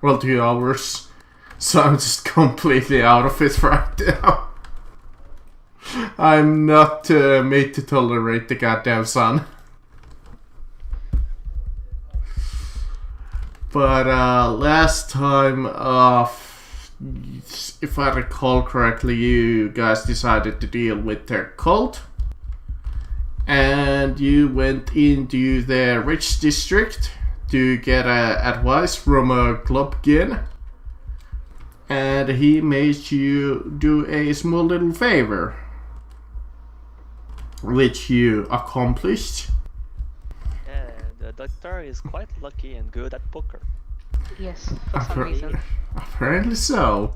Well, 2 hours. So I'm just completely out of it right now. I'm not made to tolerate the goddamn sun. But last time, if I recall correctly, you guys decided to deal with their cult. And you went into the rich district to get advice from Klopkin. And he made you do a small little favor, which you accomplished. Yeah, the doctor is quite lucky and good at poker. Yes, for some reason. Apparently so.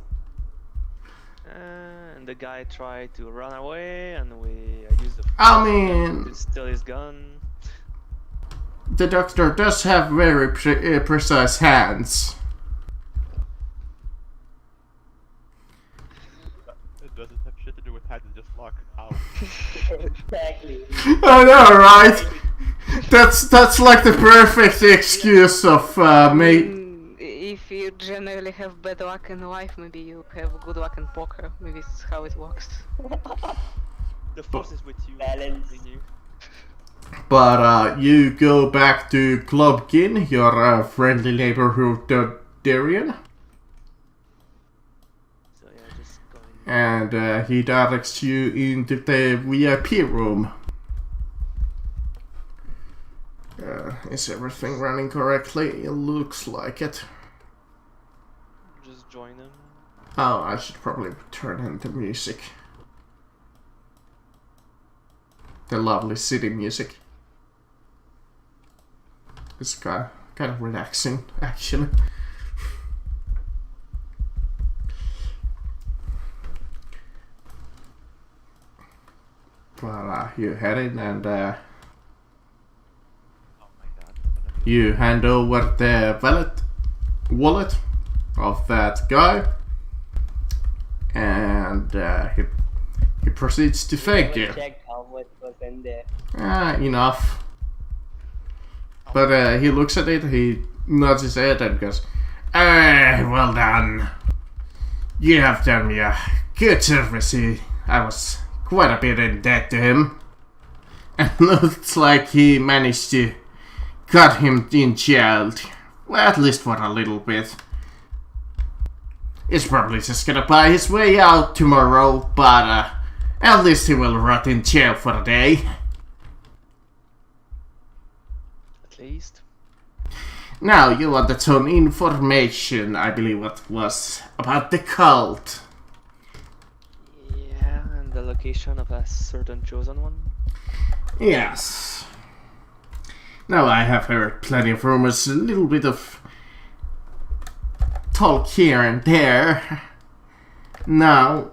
And the guy tried to run away, and I used the to steal his gun. The doctor does have very precise hands. It doesn't have shit to do with hands, it's just luck. Ow. Exactly. I know, right? That's like the perfect excuse of me. If you generally have bad luck in life, maybe you have good luck in poker. Maybe it's how it works. The force is with you. Balance. in you. But you go back to Klopkin, your friendly neighborhood Darian. So yeah, just going. And he directs you into the VIP room. Is everything running correctly? It looks like it. Just join him. Oh, I should probably turn on the music. The lovely city music. It's kind of relaxing, actually. But you head in and Oh my god. you hand over the wallet of that guy, and he proceeds to thank you. Check how much was in there. Enough. But he looks at it, he nods his head and goes, well done. You have done me a good service. I was quite a bit in debt to him. And looks like he managed to cut him in jail. Well, at least for a little bit. He's probably just gonna buy his way out tomorrow, but at least he will rot in jail for a day. At least. Now you wanted some information, I believe it was, about the cult. Yeah, and the location of a certain chosen one. Yes. Now I have heard plenty of rumors, a little bit of talk here and there. Now,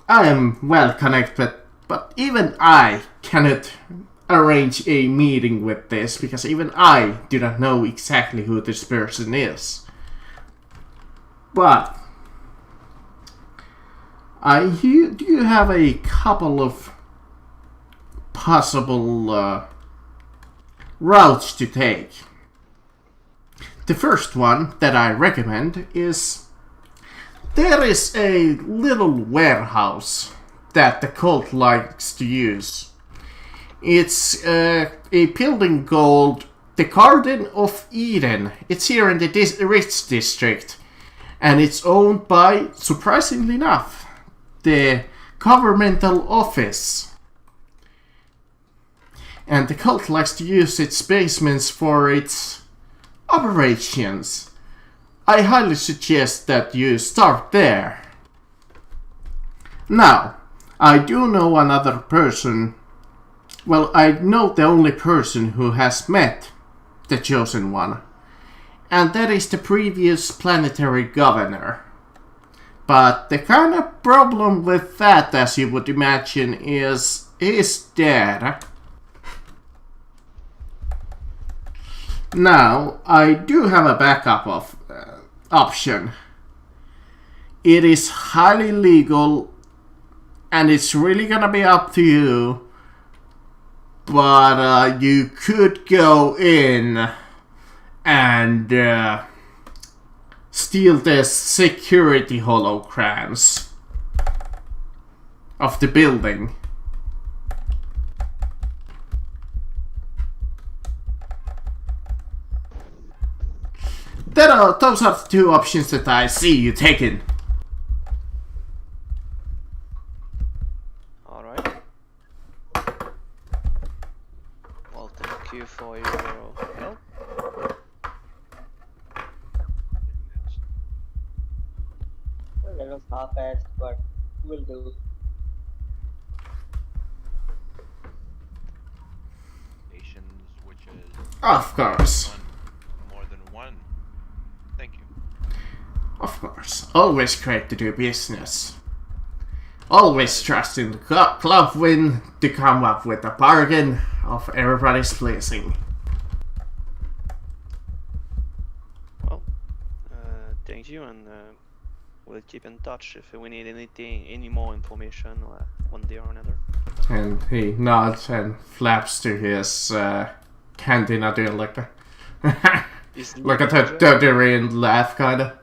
I am well connected, but even I cannot arrange a meeting with this, because even I do not know exactly who this person is. But I do have a couple of possible routes to take. The first one that I recommend is there is a little warehouse that the cult likes to use. It's a building called the Garden of Eden. It's here in the Rich District, and it's owned by, surprisingly enough, the governmental office. And the cult likes to use its basements for its operations. I highly suggest that you start there. Now, I do know another person. Well, I know the only person who has met the Chosen One, and that is the previous planetary governor. But the kind of problem with that, as you would imagine, is he's dead. Now, I do have a backup of option. It is highly legal, and it's really gonna be up to you. But you could go in and steal the security holograms of the building. Those are the two options that I see you taking. Alright. Well, thank you for your help. Well, that was half-assed, but will do. Nations, which is Of course. more than one. Thank you. Of course. Always great to do business. Always trusting the club win to come up with a bargain of everybody's pleasing. Well, thank you, and we'll keep in touch if we need any more information one day or another. And he nods and flaps to his cantina dude like that. Look at that dirty and laugh kinda.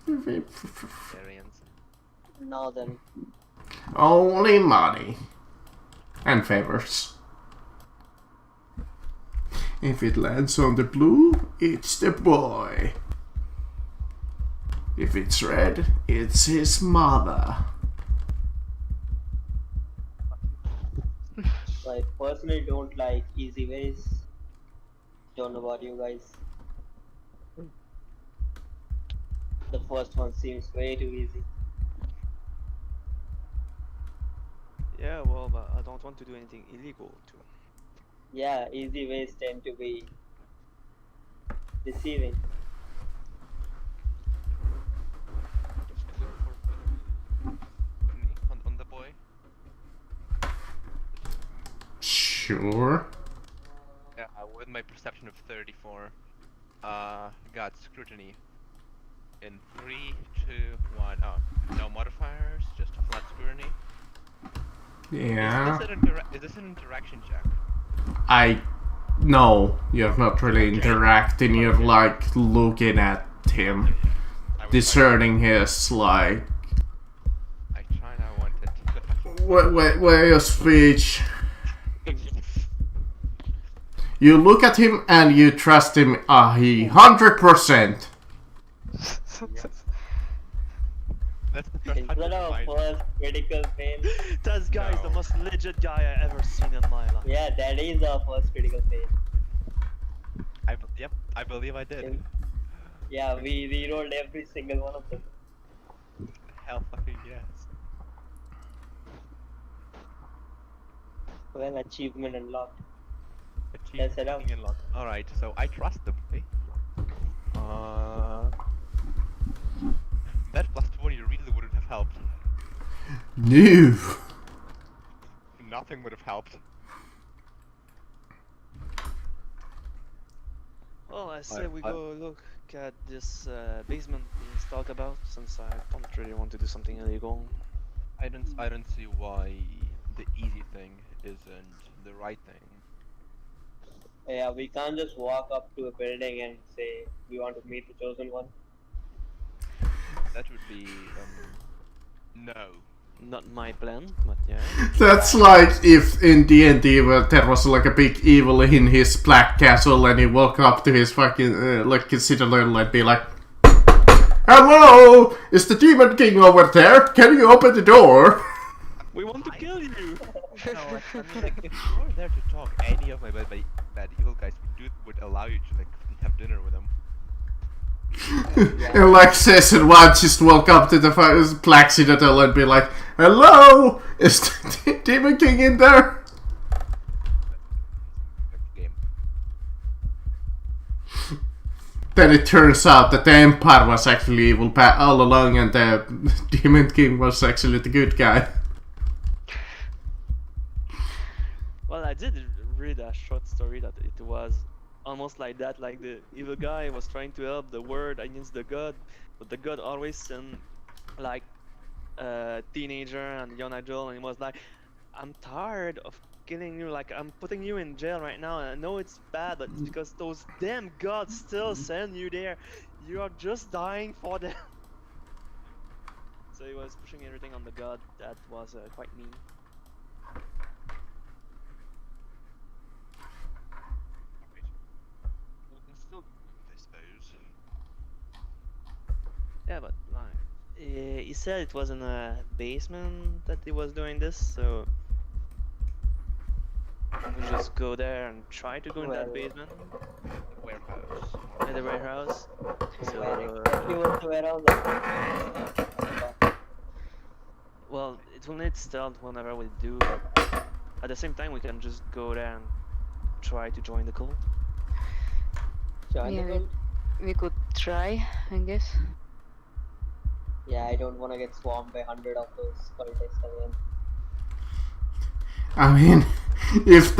Variants. Now then, Only money. And favors. If it lands on the blue, it's the boy. If it's red, it's his mother. I personally don't like easy ways. Don't know about you guys. The first one seems way too easy. Yeah, well, but I don't want to do anything illegal too. Yeah, easy ways tend to be deceiving. Just look for on the boy. Sure. Yeah, with my perception of 34, got scrutiny. In 3, 2, 1. Oh, no modifiers, just a flat scrutiny. Yeah. Is this an interaction check? No, you're not really interacting, you're like looking at him. Discerning his like... I tried, I wanted. Where your speech? You look at him and you trust him 100%. That's the first time Instead of I first critical pain, That guy is the No. most legit guy I ever seen in my life. yeah, that is our first critical pain. Yep, I believe I did. Yeah, we rerolled every single one of them. Hell fucking yes. Well, achievement unlocked. Achievement it up. unlocked. Alright, so I trust the boy. That plus 20 really wouldn't have helped. No. Nothing would have helped. Well, I say we go look at this basement he's talk about, since I don't really want to do something illegal. I don't see why the easy thing isn't the right thing. Yeah, we can't just walk up to a building and say we want to meet the chosen one. That would be no. Not my plan, but yeah. That's like if in D&D there was like a big evil in his black castle and he walked up to his fucking like his citadel and be like, "Hello, is the Demon King over there? Can you open the door?" We want to kill you! No, I mean, like, if you were there to talk, any of my bad evil guys would allow you to like have dinner with them. And like says and one just walk up to the black citadel and be like, "Hello, is the Demon King in there?" Game. Then it turns out that the Empire was actually evil all along and the Demon King was actually the good guy. Well, I did read a short story that it was almost like that, like the evil guy was trying to help the world against the god, but the god always sent like a teenager and young adult, and he was like, I'm tired of killing you. Like I'm putting you in jail right now, and I know it's bad, but it's because those damn gods still send you there. You are just dying for them. So he was pushing everything on the god. That was quite mean. We can still do it, I suppose. Yeah, but like, he said it was in a basement that he was doing this, so we just go there and try to go in that Well, basement Warehouse. in the warehouse. So You went to warehouse. well, it will need stealth whenever we do, but at the same time we can just go there and try to join the cult. Join Yeah, the cult? we could try, I guess. Yeah, I don't want to get swarmed by 100 of those cultists again. I mean, if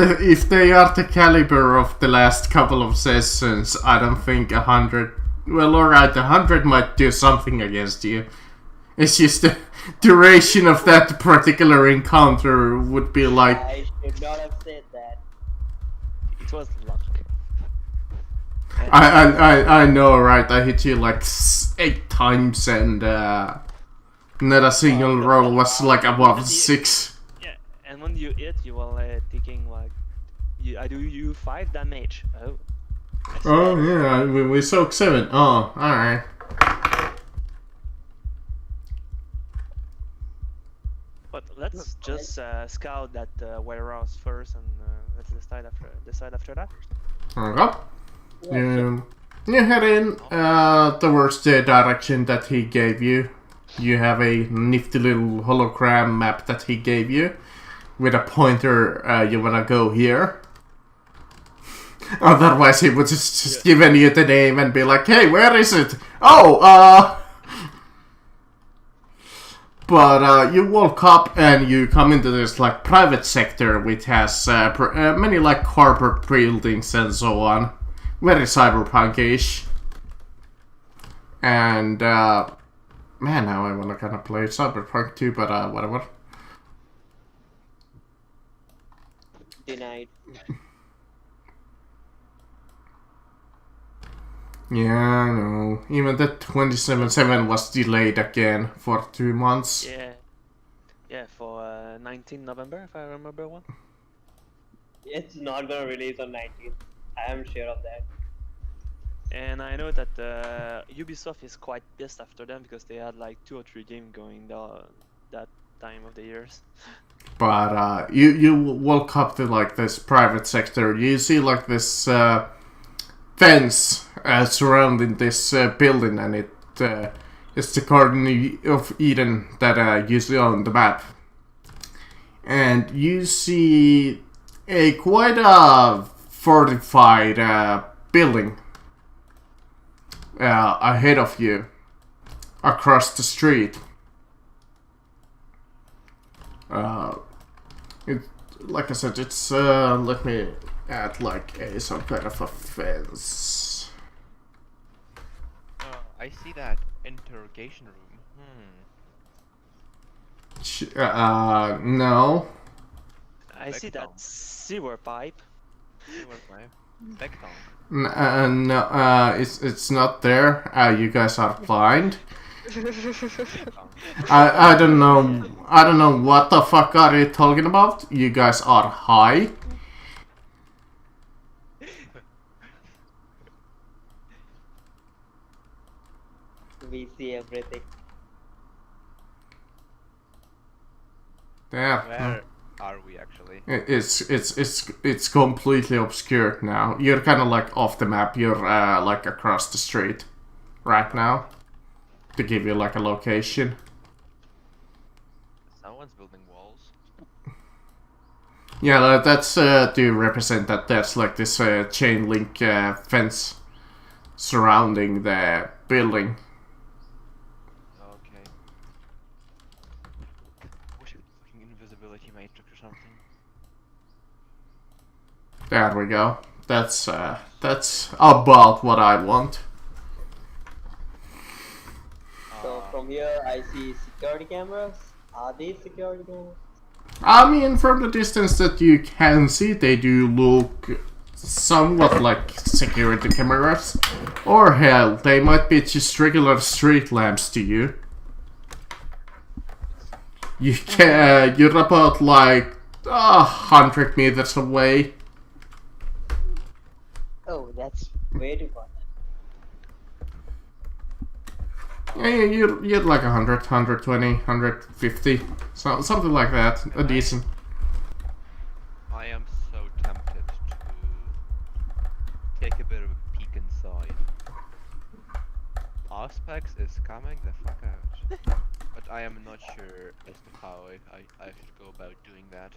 they are the caliber of the last couple of sessions, I don't think 100. Well, alright, 100 might do something against you. It's just the duration of that particular encounter would be like. I should not have said that. It was luck. I know, right? I hit you like 8 times, and not a single roll was like above 6. Yeah, and when you hit, you are taking like, I do you 5 damage. Oh. I see Oh that. yeah, we soak 7. Oh, alright. But let's just scout that warehouse first, and let's decide after that. Okay. You head in towards the direction that he gave you. You have a nifty little hologram map that he gave you. With a pointer, you wanna go here. Otherwise he would just given you the name and be like, hey, where is it? Oh, But you walk up and you come into this like private sector which has many like corporate buildings and so on. Very cyberpunk-ish. And man, now I wanna kinda play Cyberpunk too, but whatever. Denied. Yeah, I know. Even the 27.7 was delayed again for 2 months. Yeah, for 19 November, if I remember well. It's not gonna release on 19th. I am sure of that. And I know that Ubisoft is quite pissed after them because they had like 2 or 3 games going that time of the years. But you walk up to like this private sector. You see like this fence surrounding this building, and it's the Garden of Eden that you see on the map. And you see a quite fortified building ahead of you, across the street. Like I said, it's let me add like some kind of a fence. Oh, I see that interrogation room. No. I see that Vector. sewer pipe. Where's my Vector? No, it's not there. You guys are blind. I don't know. I don't know what the fuck are you talking about. You guys are high. We see everything. There. Where are we actually? It's completely obscured now. You're kind of like off the map. You're like across the street right now, to give you like a location. Someone's building walls. Yeah, that's to represent that there's like this chain link fence surrounding the building. Okay. Wish it was fucking invisibility matrix or something. There we go. That's about what I want. So from here I see security cameras. Are these security cameras? I mean, from the distance that you can see, they do look somewhat like security cameras. Or hell, they might be just regular street lamps to you. You're about like 100 meters away. Oh, that's way too far. Yeah, you're like 100, 120, 150, something like that. A decent. I am so tempted to take a bit of a peek inside. Auspex is coming the fuck out. But I am not sure as to how I should go about doing that.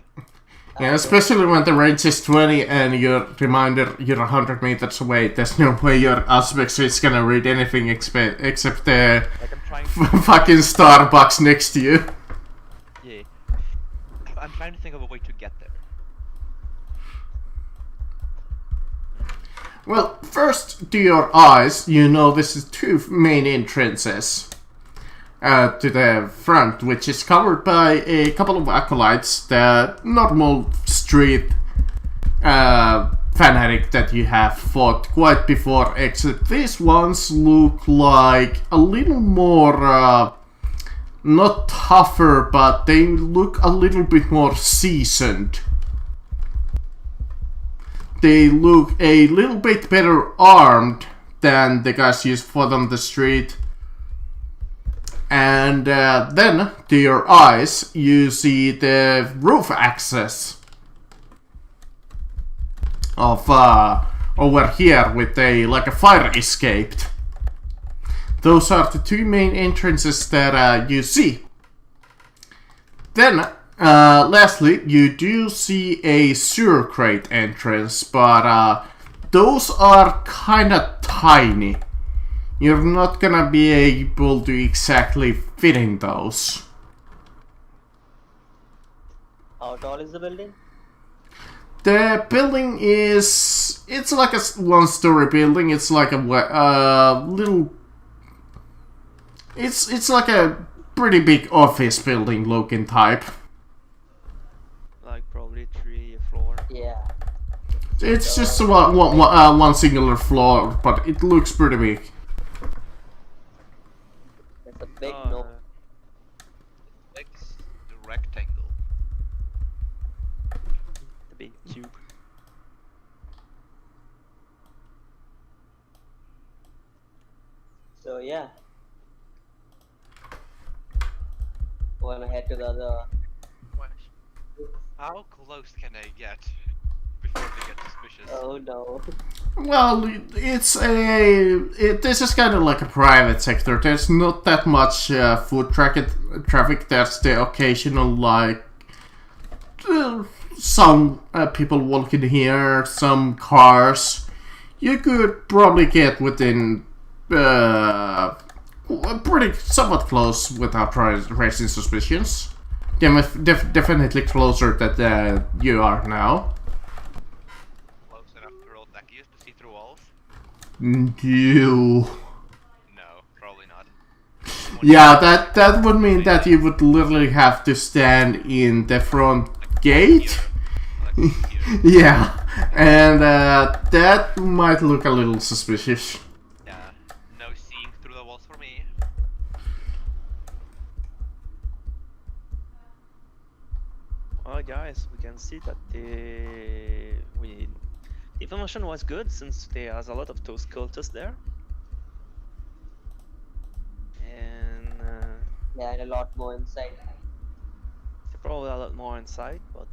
Yeah, especially when the range is 20 and you're 100 meters away. There's no way your Auspex is gonna read anything except the Like I'm trying fucking Starbucks next to you. Yeah. I'm trying to think of a way to get there. Well, first, to your eyes, you know this is two main entrances to the front, which is covered by a couple of acolytes, the normal street fanatic that you have fought quite before, except these ones look like a little more, not tougher, but they look a little bit more seasoned. They look a little bit better armed than the guys you fought on the street. And then, to your eyes, you see the roof access of over here with like a fire escaped. Those are the two main entrances that you see. Then, lastly, you do see a sewer crate entrance, but those are kinda tiny. You're not gonna be able to exactly fit in those. How tall is the building? The building is... it's like a one-story building. It's like a little... It's like a pretty big office building looking type. Like probably 3 floor. Yeah. It's just one singular floor, but it looks pretty big. It's a big Oh, no. It's the rectangle. the big cube. So yeah. Wanna head to the other. How close can I get before they get suspicious? Oh no. Well, this is kind of like a private sector. There's not that much foot traffic. There's the occasional like some people walking here, some cars. You could probably get within pretty somewhat close without raising suspicions. Definitely closer than you are now. Close enough to roll Zacchaeus to see through walls? You. No, probably not. Yeah, that would mean that you would literally have to stand in the front gate. Like here. Yeah, and that might look a little suspicious. Yeah, no seeing through the walls for me. Well, guys, we can see that the information was good since there has a lot of those cultists there, and Yeah, and a lot more inside. probably a lot more inside. But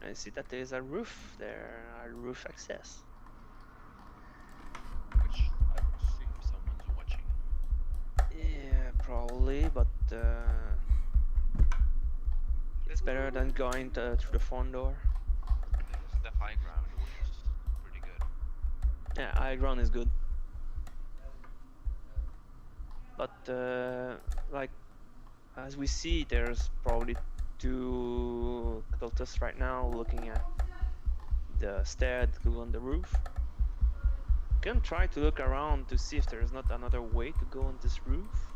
I see that there is a roof there, a roof access. Which I would assume someone's watching. Yeah, probably, but it's better than going through the front door. There's the high ground, which is pretty good. Yeah, high ground is good. But like as we see, there's probably 2 cultists right now looking at the stair that go on the roof. Can try to look around to see if there's not another way to go on this roof.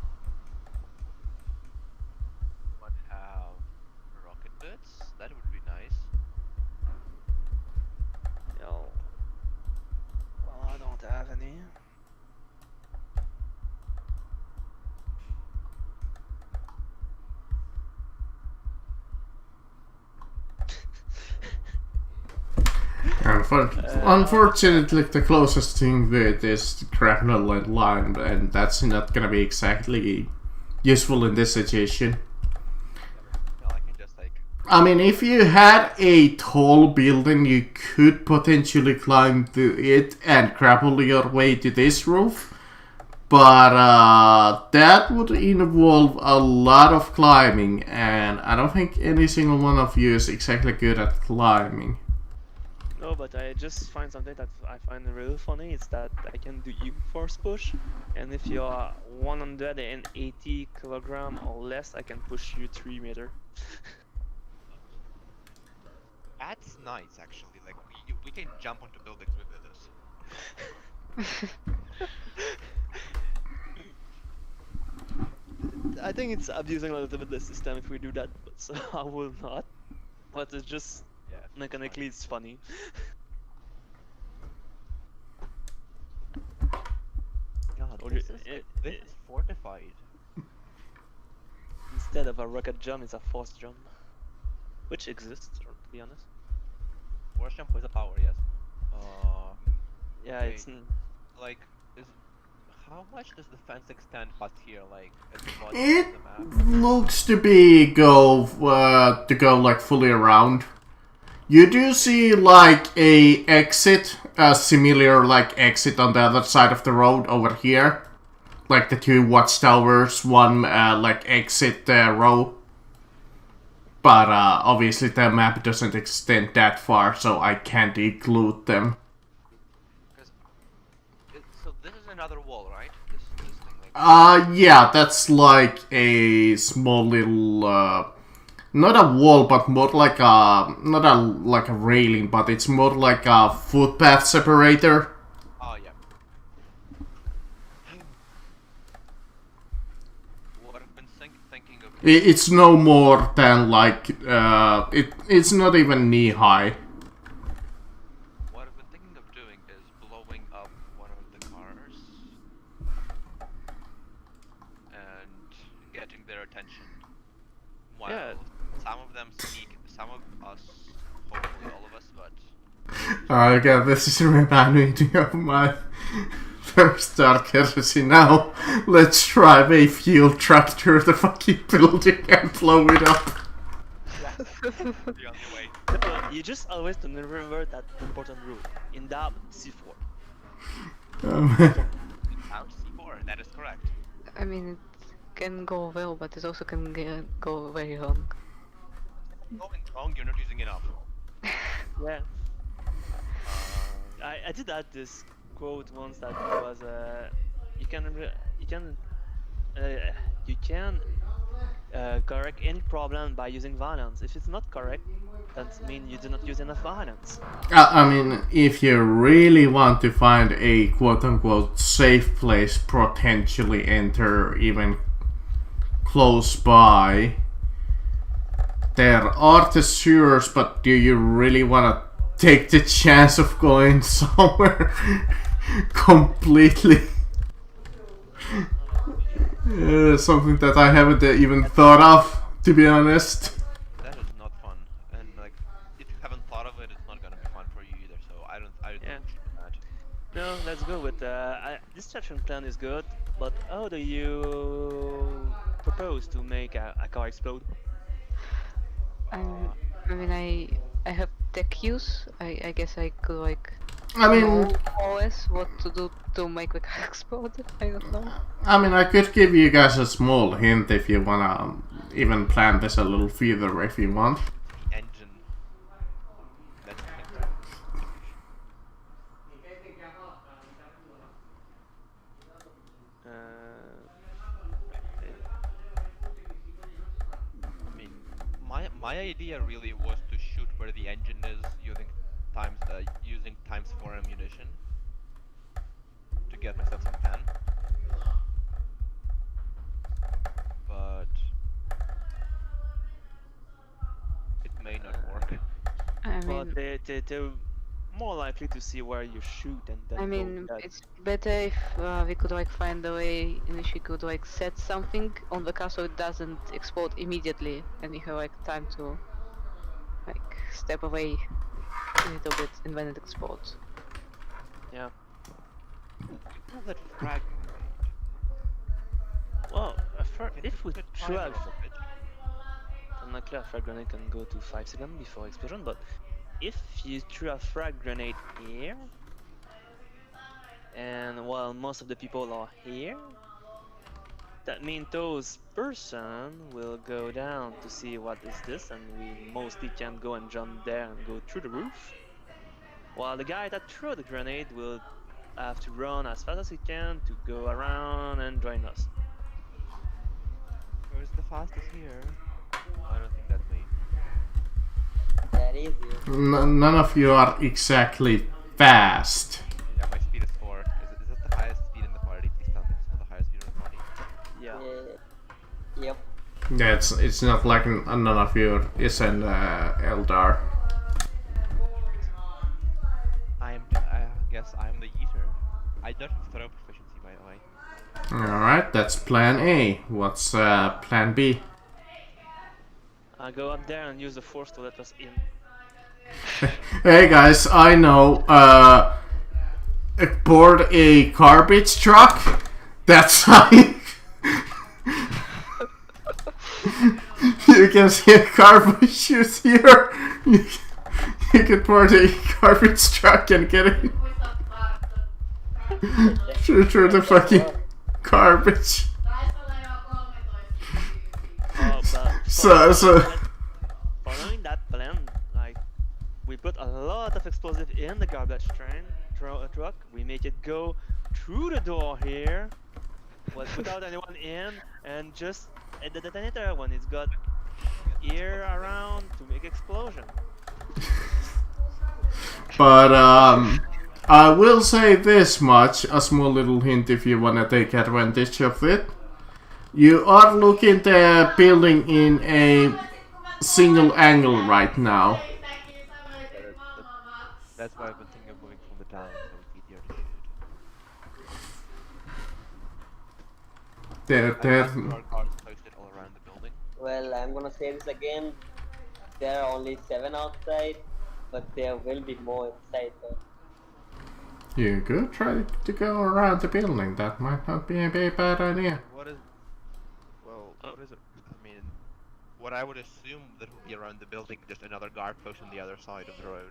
But how? Unfortunately, the closest thing with is grapnel and lime, and that's not gonna be exactly useful in this situation. No, I can just like. I mean, if you had a tall building, you could potentially climb to it and grapple your way to this roof. But that would involve a lot of climbing, and I don't think any single one of you is exactly good at climbing. No, but I just find something that I find really funny. It's that I can do U-force push, and if you are 180 kilogram or less, I can push you 3 meter. That's nice, actually. Like we can jump onto buildings with this. I think it's abusing a little bit the system if we do that, but so I will not. But it's just Yeah. mechanically it's funny. God, Or this you- is it- this it- is fortified. Instead of a rocket jump, it's a force jump, which exists, to be honest. Force jump with a power, yes. Yeah, Okay. it's Like, how much does the fence extend past here? Like, at the bottom It of the map? looks to be go like fully around. You do see like a exit, a similar like exit on the other side of the road over here, like the two watchtowers, one like exit row. But obviously the map doesn't extend that far, so I can't include them. So this is another wall, right? This thing, like. Yeah, that's like a small little, not a wall, but more like not a railing, but it's more like a footpath separator. Oh yeah. What I've been thinking of. It's no more than like, it's not even knee high. What I've been thinking of doing is blowing up one of the cars and getting their attention. While Yeah. some of them sneak, some of us, hopefully all of us, but Okay, this is reminding me of my first Dark Heresy now. Let's drive a fuel truck through the fucking building and blow it up. the only way. You just always to remember that important rule. In doubt, C4. Out C4, that is correct. I mean, it can go well, but it also can go very wrong. Going wrong, you're not using enough. Yeah. I did add this quote once that was you can correct any problem by using violence. If it's not correct, that means you do not use enough violence. I mean, if you really want to find a quote-unquote safe place, potentially enter even close by, there are the sewers, but do you really want to take the chance of going somewhere completely? Something that I haven't even thought of, to be honest. That is not fun, and like, if you haven't thought of it, it's not gonna be fun for you either. So I don't Yeah. think that. No, let's go with distraction plan is good, but how do you propose to make a car explode? I mean, I have tech use. I guess I could like I mean, know OS what to do to make the car explode. I don't know. I could give you guys a small hint if you wanna even plan this a little further if you want. The engine. That's the thing. I mean, my idea really was to shoot where the engine is using times 4 ammunition to get myself some pen. But it may not work. I But mean, they're more likely to see where you shoot and then I go mean, with that. it's better if we could like find a way in which we could like set something on the car so it doesn't explode immediately, and you have like time to like step away. a little bit and when it explodes. Yeah. How's that frag Well, if we put throw timer out, on it? technically a frag grenade can go to 5 seconds before explosion, but if you threw a frag grenade here, and while most of the people are here, that means those person will go down to see what is this, and we mostly can go and jump there and go through the roof. While the guy that threw the grenade will have to run as fast as he can to go around and join us. Who's the fastest here? I don't think that's me. That is you. None of you are exactly fast. Yeah, my speed is 4. Is this the highest speed in the party? Please tell me this is not the highest speed in the party. Yeah. Yep. Yeah, it's not like none of you is an Eldar. I guess I'm the eater. I don't have throw proficiency, by the way. Alright, that's plan A. What's plan B? Go up there and use the force to let us in. Hey guys, I know, board a garbage truck. That's how you can see a garbage chute here. You can board a garbage truck and get it through the fucking garbage. Oh, but So following that plan, like we put a lot of explosive in the garbage train truck. We make it go through the door here, without anyone in, and just at the detonator when it's got ear around to make explosion. But I will say this much, a small little hint if you wanna take advantage of it. You are looking the building in a single angle right now. That's why I've been thinking of moving from the town, so it's easier to shoot. There, There are cars posted all around the building. Well, I'm gonna say this again. There are only 7 outside, but there will be more inside. So. you could try to go around the building. That might not be a very bad idea. What is... Well, what is it? I mean, what I would assume that would be around the building, just another guard post on the other side of the road.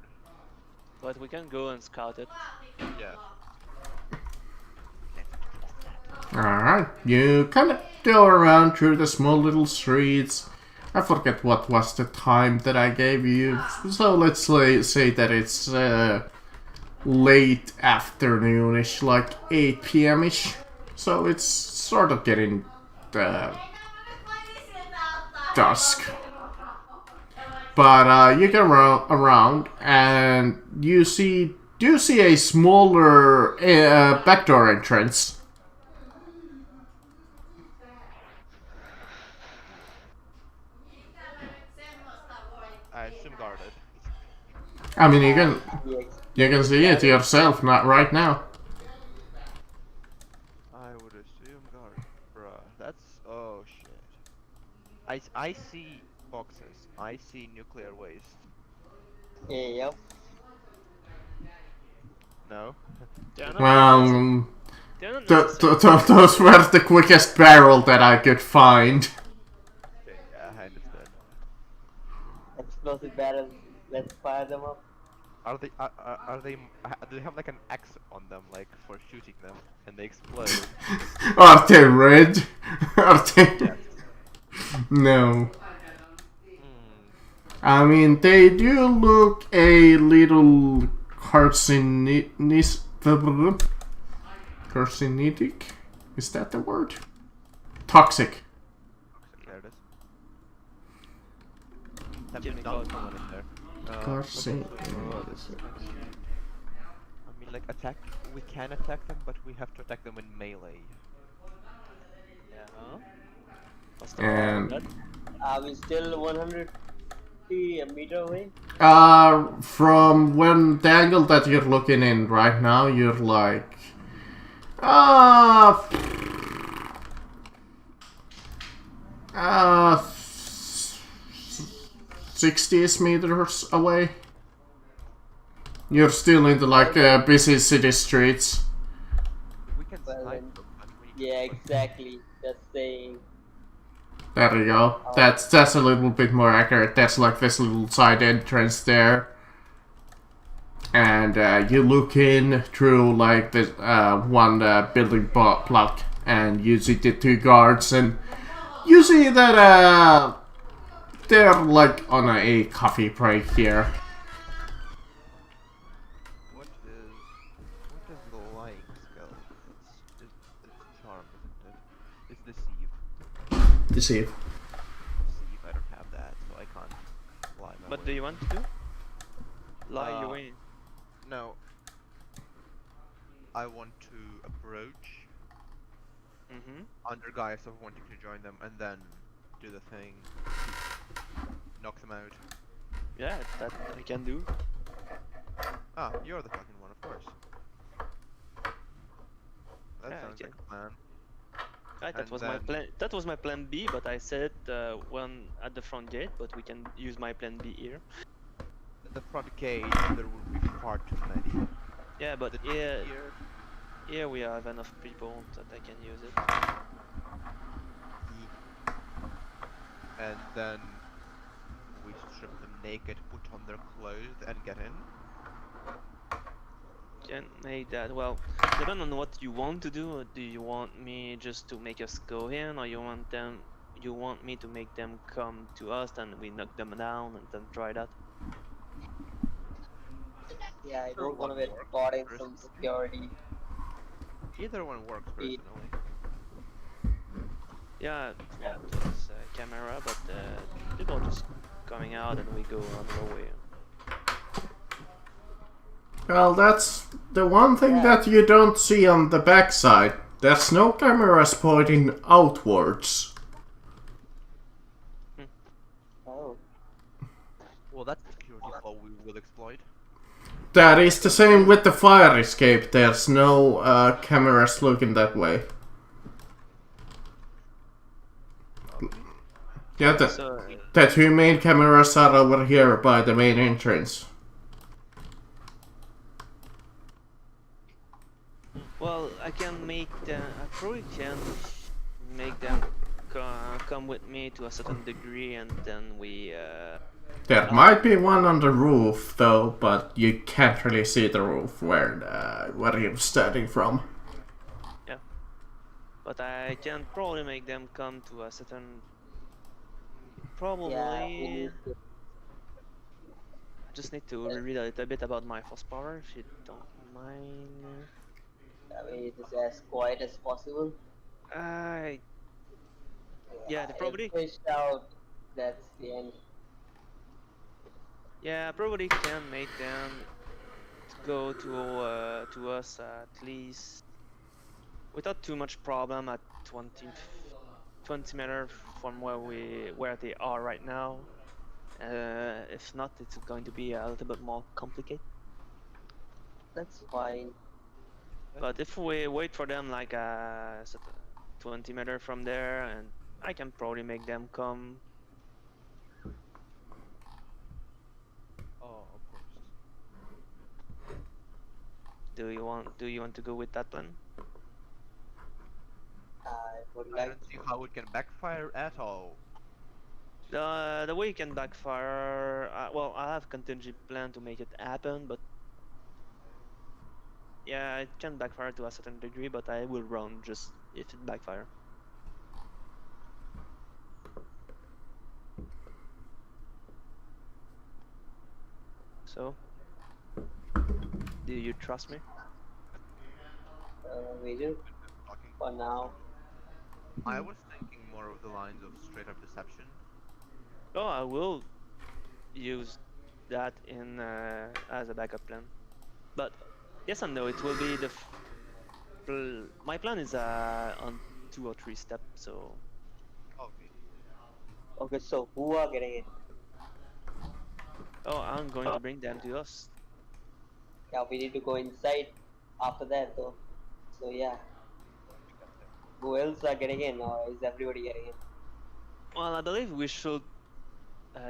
But we can go and scout it. Yeah. Alright, you kind of go around through the small little streets. I forget what was the time that I gave you. So let's say that it's late afternoonish, like 8 p.m.ish. So it's sort of getting dusk. But you get around and you see a smaller backdoor entrance. I assume guarded. I mean, Yes. you can see it yourself, not right now. I would assume guard. Bruh, that's... Oh shit. I see boxes. I see nuclear waste. Yep. No? They're not Well, they're not necessary. those were the quickest barrel that I could find. Okay, yeah, I understand. Explosive barrels. Let's fire them up. Are they, do they have like an X on them, like, for shooting them, and they explode? Are they red? Are they? Yes. No. Hmm. I mean, they do look a little carcinitic. Is that the word? Toxic. There it is. Have Give been me done code. someone in there. Carcinic. I mean, like, we can attack them, but we have to attack them in melee. Yeah. What's the And- problem? Are we still 150 a meter away? From the angle that you're looking in right now, you're like, 60 meters away. You're still into like busy city streets. We can Well, snipe then- them, but we need to Yeah, push. exactly. Just saying. There you go. That's a little bit more accurate. That's like this little side entrance there. And you look in through like this one building block, and you see the two guards, and you see that they're like on a coffee break here. What is the lying skill? It's charm, isn't it? It's deceive. Deceive. Deceive, I don't have that, so I can't lie my What way. do you want to do? Lie, you win. No. I want to approach Mm-hmm. under guise of wanting to join them and then do the thing. Knock them out. Yeah, that I can do. Ah, you're the fucking one, of course. That Yeah, sounds okay. like a plan. Right, that And was my then- plan. That was my plan B, but I said when at the front gate. But we can use my plan B here. At the front gate, there will be far too many. Yeah, but The here, here, here we have enough people that I can use it. and then we strip them naked, put on their clothes, and get in. Can make that. Well, depending on what you want to do. Do you want me just to make us go in, or you want them? You want me to make them come to us, and we knock them down, and then try that? Yeah, I Sure, don't want to one get more caught in some person. security. Either one works Eight. personally. Yeah, yeah, there's a camera, but people just coming out, and we go on our way. Well, that's the one thing Yeah. that you don't see on the backside. There's no cameras pointing outwards. Oh. Well, that's a security flaw we will exploit. That is the same with the fire escape. There's no cameras looking that way. Yeah, So, the two main cameras are over here by the main entrance. well, I can make them. I probably can make them come with me to a certain degree, and then we. There might be one on the roof though, but you can't really see the roof where you're standing from. But I can probably make them come to a certain. Probably. Yeah, we need to. I just need to read a little bit about my horsepower, if you don't mind. I mean, it is as quiet as possible. Yeah, they probably. If pushed out, that's the end. Yeah, I probably can make them go to us at least without too much problem at 20 meters from where they are right now. If not, it's going to be a little bit more complicated. That's fine. But if we wait for them like 20 meters from there, and I can probably make them come. Oh, of course. Do you want to go with that plan? I would I like don't see how it can backfire at all. The way it can backfire, well, I have a contingency plan to make it happen, but yeah, it can backfire to a certain degree, but I will run just if it backfire. So, do you trust me? we do Talking. for now. I was thinking more of the lines of straight up deception. Oh, I will use that in as a backup plan. But yes and no, it will be my plan is on 2 or 3 steps, so Okay. Okay, so who are getting it? I'm going to bring them to us. Yeah, we need to go inside after that though. So yeah. Who else are getting in, or is everybody getting in? Well, I believe we should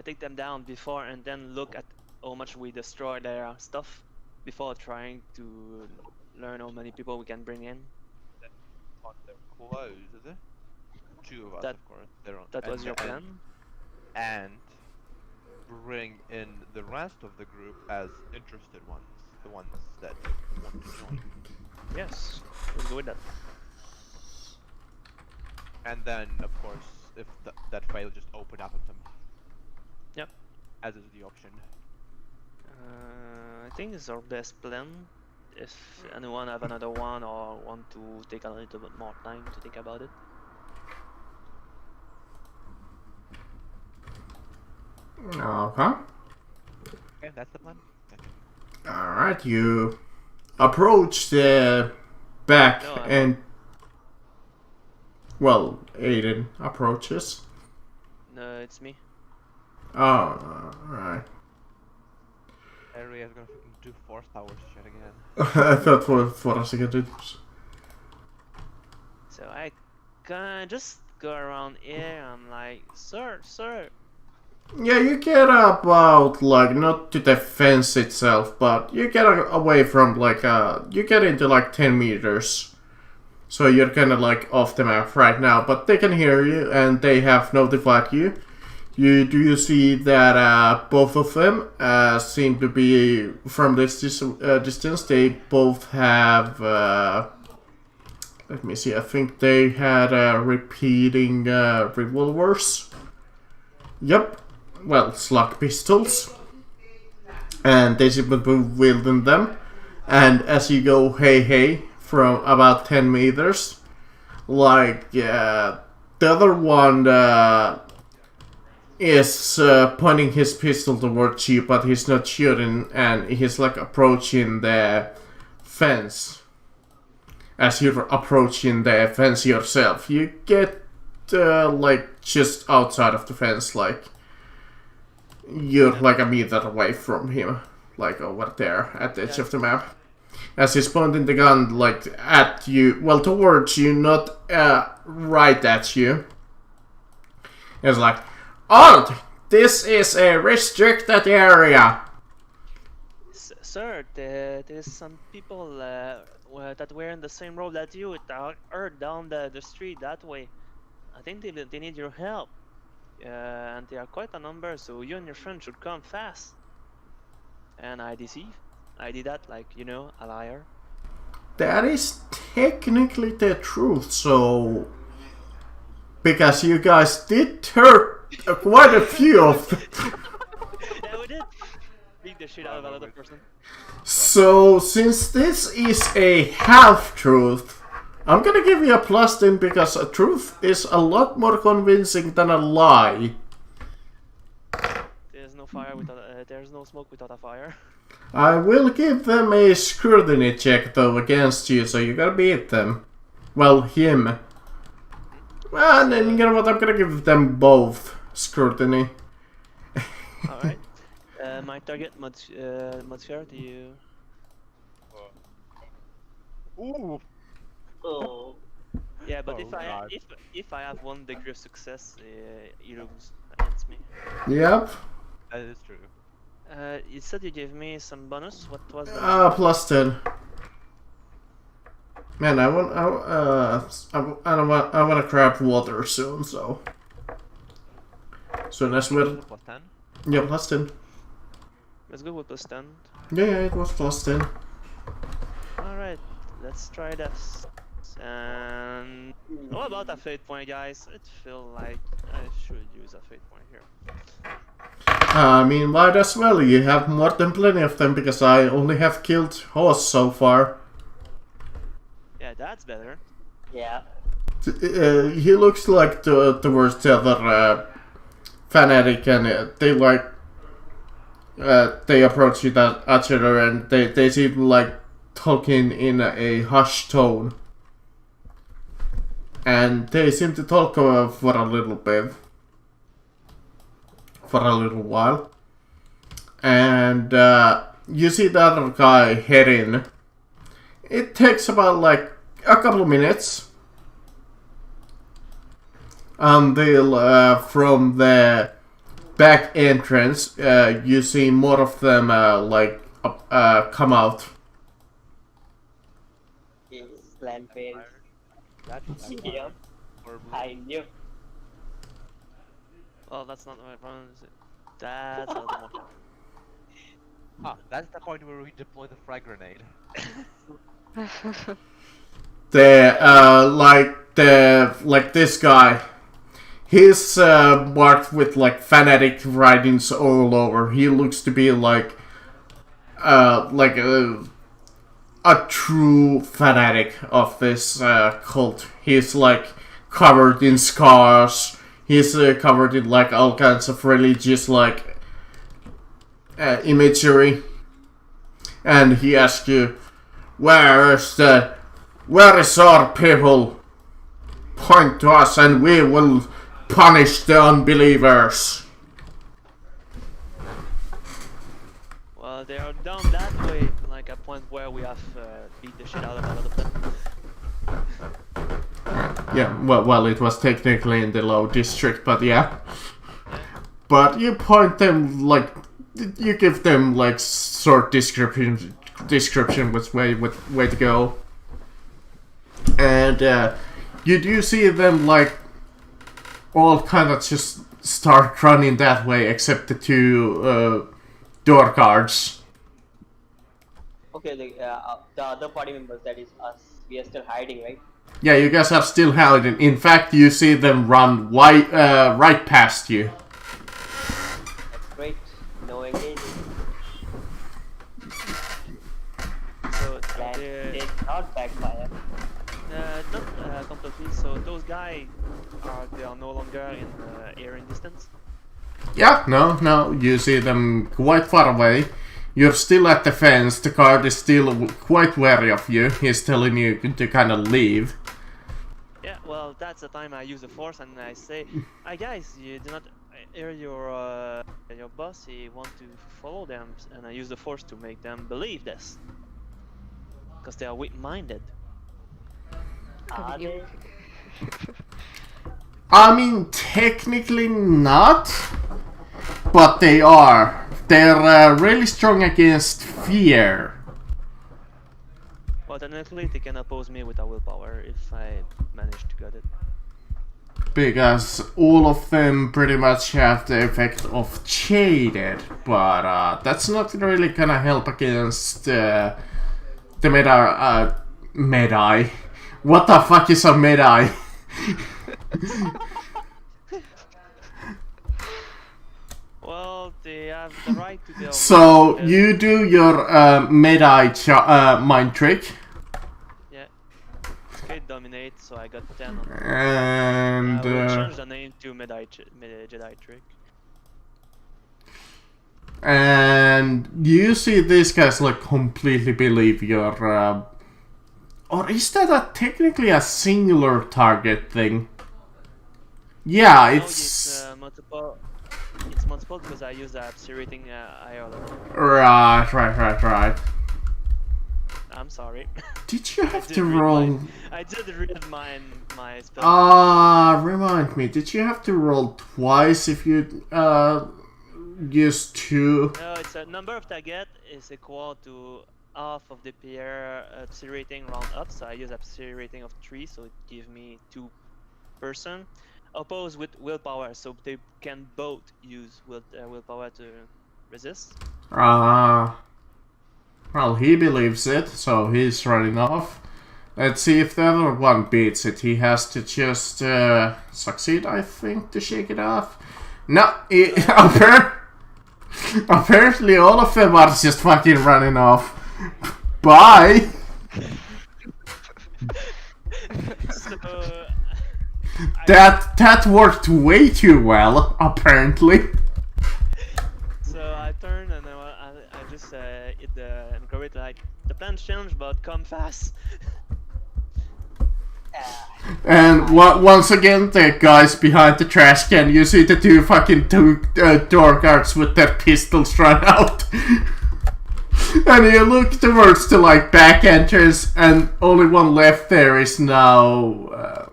take them down before and then look at how much we destroy their stuff. before trying to learn how many people we can bring in. On their clothes, is it? Two of us, That- of course. They're on, That was your plan? And bring in the rest of the group as interested ones, the ones that want to join. Yes, let's go with that. And then, of course, if that fail, just open up of them. Yep. As is the option. I think it's our best plan. If anyone have another one or want to take a little bit more time to think about it. Okay. Okay, that's the plan. Okay. Alright, you approach the back No, and... Well, Aiden approaches. No, it's me. Oh, alright. Area is gonna fucking do force powers shit again. I thought for a second it was... So I can just go around here. I'm like, sir. Yeah, you get about, like, not to the fence itself, but you get away from, like, you get into, like, 10 meters. So you're kind of, like, off the map right now, but they can hear you, and they have notified you. You see that both of them seem to be, from this distance, they both have, let me see, I think they had repeating revolvers. Yep. Well, slug pistols, and they seem to be wielding them. And as you go, hey, from about 10 meters, like the other one is pointing his pistol towards you, but he's not shooting, and he's like approaching the fence. As you're approaching the fence yourself, you get like just outside of the fence, like. You're like a meter away from him, like over there at the edge of the map. As he's pointing the gun like at you, well towards you, not right at you. It's like, "Halt! This is a restricted area." Sir, there's some people that were in the same road that you that are down the street that way. I think they need your help. And they are quite a number, so you and your friend should come fast. And I deceive. I did that like, you know, a liar. That is technically the truth, so... Because you guys did hurt quite a few of them. Yeah, we did. Beat the shit out of another person. So, since this is a half-truth, I'm gonna give you a +10 because a truth is a lot more convincing than a lie. There's no fire without there's no smoke without a fire. I will give them a scrutiny check though against you, so you gotta beat them. Well, him. Well, and then you know what, I'm gonna give them both scrutiny. Alright. My target modifier, do you... Ooh! Oh. Yeah, but Oh, God. if I have 1 degree of success, you lose against me. Yep. That is true. You said you gave me some bonus. What was that? +10. Man, I wanna grab water soon, so. Soon as we're... Plus 10? Yeah, +10. Let's go with +10. Yeah, it was +10. Alright, let's try this. And what about a fate point, guys? It feels like I should use a fate point here. I mean, might as well. You have more than plenty of them because I only have killed horse so far. Yeah, that's better. Yeah. He looks like towards the other fanatic, and they like they approach you that each other, and they seem like talking in a hushed tone. And they seem to talk for a little bit. For a little while. And you see the other guy heading. It takes about like a couple of minutes. Until from the back entrance you see more of them like come out. Yes, land fails. That's Yep, or I knew. Well, that's not the right one, is it? That's not the one. that's the point where we deploy the frag grenade. Like this guy. He's marked with like fanatic writings all over. He looks to be like a true fanatic of this cult. He's like covered in scars. He's covered in like all kinds of religious like imagery. And he asks you, where is our people? Point to us and we will punish the unbelievers. Well, they are down that way, like a point where we have beat the shit out of a lot of them. Yeah, well, it was technically in the low district, but yeah. But you point them like, you give them like short description with way to go, and you do see them like all kind of just start running that way, except the two door guards. Okay, the other party members, that is us, we are still hiding, right? Yeah, you guys are still hiding. In fact, you see them run right past you. That's great. No engaging. So That they did not backfire. not completely. So those guys they are no longer in hearing distance. Yeah, no, you see them quite far away. You're still at the fence, the guard is still quite wary of you. He's telling you to kind of leave. Yeah, well, that's the time I use the force and I say, "Hi guys, you do not hear your boss. He want to follow them," and I use the force to make them believe this, because they are weak-minded. Are they? I mean, technically not, but they are. They're really strong against fear. Well, technically, they can oppose me with a willpower if I manage to get it. Because all of them pretty much have the effect of jaded, but that's not really gonna help against the Medai. What the fuck is a Medai? Well, they have the right to their So will. you do your Medai mind trick, Yeah. Okay, dominate, so I got 10 on it. and I will change the name to Jedi Trick. and you see these guys like completely believe your or is that technically a singular target thing? Yeah, No, it's multiple. It's multiple because I use the accelerating IR. right. I'm sorry. Did you have did to read roll? I did read my spell. Remind me. Did you have to roll twice if you use two? No, it's a number of target is equal to half of the pair accelerating round up. So I use accelerating of 3, so it gives me 2 person. Opposed with willpower, so they can both use willpower to resist. Well, he believes it, so he's running off. Let's see if the other one beats it. He has to just succeed, I think, to shake it off. No, apparently all of them are just fucking running off. Bye! So That worked way too well, apparently. So I turn and I just hit the encourage like the plans change, but come fast. And once again, the guys behind the trash can, you see the two door guards with their pistols run out. And you look towards the like back entrance, and only one left there is now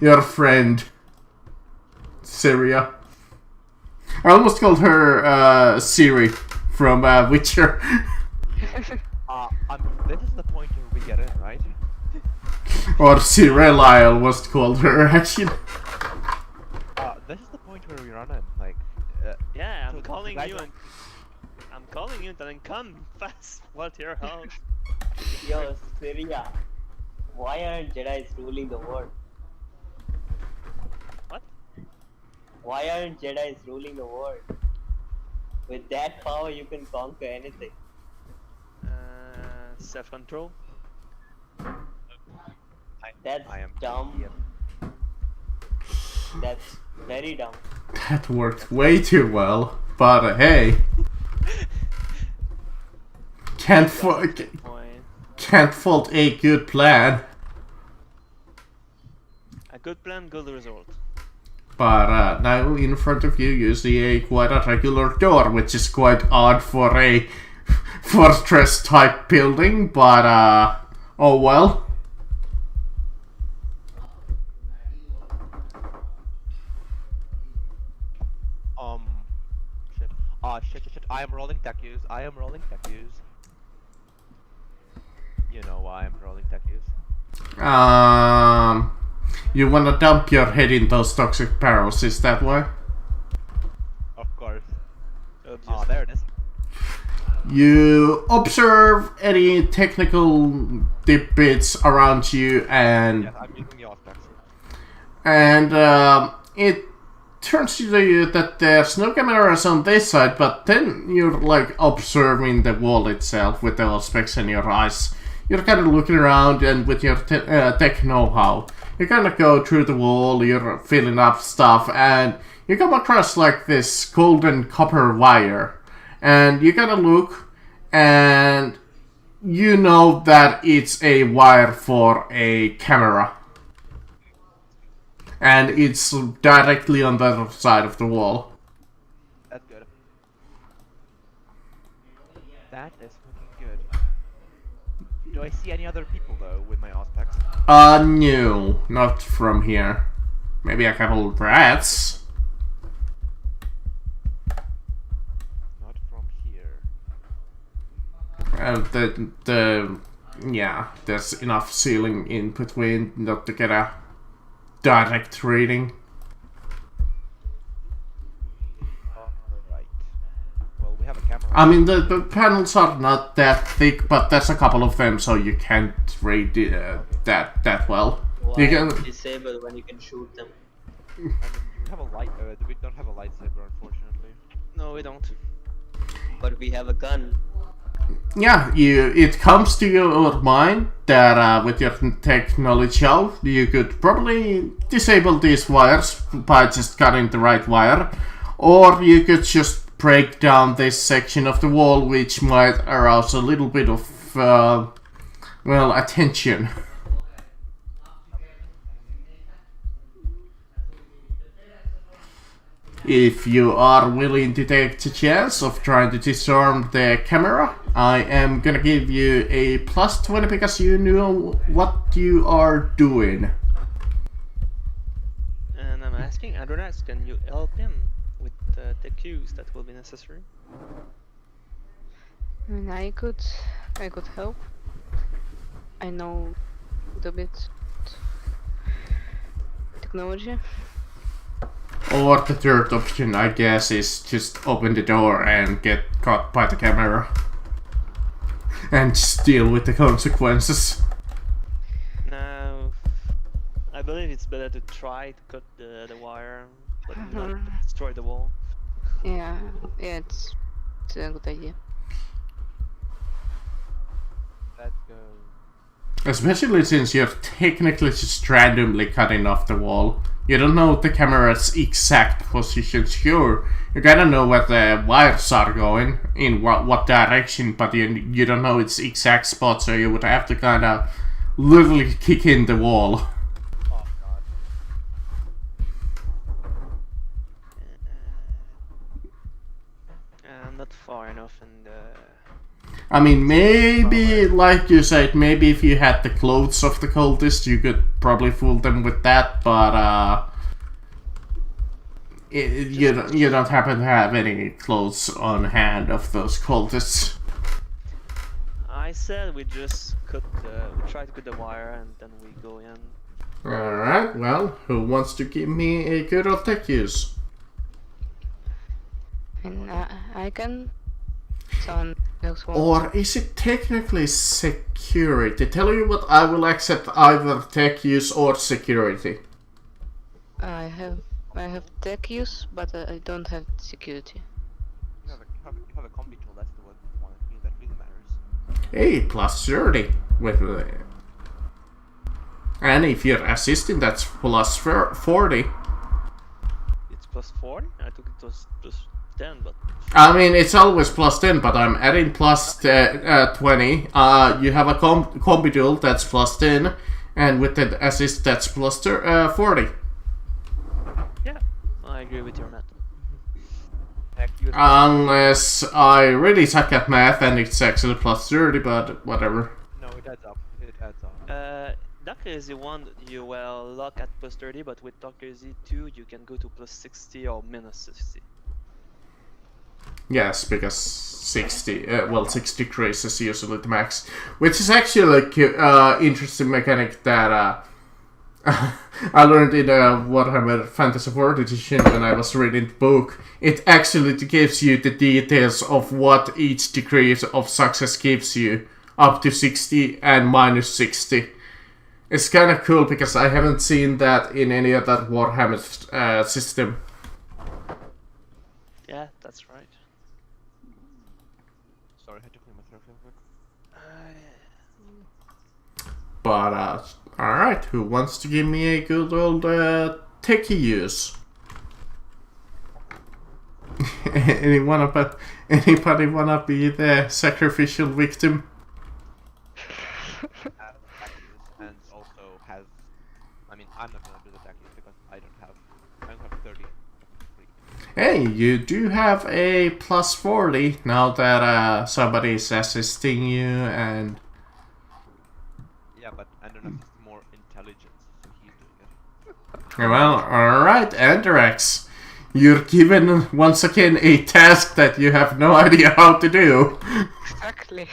your friend Syria. I almost called her Siri from Witcher. This is the point where we get in, right? Or Cirilla was called her, actually. This is the point where we run in, like... Yeah, So I'm the calling guys you are- and I'm calling you, then come fast. What your house? Yo, Syria. Why aren't Jedi's ruling the world? What? Why aren't Jedi's ruling the world? With that power, you can conquer anything. Self-control. That's I am dumb. idiot. That's very dumb. That worked way too well, but hey. Can't Point. fault a good plan. A good plan, good result. But now in front of you, you see quite a regular door, which is quite odd for a fortress type building, but oh well. Shit. I am rolling tech use. You know why I'm rolling tech use. You wanna dump your head in those toxic barrels, is that why? Of course. Obviously. There it is. You observe any technical dip bits around you, and Yes, I'm using the aspects. it turns to you that there's no cameras on this side, but then you're like observing the wall itself with the aspects in your eyes. You're kind of looking around, and with your tech know-how, you kind of go through the wall, you're filling up stuff, and you come across like this golden copper wire. And you kind of look, and you know that it's a wire for a camera. And it's directly on the other side of the wall. That's good. That is looking good. Do I see any other people though with my aspects? No, not from here. Maybe a couple of rats. Not from here. Yeah, there's enough ceiling in between not to get a direct reading. Alright. Well, we have a camera. I mean, the panels are not that thick, but there's a couple of them, so you can't read that well. Why You can. disable when you can shoot them? I mean, we have a light. We don't have a lightsaber, unfortunately. No, we don't. But we have a gun. Yeah, it comes to your mind that with your technology out, you could probably disable these wires by just cutting the right wire, or you could just break down this section of the wall, which might arouse a little bit of, well, attention. If you are willing to take the chance of trying to disarm the camera, I am gonna give you a +20 because you know what you are doing. And I'm asking Adronax, can you help him with the cues that will be necessary? I mean, I could help. I know a bit technology. Or the third option, I guess, is just open the door and get caught by the camera. And just deal with the consequences. Now, I believe it's better to try to cut the wire, but not destroy the wall. Yeah, it's a good idea. Let's go. Especially since you're technically just randomly cutting off the wall. You don't know the camera's exact position. Sure, you gotta know where the wires are going, in what direction, but you don't know its exact spot, so you would have to kinda literally kick in the wall. Oh god. Not far enough, and I mean, maybe, like you said, maybe if you had the clothes of the cultists, you could probably fool them with that, but You don't happen to have any clothes on hand of those cultists. I said we just we try to cut the wire and then we go in. Alright, well, who wants to give me a good old tech use? And I can. Someone else wants. Or is it technically security? Tell you what, I will accept either tech use or security. I have tech use, but I don't have security. You have a combi tool, that's the one that really matters. Hey, plus 30 with and if you're assisting, that's plus 40. It's plus 40? I thought it was plus 10, but... I mean, it's always plus 10, but I'm adding plus 20. You have a combi tool that's plus 10, and with the assist, that's plus 40. Yeah, I agree with your math. Unless I really suck at math and it's actually plus 30, but whatever. No, it adds up. It adds up. Doctor Z1, you will lock at plus 30, but with Doctor Z2, you can go to plus 60 or minus 60. Yes, because 60 degrees is usually the max. Which is actually like interesting mechanic that I learned in Warhammer Fantasy 4th edition when I was reading the book. It actually gives you the details of what each degree of success gives you, up to 60 and minus 60. It's kind of cool because I haven't seen that in any other Warhammer system. Yeah, that's right. Sorry, I had to clean my throat real quick. But, alright, who wants to give me a good old techie use? Anybody wanna be the sacrificial victim? And also has, I mean, I'm not gonna do the tactics because I don't have 30. Hey, you do have a plus 40 now that somebody's assisting you and... Yeah, but Andronax is more intelligence, so he's doing it. Well, alright, Andrex. You're given, once again, a task that you have no idea how to do. Exactly.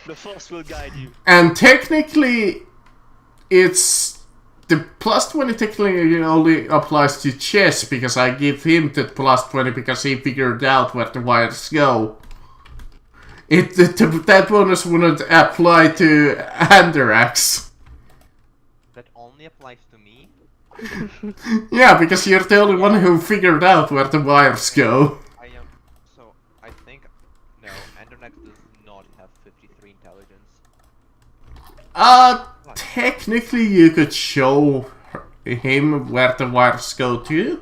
The Force will guide you. And technically, it's... The plus 20 technically only applies to Chess, because I give him the plus 20 because he figured out where the wires go. That bonus wouldn't apply to Andrex. That only applies to me? Yeah, because you're the only one who figured out where the wires go. I am, so I think, no, Andronax does not have 53 intelligence. Technically you could show him where the wires go to,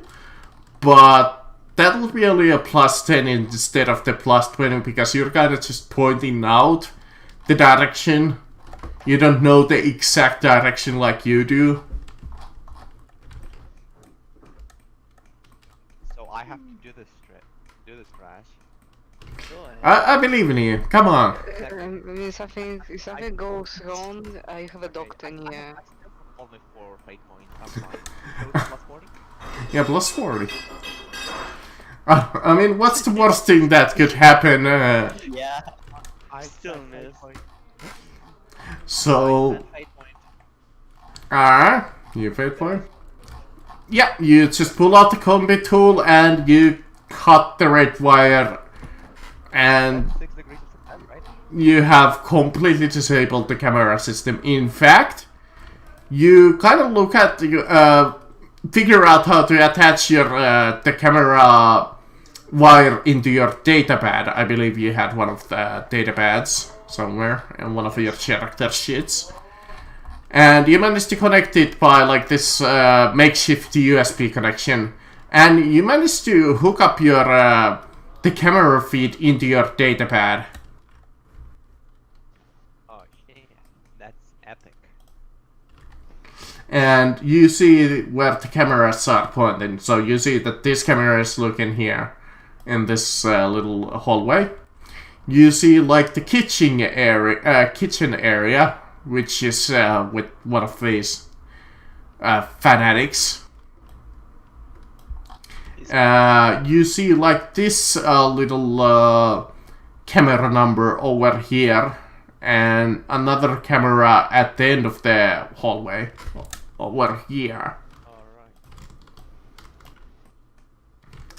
but that would be only a plus 10 instead of the plus 20 because you're kind of just pointing out the direction. You don't know the exact direction like you do. So I have to do this Crash. Go ahead. I believe in you. Come on. If something goes wrong, I have a doctor I here. still have only 4 fate points, I'm fine. So it's plus 40? Yeah, plus 40. I mean, what's the worst thing that could happen? Yeah. I Still said fate miss. point. So, Fate point. you fate point? Yeah, you just pull out the combi tool and you cut the red wire and 6 degrees of success, right? you have completely disabled the camera system. In fact, you kind of look at figure out how to attach your the camera wire into your datapad. I believe you had one of the datapads somewhere in one of your character sheets. And you managed to connect it by like this makeshift USB connection. And you managed to hook up your the camera feed into your datapad. Oh yeah, that's epic. And you see where the cameras are pointing. So you see that this camera is looking here in this little hallway. You see like the kitchen area, which is with one of these fanatics. you see like this little camera number over here, and another camera at the end of the hallway over here. Alright.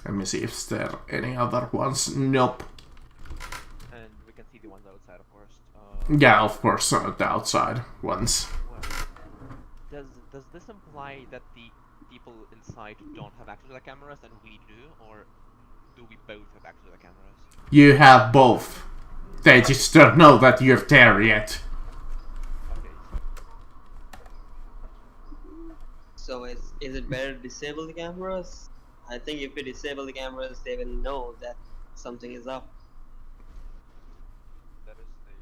Let me see if there are any other ones. Nope. And we can see the ones outside, of course. Yeah, of course, the outside ones. Well, does this imply that the people inside don't have access to the cameras and we do, or do we both have access to the cameras? You have both. They just don't know that you're there yet. Okay. So is it better to disable the cameras? I think if we disable the cameras, they will know that something is up. That is the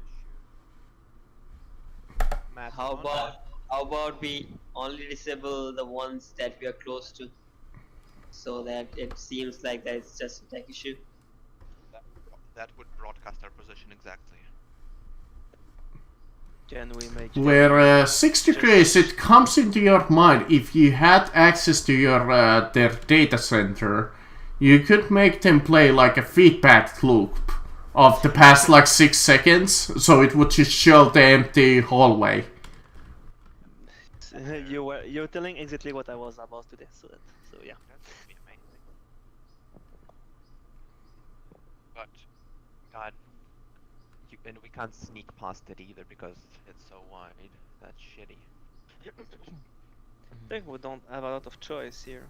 issue. Matt, How about we only disable the ones that we are close to, so that it seems like that it's just a tech issue. that would broadcast our position exactly. Can we make Where 6 degrees, it comes into your mind, if you had access to your their data center, you could make them play like a feedback loop of the past like 6 seconds, so it would just show the empty hallway. you're telling exactly what I was about to do. So yeah. That would be amazing. But, God, and we can't sneak past it either because it's so wide. That's shitty. I think we don't have a lot of choice here.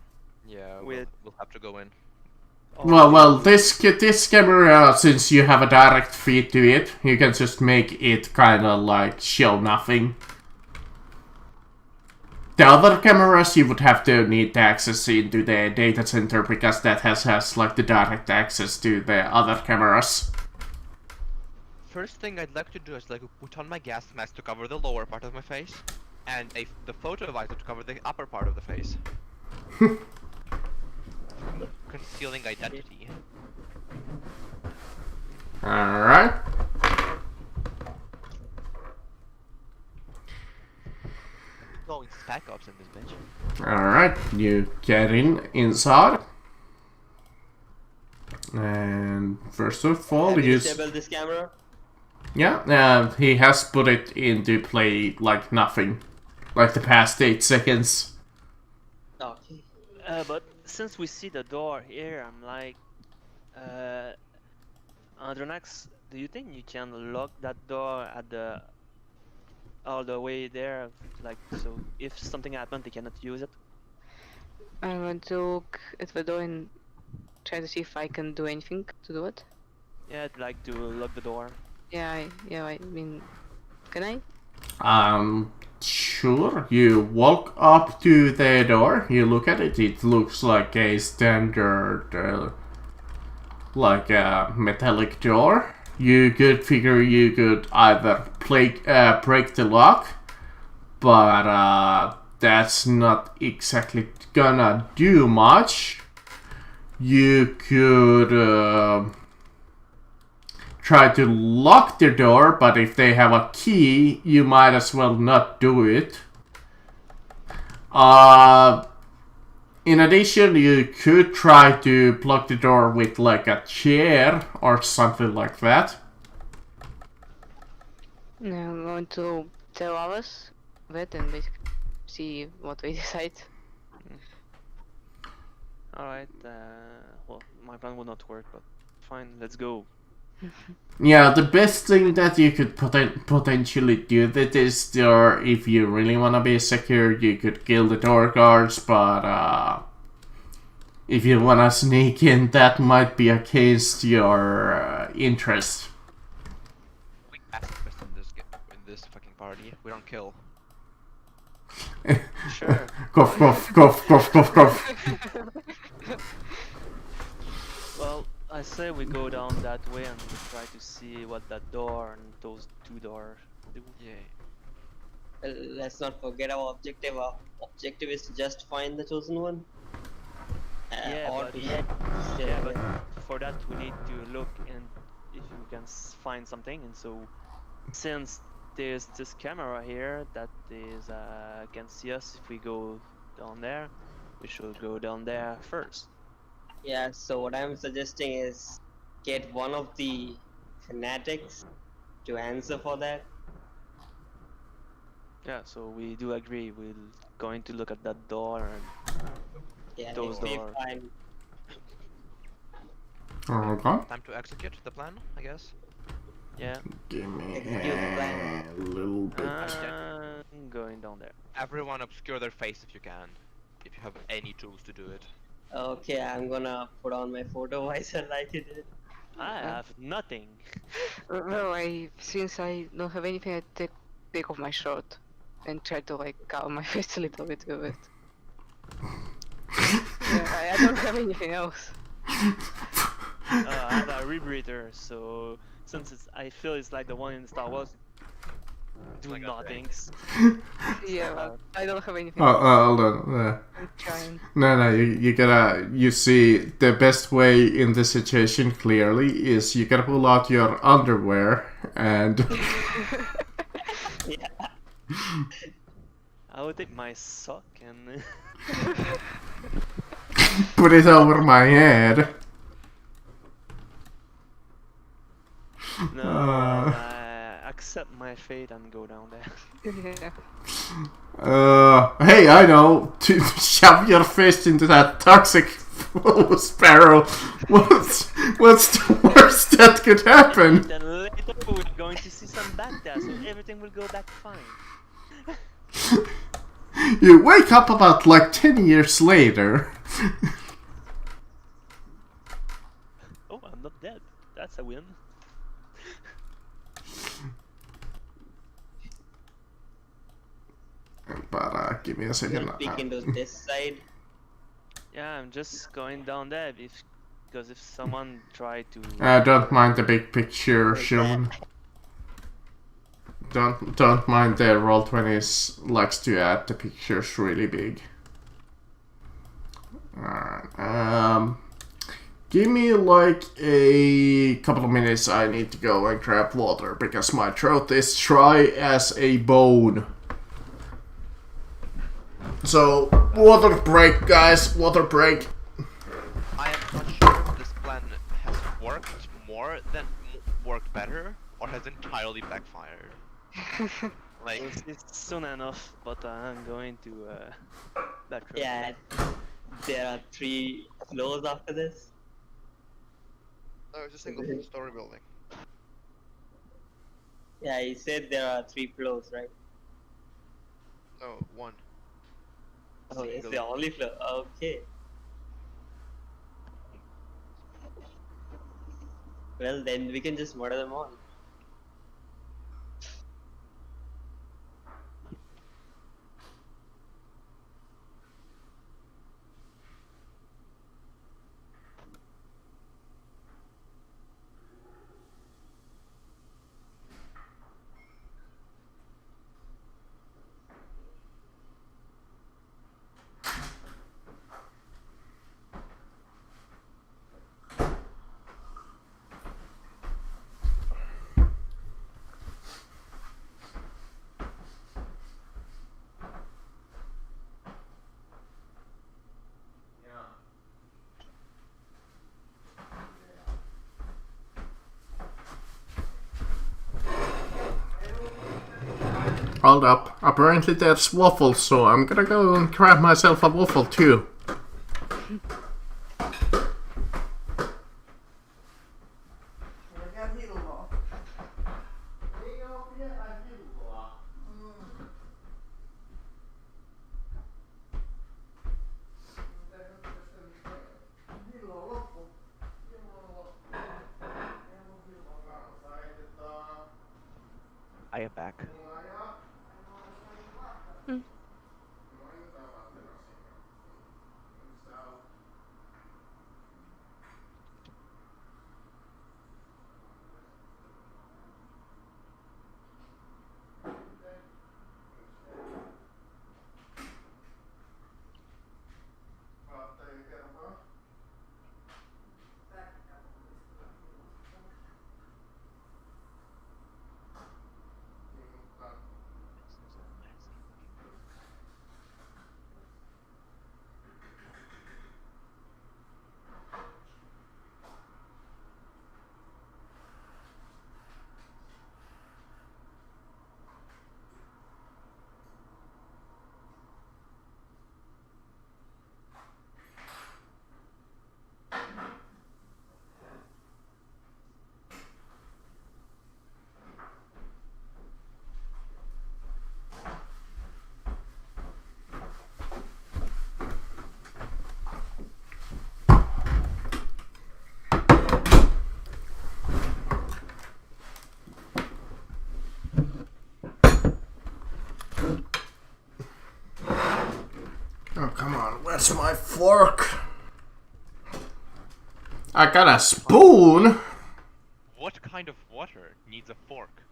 Yeah, With- we'll have to go in. Well, this camera, since you have a direct feed to it, you can just make it kind of like show nothing. The other cameras you would have to need access into the data center because that has like the direct access to the other cameras. First thing I'd like to do is like put on my gas mask to cover the lower part of my face, and the photo visor to cover the upper part of the face. Concealing identity. Alright. Going spec ops in this bitch. Alright, you get inside. And first of all, Have you you... disable this camera? Yeah, he has put it into play like nothing. Like the past 8 seconds. Okay. But since we see the door here, I'm like, Andronax, do you think you can lock that door at the all the way there, like so if something happened they cannot use it? I want to look at the door and try to see if I can do anything to do it. Yeah, I'd like to lock the door. I mean, can I? Sure. You walk up to the door, you look at it, it looks like a standard, like a metallic door. You could figure you could either break the lock, but that's not exactly gonna do much. You could try to lock the door, but if they have a key, you might as well not do it. In addition, you could try to block the door with like a chair or something like that. No, I'm going to tell Alice that and basically see what we decide. Alright, well, my plan would not work, but fine, let's go. Yeah, the best thing that you could potentially do that is there, if you really want to be secure, you could kill the door guards, but if you want to sneak in, that might be against your interest. We pacifist in this fucking party. We don't kill. Sure. Cough, cough, cough, cough, cough, cough. Well, I say we go down that way and we try to see what that door and those two doors do. Yeah. Well, let's not forget our objective. Our objective is to just find the chosen one. Yeah, Or but- to head. Yeah, but for that we need to look and if we can find something. And so, since there's this camera here that is can see us if we go down there, we should go down there first. Yeah, so what I'm suggesting is get one of the fanatics to answer for that. Yeah, so we do agree. We're going to look at that door and Yeah, those if we doors. find Okay. Time to execute the plan, I guess. Yeah. Give me Execute the plan. a little bit. I'm going down there. Everyone obscure their face if you can. If you have any tools to do it. Okay, I'm gonna put on my photo visor like you did. I have nothing. Well, since I don't have anything, I take off my shirt and try to like cover my face a little bit with it. Yeah, I don't have anything else. I have a rebreather, so since I feel it's like the one in Star Wars, do Like a thing. nothings. Yeah, but I don't have anything Oh, else. hold on. I'm trying. No, you gotta. You see, the best way in this situation clearly is you gotta pull out your underwear and Yeah. I would take my sock and put it over my head. no, I accept my fate and go down there. Yeah. Hey, I know. To shove your fist into that toxic sparrow. What's the worst that could happen? Then later we're going to see some Baghdad, so everything will go back fine. You wake up about like 10 years later. Oh, I'm not dead. That's a win. But give me a second. We'll peek into this side. Yeah, I'm just going down there because if someone tried to. Don't mind the big picture, Sean. Don't mind the Roll20s likes to add the pictures really big. Alright, give me like a couple of minutes. I need to go and grab water because my throat is dry as a bone. So, water break, guys, water break. I am not sure if this plan has worked more than worked better, or has entirely backfired. Like, We'll see soon enough, but I'm going to backtrack. Yeah, there are 3 floors after this. no, it's a single story building. Yeah, he said there are 3 floors, right? No, one. Oh, it's the Single. only floor. Okay. Well, then we can just murder them all. Hold up. Apparently there's waffles, so I'm gonna go and grab myself a waffle too. I am back. Oh, come on. Where's my fork? I got a spoon. What kind of water needs a fork?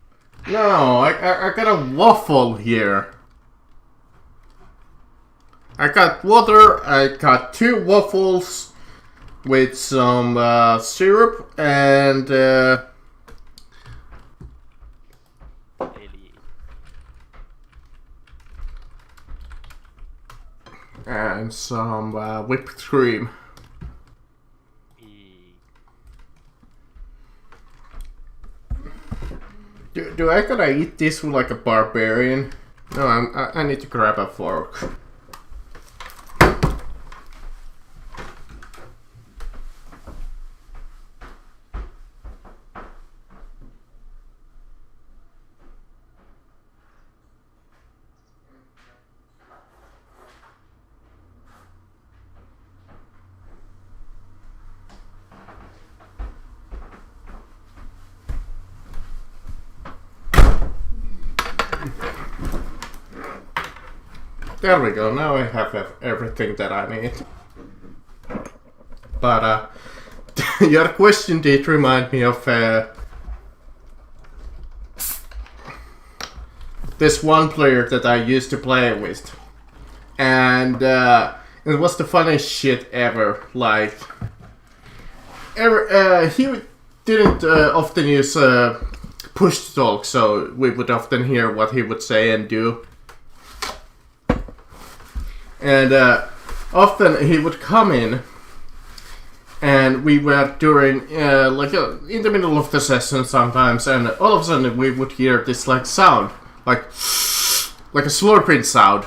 No, I got a waffle here. I got water, I got 2 waffles with some syrup and Really. some whipped cream. Do I gotta eat this like a barbarian? No, I need to grab a fork. There we go, now I have everything that I need. But, your question did remind me of this one player that I used to play with. And it was the funniest shit ever. Like, he didn't often use push to talk, so we would often hear what he would say and do. And often he would come in, and we were during in the middle of the session sometimes, and all of a sudden we would hear this like sound, like a slurping sound,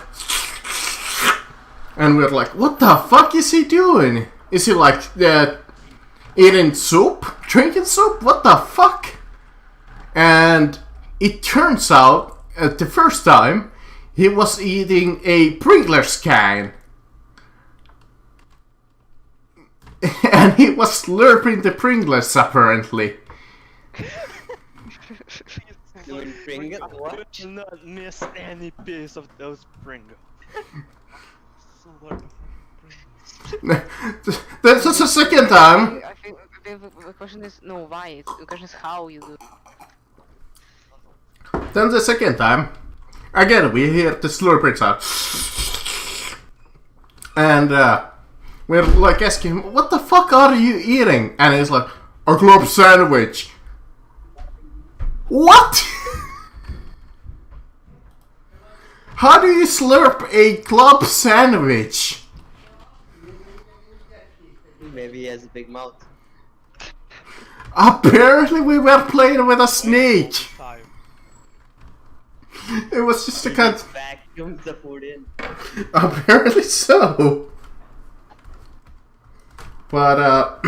and we're like, "What the fuck is he doing? Is he like eating soup, drinking soup? What the fuck?" And it turns out at the first time, he was eating a Pringles can. And he was slurping the Pringles, apparently. Doing Pringles? I What? could not miss any piece of those Pringles. That's just the second time. I think the question is no why. The question is how you do it. Then the second time, again we hear the slurping sound. And we're like asking him, "What the fuck are you eating?" And he's like, "A club sandwich." What? How do you slurp a club sandwich? Maybe he has a big mouth. Apparently we were playing with a snake. It was just a kind. Vacuums the food in. Apparently so. But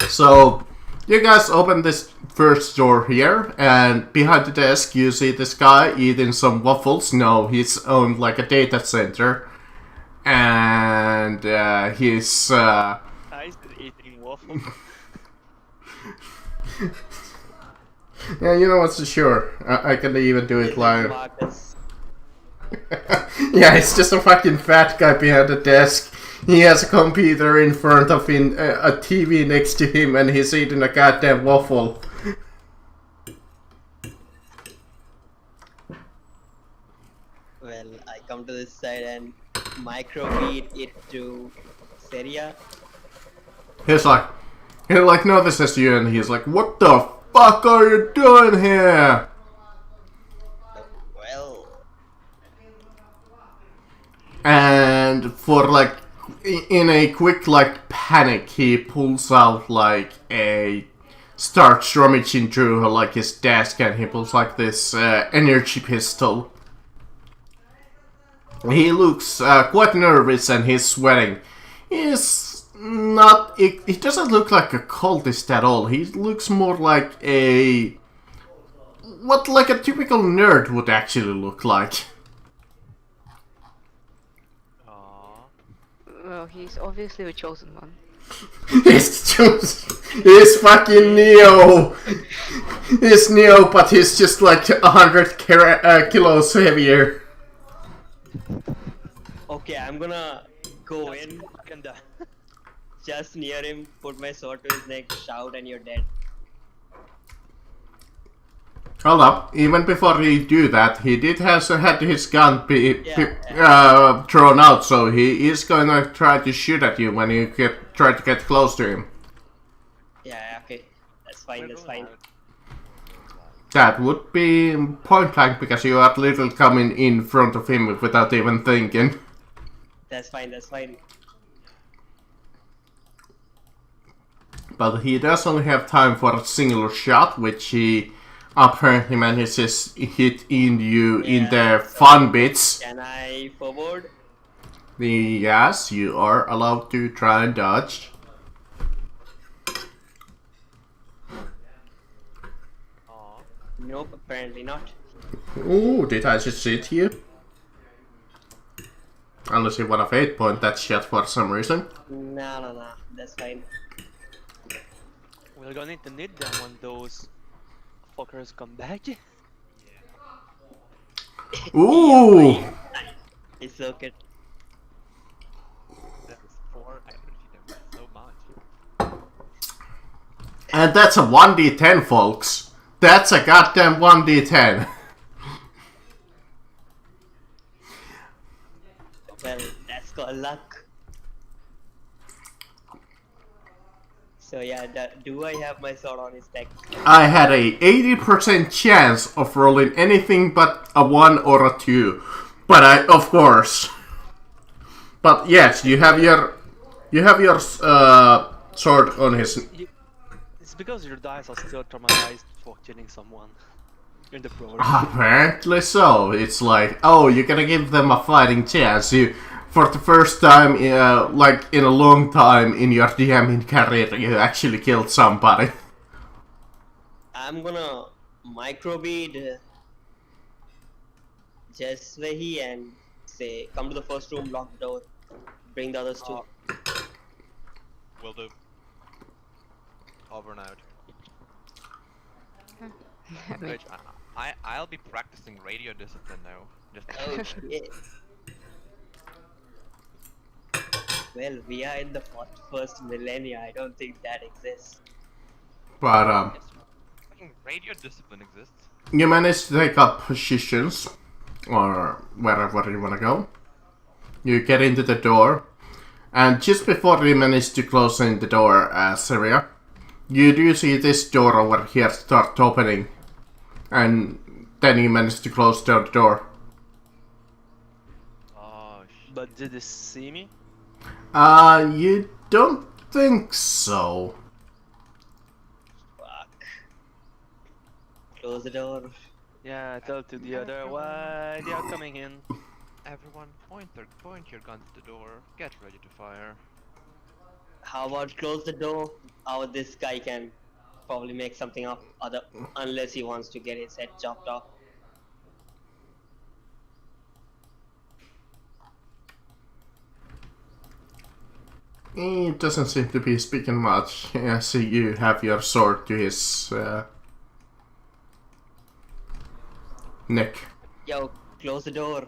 so you guys open this first door here, and behind the desk you see this guy eating some waffles. No, he's owned like a data center, and he's I still eating waffles. yeah, you know what's sure. I can even do it live. Marcus. Yeah, it's just a fucking fat guy behind the desk. He has a computer in front of him, a TV next to him, and he's eating a goddamn waffle. Well, I come to this side and microfeed it to Seria. He's like notices you, and he's like, "What the fuck are you doing here?" Well, And for like, in a quick like panic, he pulls out like starts rummaging through like his desk, and he pulls like this energy pistol. He looks quite nervous, and he's sweating. He's not. He doesn't look like a cultist at all. He looks more like what like a typical nerd would actually look like. Well, he's obviously the chosen one. He's fucking Neo. He's Neo, but he's just like 100 kilos heavier. Okay, I'm gonna go in And just near him, put my sword to his neck, shout, and you're dead. Hold up, even before he do that, he did has had his gun Yeah, thrown out, so he is gonna try to shoot at you when you try to get close to him. Yeah, okay. That's fine, that's fine. That would be point blank because you are literally coming in front of him without even thinking. That's fine, that's fine. But he does only have time for a single shot, which he apparently manages to hit in you in the fun bits. Can I forward? Yes, you are allowed to try and dodge. Aw. Nope, apparently not. Ooh, did I just hit you? Unless you want to 8-point that shot for some reason. No, that's fine. we're gonna need them when those fuckers come back. Ooh! It's okay. That was 4. I appreciate them so much. And that's a 1d10, folks. That's a goddamn 1d10. Well, that's called luck. So yeah, do I have my sword on his neck? I had a 80% chance of rolling anything but a 1 or a 2. But of course. But yes, you have your sword on his. It's because your dice are still traumatized for killing someone in the program. Apparently so. It's like, oh, you're gonna give them a fighting chance. You, for the first time, like in a long time in your DMing career, you actually killed somebody. I'm gonna microbead Jesvehi and say, come to the first room, lock the door, bring the others too. Will do. Over and out. Which, I'll be practicing radio discipline now. Just Oh shit. Well, we are in the first millennia. I don't think that exists. But fucking radio discipline exists. you managed to take up positions, or wherever you wanna go. You get into the door, and just before you manage to close in the door, Syria, you do see this door over here start opening, and then you manage to close the door. Oh shit. But did they see me? You don't think so. Fuck. Close the door. Yeah, tell to the other why they are coming in. Everyone, point your guns at the door. Get ready to fire. How about close the door? How this guy can probably make something up unless he wants to get his head chopped off. He doesn't seem to be speaking much. I see you have your sword to his neck. Yo, close the door.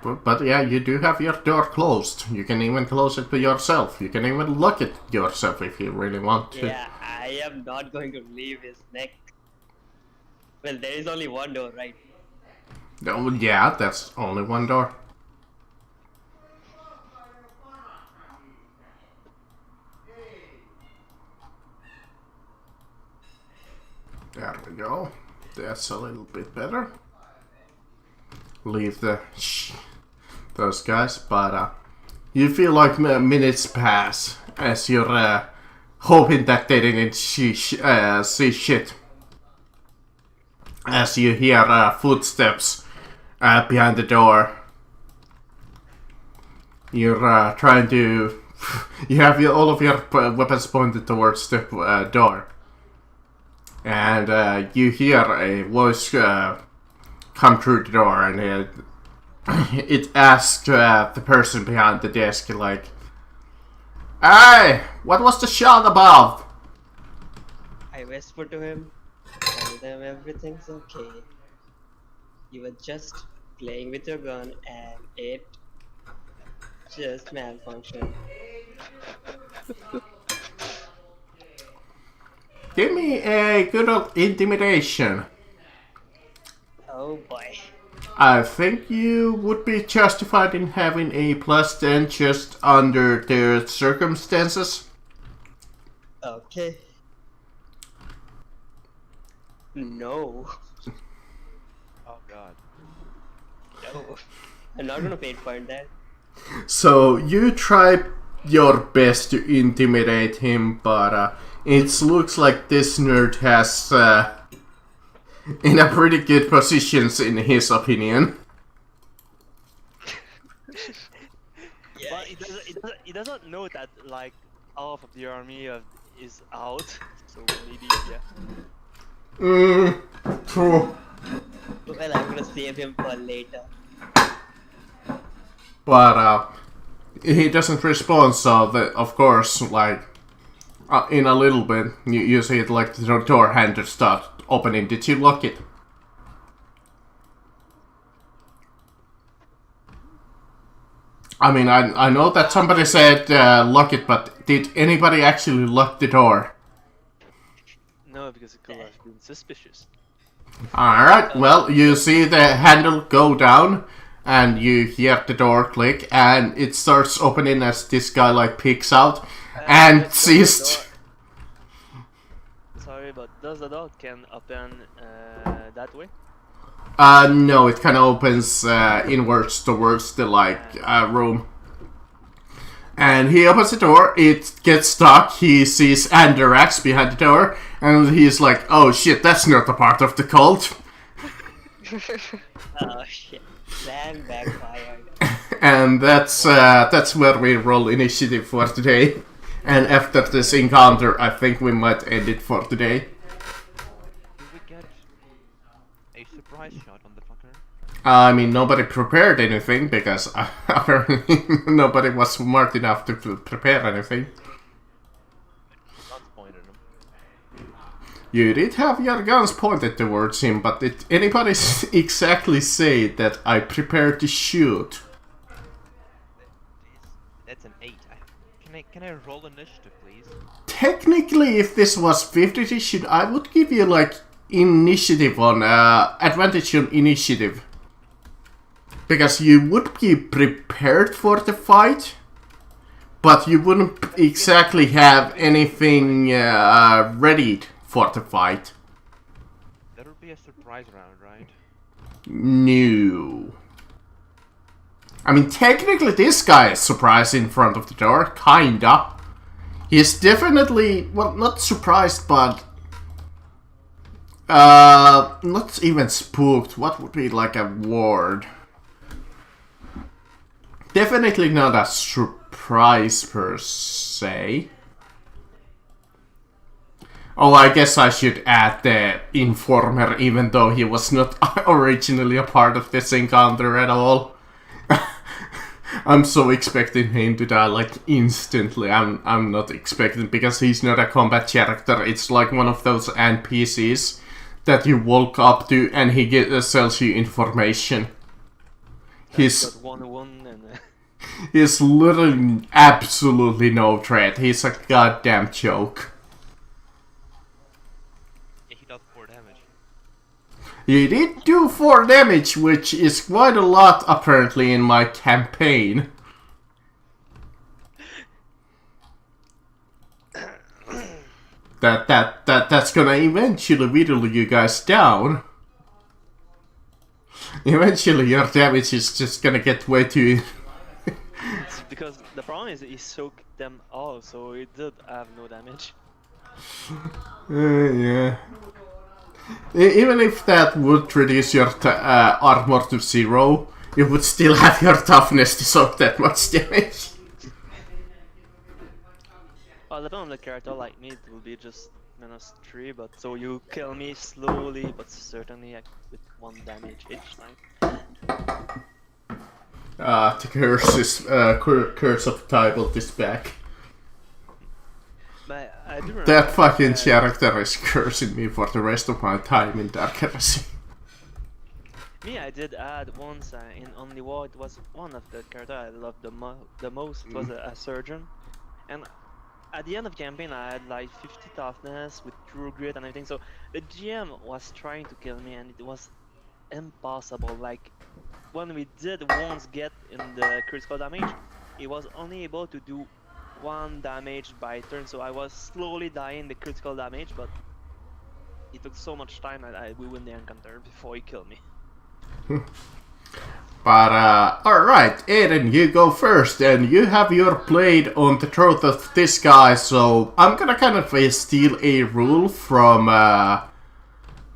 But yeah, you do have your door closed. You can even close it to yourself. You can even look at yourself if you really want to. Yeah, I am not going to leave his neck. Well, there is only one door, right? Oh, yeah, that's only one door. There we go. That's a little bit better. Leave those guys, but you feel like minutes pass as you're hoping that they didn't see shit. As you hear footsteps behind the door. You're trying to. You have all of your weapons pointed towards the door. And you hear a voice come through the door, and it asks the person behind the desk, like, "Hey, what was the shot above?" I whisper to him, tell them everything's okay. You were just playing with your gun and it Just malfunction. Give me a good old intimidation. Oh boy. I think you would be justified in having a +10 just under the circumstances. Okay. No. Oh god. No. I'm not gonna pinpoint that. So you try your best to intimidate him, but it looks like this nerd has in a pretty good positions in his opinion. Yeah. But he doesn't know that like half of the army is out. So maybe yeah. True. Well, I'm gonna save him for later. But he doesn't respond, so that, of course, like in a little bit, you see it like the door handle start opening. Did you lock it? I mean, I know that somebody said lock it, but did anybody actually lock the door? No, because it could have been suspicious. Alright, well, you see the handle go down, and you hear the door click, and it starts opening as this guy, like, peeks out, and Does the sees... door- Sorry, but does the door can open that way? No, it kind of opens inwards towards the, like, room. And he opens the door, it gets stuck, he sees Andarax behind the door, and he's like, oh shit, that's not a part of the cult. Oh shit. Plan backfired. And that's where we roll initiative for today. And after this encounter, I think we might end it for today. Do we get a surprise shot on the fucker? I mean, nobody prepared anything, because apparently nobody was smart enough to prepare anything. Guns pointed him. You did have your guns pointed towards him, but did anybody exactly say that I prepared to shoot? That's an 8. Can I roll initiative, please? Technically, if this was 50 issue, I would give you, like, initiative on, advantage on initiative. Because you would be prepared for the fight, but you wouldn't exactly have anything ready for the fight. That would be a surprise round, right? No. I mean, technically this guy is surprised in front of the door, kinda. He's definitely, well, not surprised, but... not even spooked. What would be like a word? Definitely not a surprise per se. Oh, I guess I should add the informer, even though he was not originally a part of this encounter at all. I'm so expecting him to die like instantly. I'm not expecting, because he's not a combat character. It's like one of those NPCs that you walk up to and he sells you information. He's Got 1-1 and he's literally absolutely no threat. He's a goddamn joke. Yeah, he does 4 damage. He did do 4 damage, which is quite a lot apparently in my campaign. That's gonna eventually whittle you guys down. Eventually your damage is just gonna get way too... it's because the problem is he soaked them all, so it did have no damage. Yeah. Even if that would reduce your armor to 0, you would still have your toughness to soak that much damage. Well, depending on the character like me, it will be just -3, but so you kill me slowly but certainly with 1 damage each time. The curse of Tybalt is back. But I do remember That fucking character is cursing me for the rest of my time in Dark Heresy. Me, I did add once in Only War. It was one of the characters I loved the most. It was a surgeon, and at the end of campaign, I had like 50 toughness with true grit and everything. So the GM was trying to kill me, and it was impossible. Like when we did once get in the critical damage, he was only able to do 1 damage by turn. So I was slowly dying the critical damage, but it took so much time that we win the encounter before he killed me. But, alright, Aiden, you go first, and you have your blade on the throat of this guy, so I'm gonna kind of steal a rule from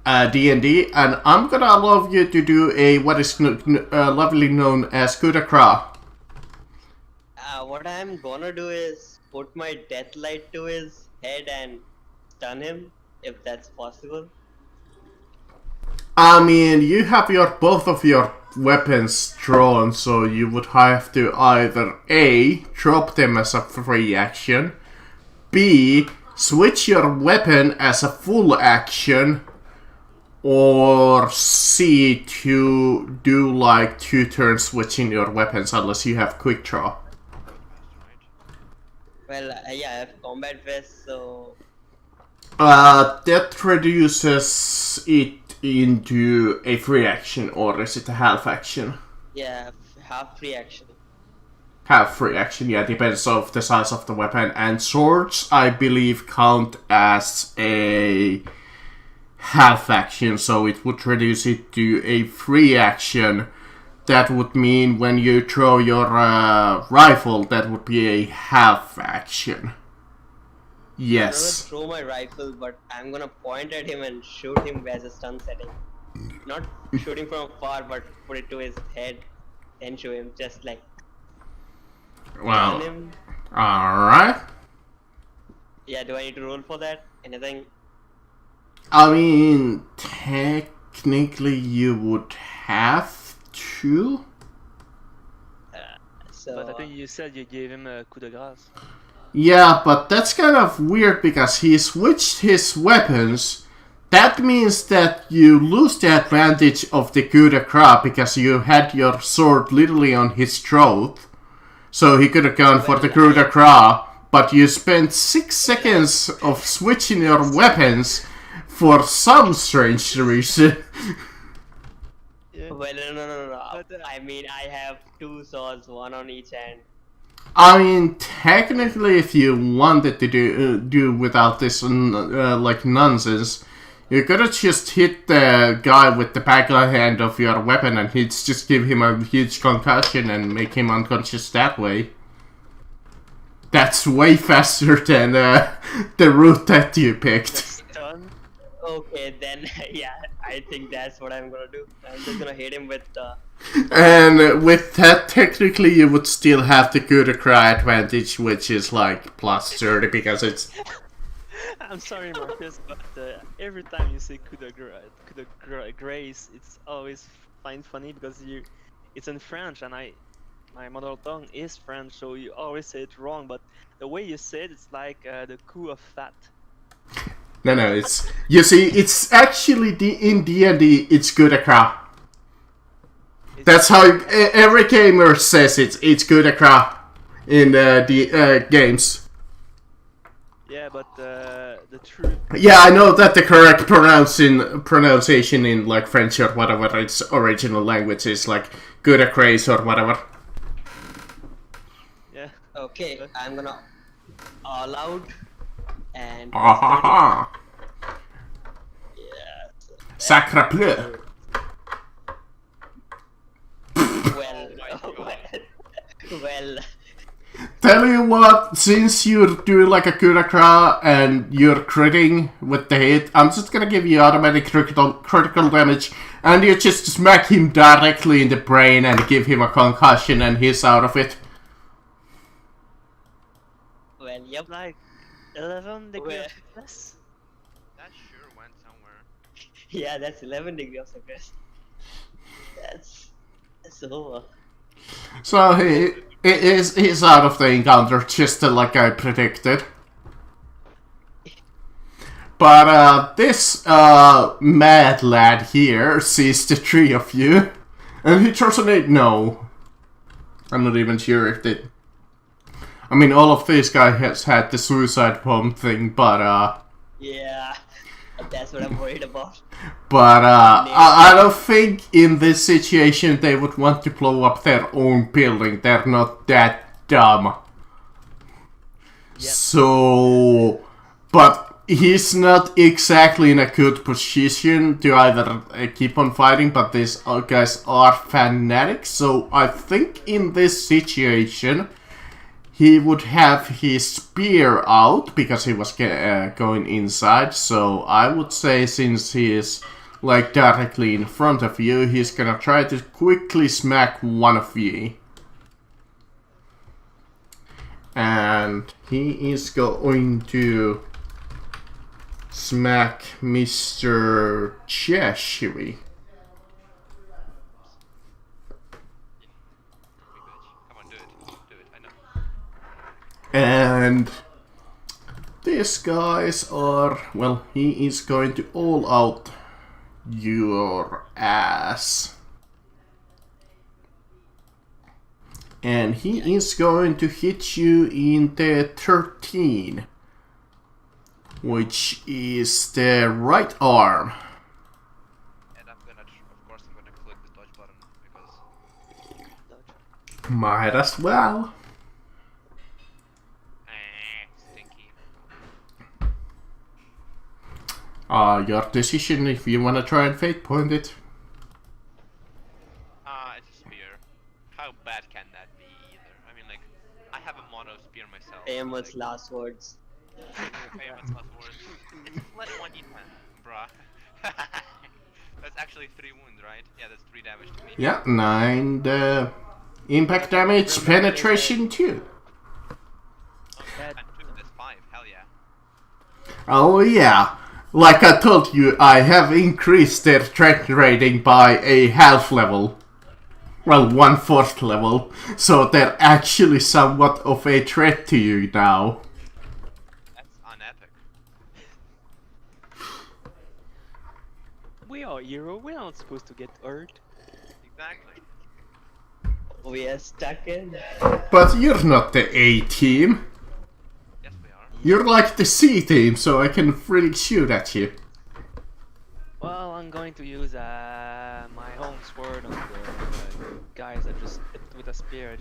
D&D, and I'm gonna allow you to do a what is lovely known as coup de grace. What I'm gonna do is put my death light to his head and stun him, if that's possible. I mean, you have both of your weapons drawn, so you would have to either A, drop them as a free action, B, switch your weapon as a full action, or C, to do like 2 turns switching your weapons unless you have quick draw. Well, yeah, I have combat vest, so That reduces it into a free action, or is it a half action? yeah, half free action. Half free action, yeah, depends on the size of the weapon. And swords, I believe, count as a half action, so it would reduce it to a free action. That would mean when you throw your rifle, that would be a half action. Yes. I'm gonna throw my rifle, but I'm gonna point at him and shoot him as a stun setting. Not shooting from afar, but put it to his head, then shoot him, just like stun Well, him. alright. Yeah, do I need to roll for that? Anything? I mean, technically you would have to. So But I think you said you gave him a coup de grace. Yeah, but that's kind of weird because he switched his weapons. That means that you lose the advantage of the coup de grace because you had your sword literally on his throat. So he could have gone for the coup de grace, but you spent 6 seconds of switching your weapons for some strange reason. Yeah. well, no. But, I mean, I have 2 swords, 1 on each hand. I mean, technically, if you wanted to do without this like nonsense, you could have just hit the guy with the backhand of your weapon, and he'd just give him a huge concussion and make him unconscious that way. That's way faster than the route that you picked. Stun. Okay, then, yeah, I think that's what I'm gonna do. I'm just gonna hit him with And with that, technically, you would still have the coup de grace advantage, which is like plus 30 because it's. I'm sorry, Marcus, but every time you say coup de grace, it's always find funny because it's in French, and my mother tongue is French, so you always say it wrong. But the way you say it, it's like the coup of fat. No, it's. You see, it's actually in D&D, it's coup de grace. That's how every gamer says it's coup de grace in the games. Yeah, but the truth. Yeah, I know that the correct pronunciation in like French or whatever its original language is like coup de grace or whatever. Yeah. Okay, I'm gonna all out and Ah, yeah. sacre bleu. Well, Oh my God. well. Tell you what, since you're doing like a coup de grace and you're critting with the hit, I'm just gonna give you automatic critical damage, and you just smack him directly in the brain and give him a concussion, and he's out of it. Well, yep. Like 11 degrees Well. plus. That sure went somewhere. Yeah, that's 11 degrees of suppress. That's over. So he's out of the encounter, just like I predicted. But this mad lad here sees the three of you, and he throws a nade. No, I'm not even sure if they. I mean, all of these guys has had the suicide bomb thing, but Yeah, that's what I'm worried about. But I don't think in this situation they would want to blow up their own building. They're not that dumb. So, but he's not exactly in a good position to either keep on fighting, but these guys are fanatics. So I think in this situation he would have his spear out because he was going inside. So I would say, since he is like directly in front of you, he's gonna try to quickly smack one of you. And he is going to smack Mr. Cheshire. Come on, do it, I know. And these guys are, well, he is going to all out your ass. And he is going to hit you in the 13, which is the right arm. And I'm gonna, of course, I'm gonna click the dodge button because. Might as well. Stinky. Your decision if you wanna try and fate point it. It's a spear. How bad can that be either? I mean, like, I have a mono spear myself. Famous last words. Famous last words. It's a flat 1d10, bruh. That's actually 3 wounds, right? Yeah, that's 3 damage to me. Yeah, 9 impact damage, penetration 2. And 2 is 5, hell yeah. Oh yeah. Like I told you, I have increased their threat rating by a half level. Well, 1/4 level. So they're actually somewhat of a threat to you now. That's unepic. We are hero. We're not supposed to get hurt. Exactly. We are stuck in. But you're not the A team. Yes, we are. You're like the C team, so I can really shoot at you. Well, I'm going to use my own sword on the guys that just hit with a spear.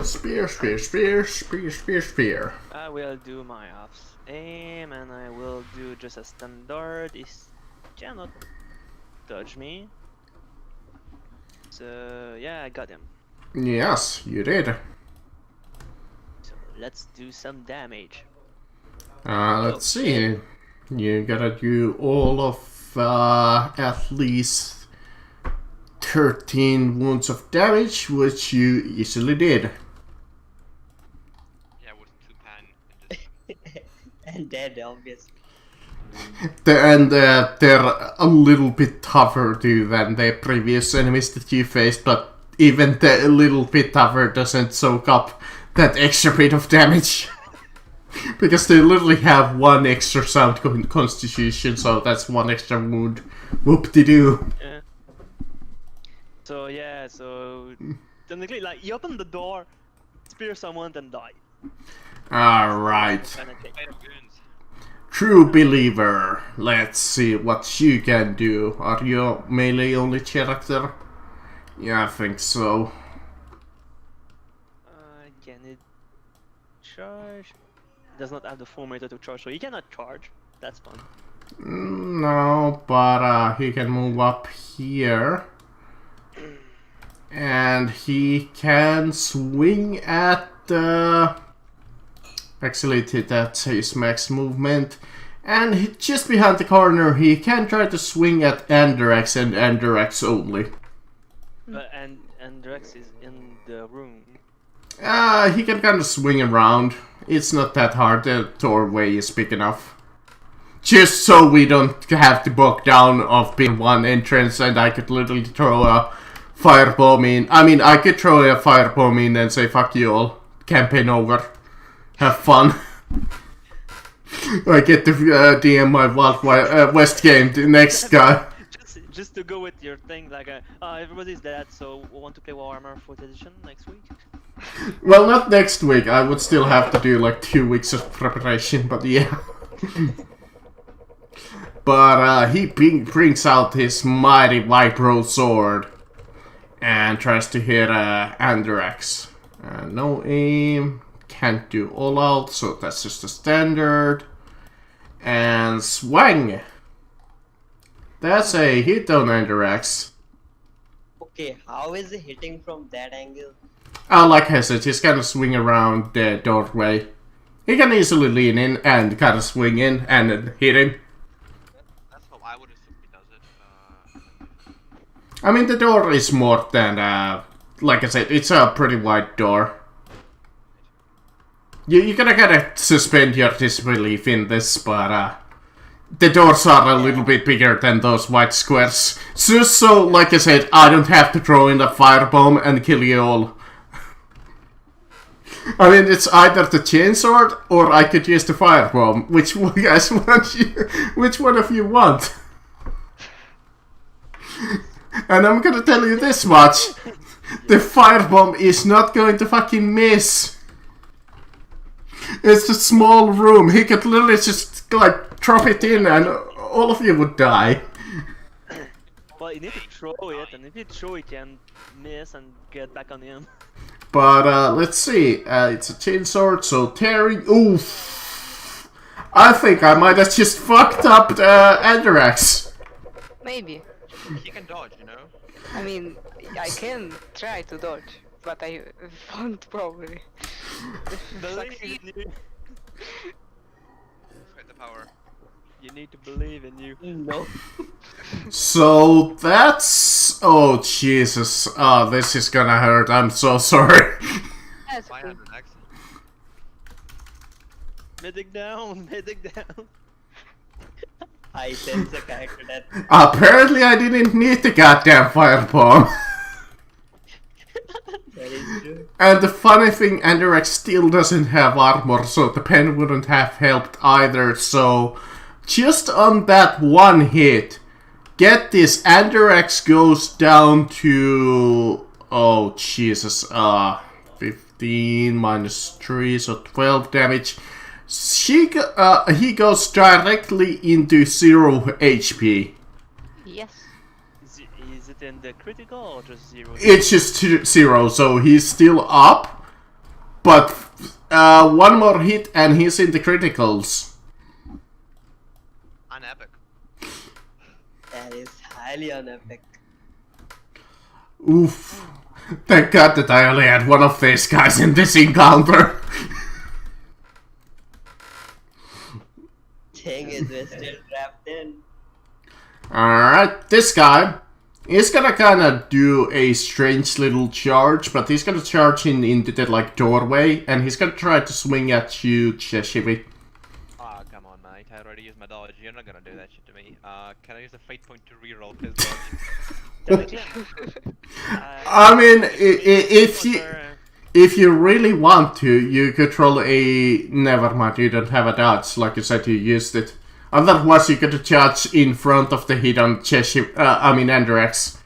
Spear, spear, spear, spear, spear, spear. I will do my off aim, and I will do just a standard. He cannot touch me. So yeah, I got him. Yes, you did. So let's do some damage. Let's see. You gotta do all of at least 13 wounds of damage, which you easily did. Yeah, with 2 pan and just. And dead, obviously. They're a little bit tougher too than the previous enemies that you faced, but even the little bit tougher doesn't soak up that extra bit of damage. Because they literally have 1 extra sound constitution, so that's 1 extra wound. Whoop-de-doo. Yeah. So yeah, so technically, like, you open the door, spear someone, then die. Alright. Penetrate. Fatal wounds. True believer. Let's see what you can do. Are you a melee only character? Yeah, I think so. Can it charge? Does not have the 4 meter to charge, so he cannot charge. That's fun. No, but he can move up here. And he can swing at actually, that's his max movement. And just behind the corner, he can try to swing at Andrex and Andrex only. But and Drex is in the room. He can kind of swing around. It's not that hard. The doorway is big enough. Just so we don't have to bog down of being one entrance, and I could literally throw a firebomb in. I mean, I could throw a firebomb in and say, fuck you all. Campaign over. Have fun. I get to DM my Wild West game to next guy. Just to go with your thing, like, everybody's dead, so we want to play Warhammer 4th edition next week. Well, not next week. I would still have to do like 2 weeks of preparation, but yeah. But he brings out his mighty Vibro sword and tries to hit Andarax. No aim, can't do all out, so that's just a standard. And swang! That's a hit on Andarax. Okay, how is he hitting from that angle? Like I said, he's gonna swing around the doorway. He can easily lean in and kind of swing in and then hit him. That's how I would assume he does it. I mean, the door is more than, like I said, it's a pretty wide door. You gotta suspend your disbelief in this, but, the doors are a little bit bigger than those white squares. Just so, like I said, I don't have to throw in a firebomb and kill you all. I mean, it's either the chainsword or I could use the firebomb. Which one, guys, which one of you want? And I'm gonna tell you this much: the firebomb is not going to fucking miss. It's a small room. He could literally just like drop it in, and all of you would die. Well, you need to throw it, and if you throw it, you can miss and get back on him. But let's see. It's a chainsword, so tearing. Oof! I think I might have just fucked up Andarax. Maybe. He can dodge, you know? I mean, I can try to dodge, but I won't probably. Believe in you. Fight the power. You need to believe in you. No. So that's. Oh Jesus! Oh, this is gonna hurt. I'm so sorry. That's My cool. Andarax. Medic down, medic down. I sense a character that Apparently, I didn't need the goddamn firebomb. is true. And the funny thing, Andarax still doesn't have armor, so the pen wouldn't have helped either. So, just on that one hit, get this, Andarax goes down to, oh Jesus, 15 minus 3, so 12 damage. He goes directly into 0 HP. Yes. Is it in the critical or just 0? It's just 0, so he's still up. But one more hit and he's in the criticals. Unepic. That is highly unepic. Oof. Thank God that I only had one of these guys in this encounter. Thing is, we're still trapped in. Alright, this guy is gonna kinda do a strange little charge, but he's gonna charge into the like doorway, and he's gonna try to swing at you, Cheshire. Ah, come on, mate. I already used my dodge. You're not gonna do that shit to me. Can I use a fate point to reroll his dodge? I mean, if you really want to, you could roll a... Never mind, you don't have a dodge, like you said, you used it. Otherwise, you could charge in front of the hit on Cheshire, Andarax.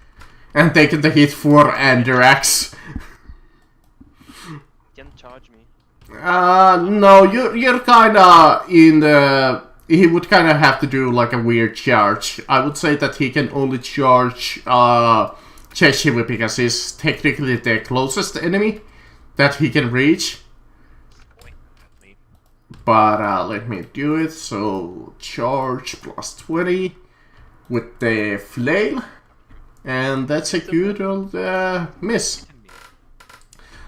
And take the hit for Andarax. Can charge me. No, you're kinda in the... He would kinda have to do like a weird charge. I would say that he can only charge Cheshire because he's technically the closest enemy that he can reach. But let me do it. So charge plus 20 with the flail. And that's a good old miss.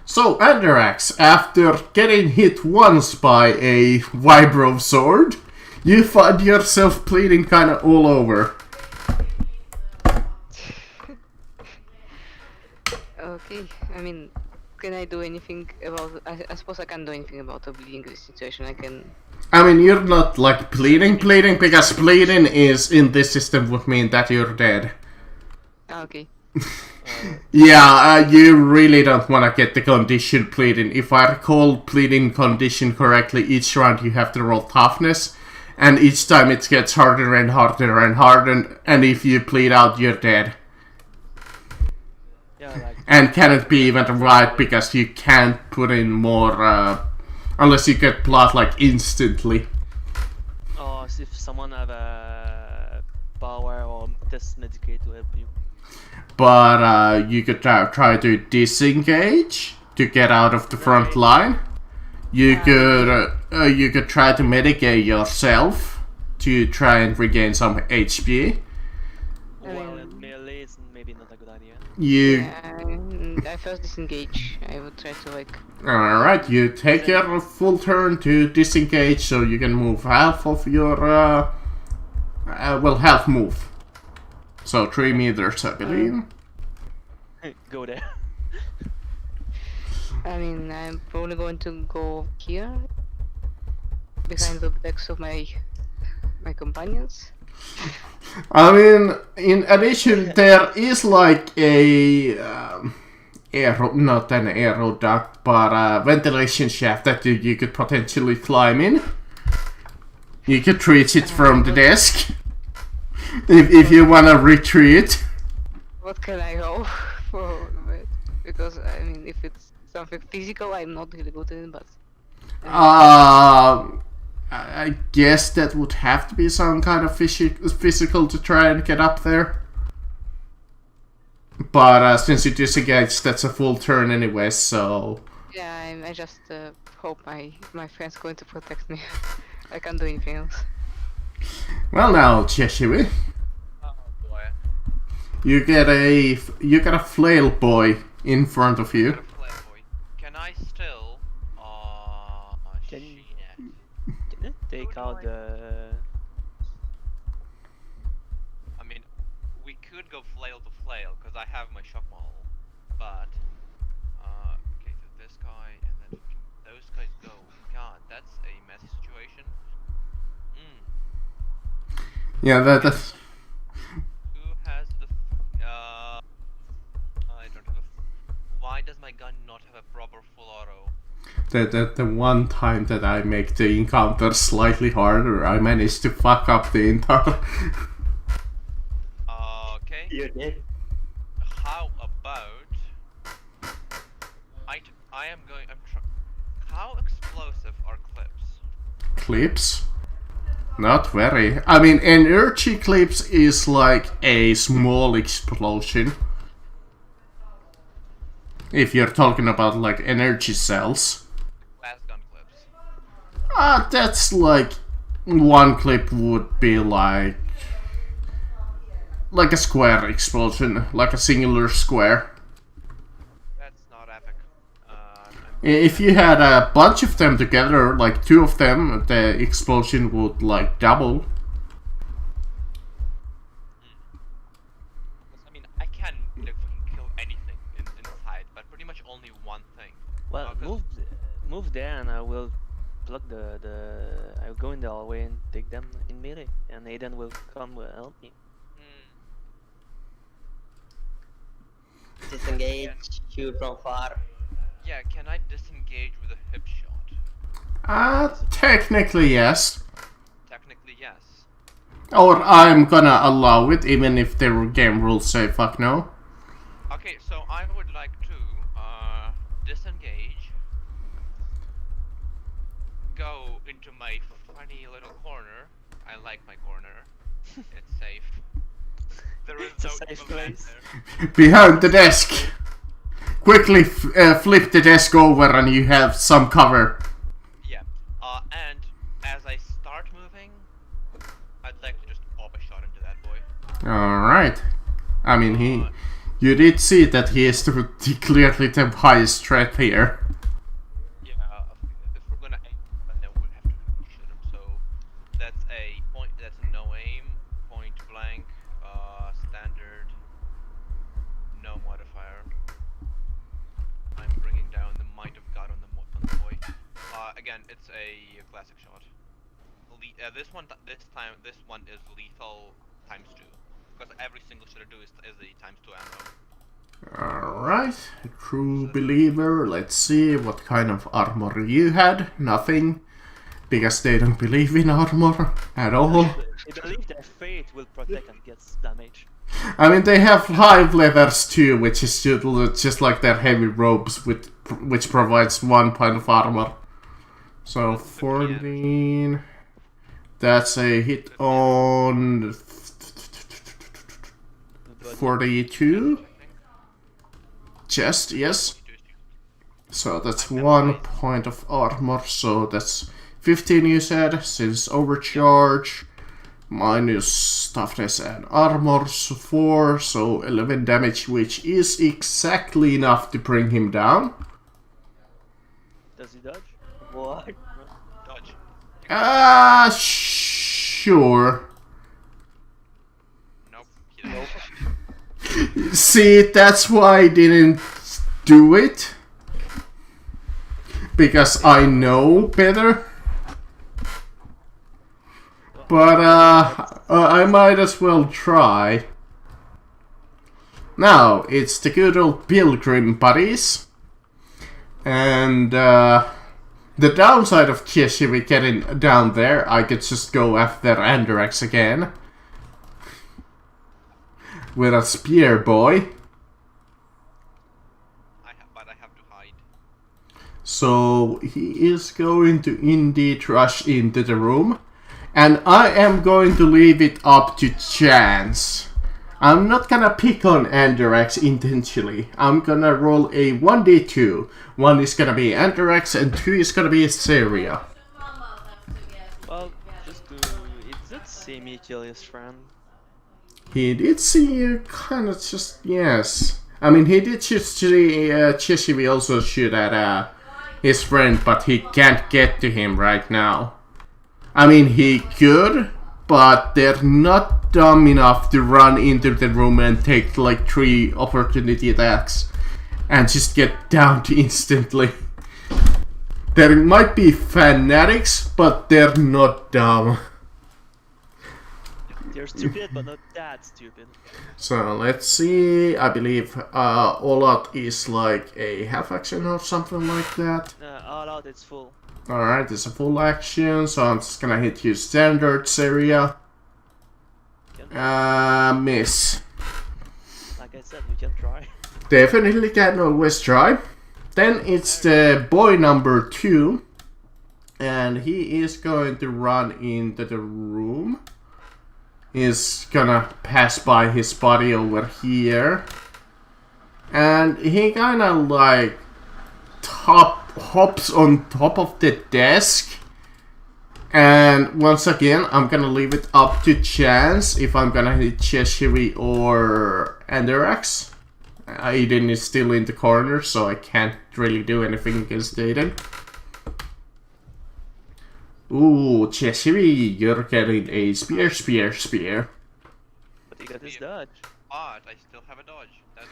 So Andarax, after getting hit once by a Vibro sword, you find yourself bleeding kinda all over. Okay, I mean, can I do anything about... I suppose I can't do anything about the bleeding situation. I mean, you're not like bleeding, because bleeding is in this system would mean that you're dead. Okay. Yeah, you really don't want to get the condition bleeding. If I recall bleeding condition correctly, each round you have to roll toughness. And each time it gets harder and harder and harder, and if you bleed out, you're dead. Yeah, like And cannot be even revived because you can't put in more, unless you get blood like instantly. oh, so if someone have a power or test medicate to help you. But you could try to disengage to get out of the front Right. line. You could try to medicate yourself to try and regain some HP. While at melee is maybe not a good idea. You Yeah, I first disengage. I would try to like. alright? You take your full turn to disengage, so you can move half of your half move. So 3 meters, I believe. Go there. I mean, I'm probably going to go here, behind the backs of my companions. I mean, in addition, there is like a not an aero duct, but a ventilation shaft that you could potentially climb in. You could reach it from the desk if you wanna retreat. What can I go for? Because I mean, if it's something physical, I'm not really good in, but I guess that would have to be some kind of physical to try and get up there. But since you disengage, that's a full turn anyway, so... yeah, I just hope my friend's going to protect me. I can't do anything else. Well now, Cheshire, Oh boy. you get a flail boy in front of you. Got a flamboy. Can I still? Can- Shit. Can you take out the? I mean, we could go flail to flail because I have my shock model, but okay, so this guy and then those guys go. God, that's a messy situation. Yeah, that's... Who has the? I don't have a. Why does my gun not have a proper full auto? The one time that I make the encounter slightly harder, I managed to fuck up the entire... Okay. You did. How about I am going. How explosive are clips? clips? Not very. I mean, energy clips is like a small explosion. If you're talking about like energy cells. Glass gun clips. That's like... one clip would be like a square explosion, like a singular square. That's not epic. If you had a bunch of them together, like 2 of them, the explosion would like double. I mean, I can fucking kill anything inside, but pretty much only one thing. Well, 'Cause- move there, and I will block the. I'll go in the hallway and take them in melee, and Aiden will come help me. Hmm. Disengage, shoot from far. Yeah, can I disengage with a hip shot? Technically yes. Technically, yes. Or I'm gonna allow it, even if the game rules say fuck no. Okay, so I would like to disengage, go into my funny little corner. I like my corner. It's safe. There is It's a no safe evil man place. there. Behind the desk. Quickly flip the desk over and you have some cover. Yeah. And as I start moving, I'd like to just pop a shot into that boy. Alright. I mean, you did see that he is clearly the highest threat here. Yeah. If we're gonna aim, then we'll have to shoot him. So that's a point. That's a no aim, point blank, standard, no modifier. I'm bringing down the might of God on the boy. Again, it's a classic shot. This one is lethal times 2, because every single shot I do is a times 2 ammo. Alright, true believer. Let's see what kind of armor you had. Nothing. because they don't believe in armor at all. They believe their fate will protect against damage. I mean, they have 5 leathers too, which is just like their heavy robes, which provides 1 point of armor. So 14. That's a hit on 42. Chest, yes. So that's 1 point of armor. So that's 15 you said, since overcharge. Minus toughness and armor, so 4, so 11 damage, which is exactly enough to bring him down. Does he dodge? What? Dodge. Sure. Nope. He doesn't. See, that's why I didn't do it. Because I know better. But, I might as well try. Now, it's the good old Pilgrim buddies. And, the downside of Cheshire getting down there, I could just go after Andarax again. With a spear boy. But I have to hide. So, he is going to indeed rush into the room. And I am going to leave it up to chance. I'm not gonna pick on Andarax intentionally. I'm gonna roll a 1d2. 1 is gonna be Andarax and 2 is gonna be Seria. Well, just do. It did see me kill his friend. He did see you kinda just, yes. I mean, he did shoot Cheshire also shoot at his friend, but he can't get to him right now. I mean, he could, but they're not dumb enough to run into the room and take like 3 opportunity attacks and just get downed instantly. There might be fanatics, but they're not dumb. They're stupid, but not that stupid. So let's see. I believe Olot is like a half action or something like that. All out, it's full. Alright, it's a full action, so I'm just gonna hit you standard Seria. Miss. Like I said, we can try. Definitely can always try. Then it's the boy number 2. And he is going to run into the room. He's gonna pass by his body over here. And he kinda like hops on top of the desk. And once again, I'm gonna leave it up to chance if I'm gonna hit Cheshire or Andarax. Aiden is still in the corner, so I can't really do anything against Aiden. Ooh, Cheshire, you're getting a spear. But he got his dodge. But I still have a dodge. That's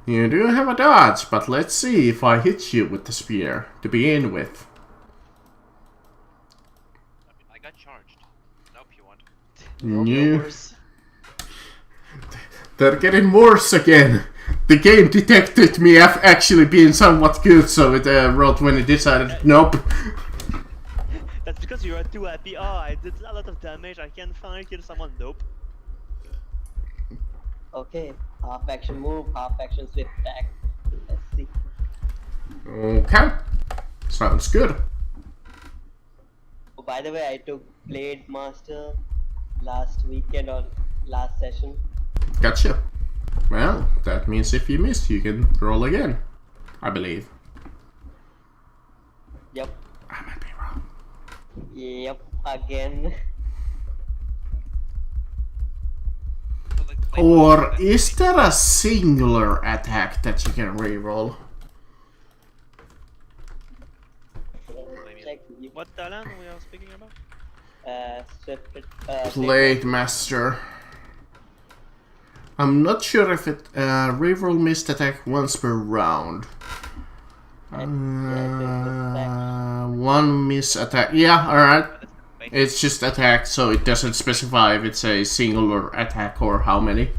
You do have a dodge, but let's see if I hit you with the spear to begin with. I got charged. Nope, you want. New. Worse. They're getting worse again. The game detected me actually being somewhat good, so it rolled when it decided nope. That's because you are too happy. Oh, I did a lot of damage. I can finally kill someone. Nope. Okay, half action move, half action swift attack. Let's see. Okay, sounds good. Oh, by the way, I took Blade Master last weekend on last session. Gotcha. Well, that means if you miss, you can roll again, I believe. Yep, I might be wrong. yep, again. So, like, Or is there a singular attack that you can reroll? Check. What talent we are speaking about? Swift. Blade Master. I'm not sure if it reroll missed attack once per round. One miss attack. Yeah, alright. It's just attack, so it doesn't specify if it's a singular attack or how many.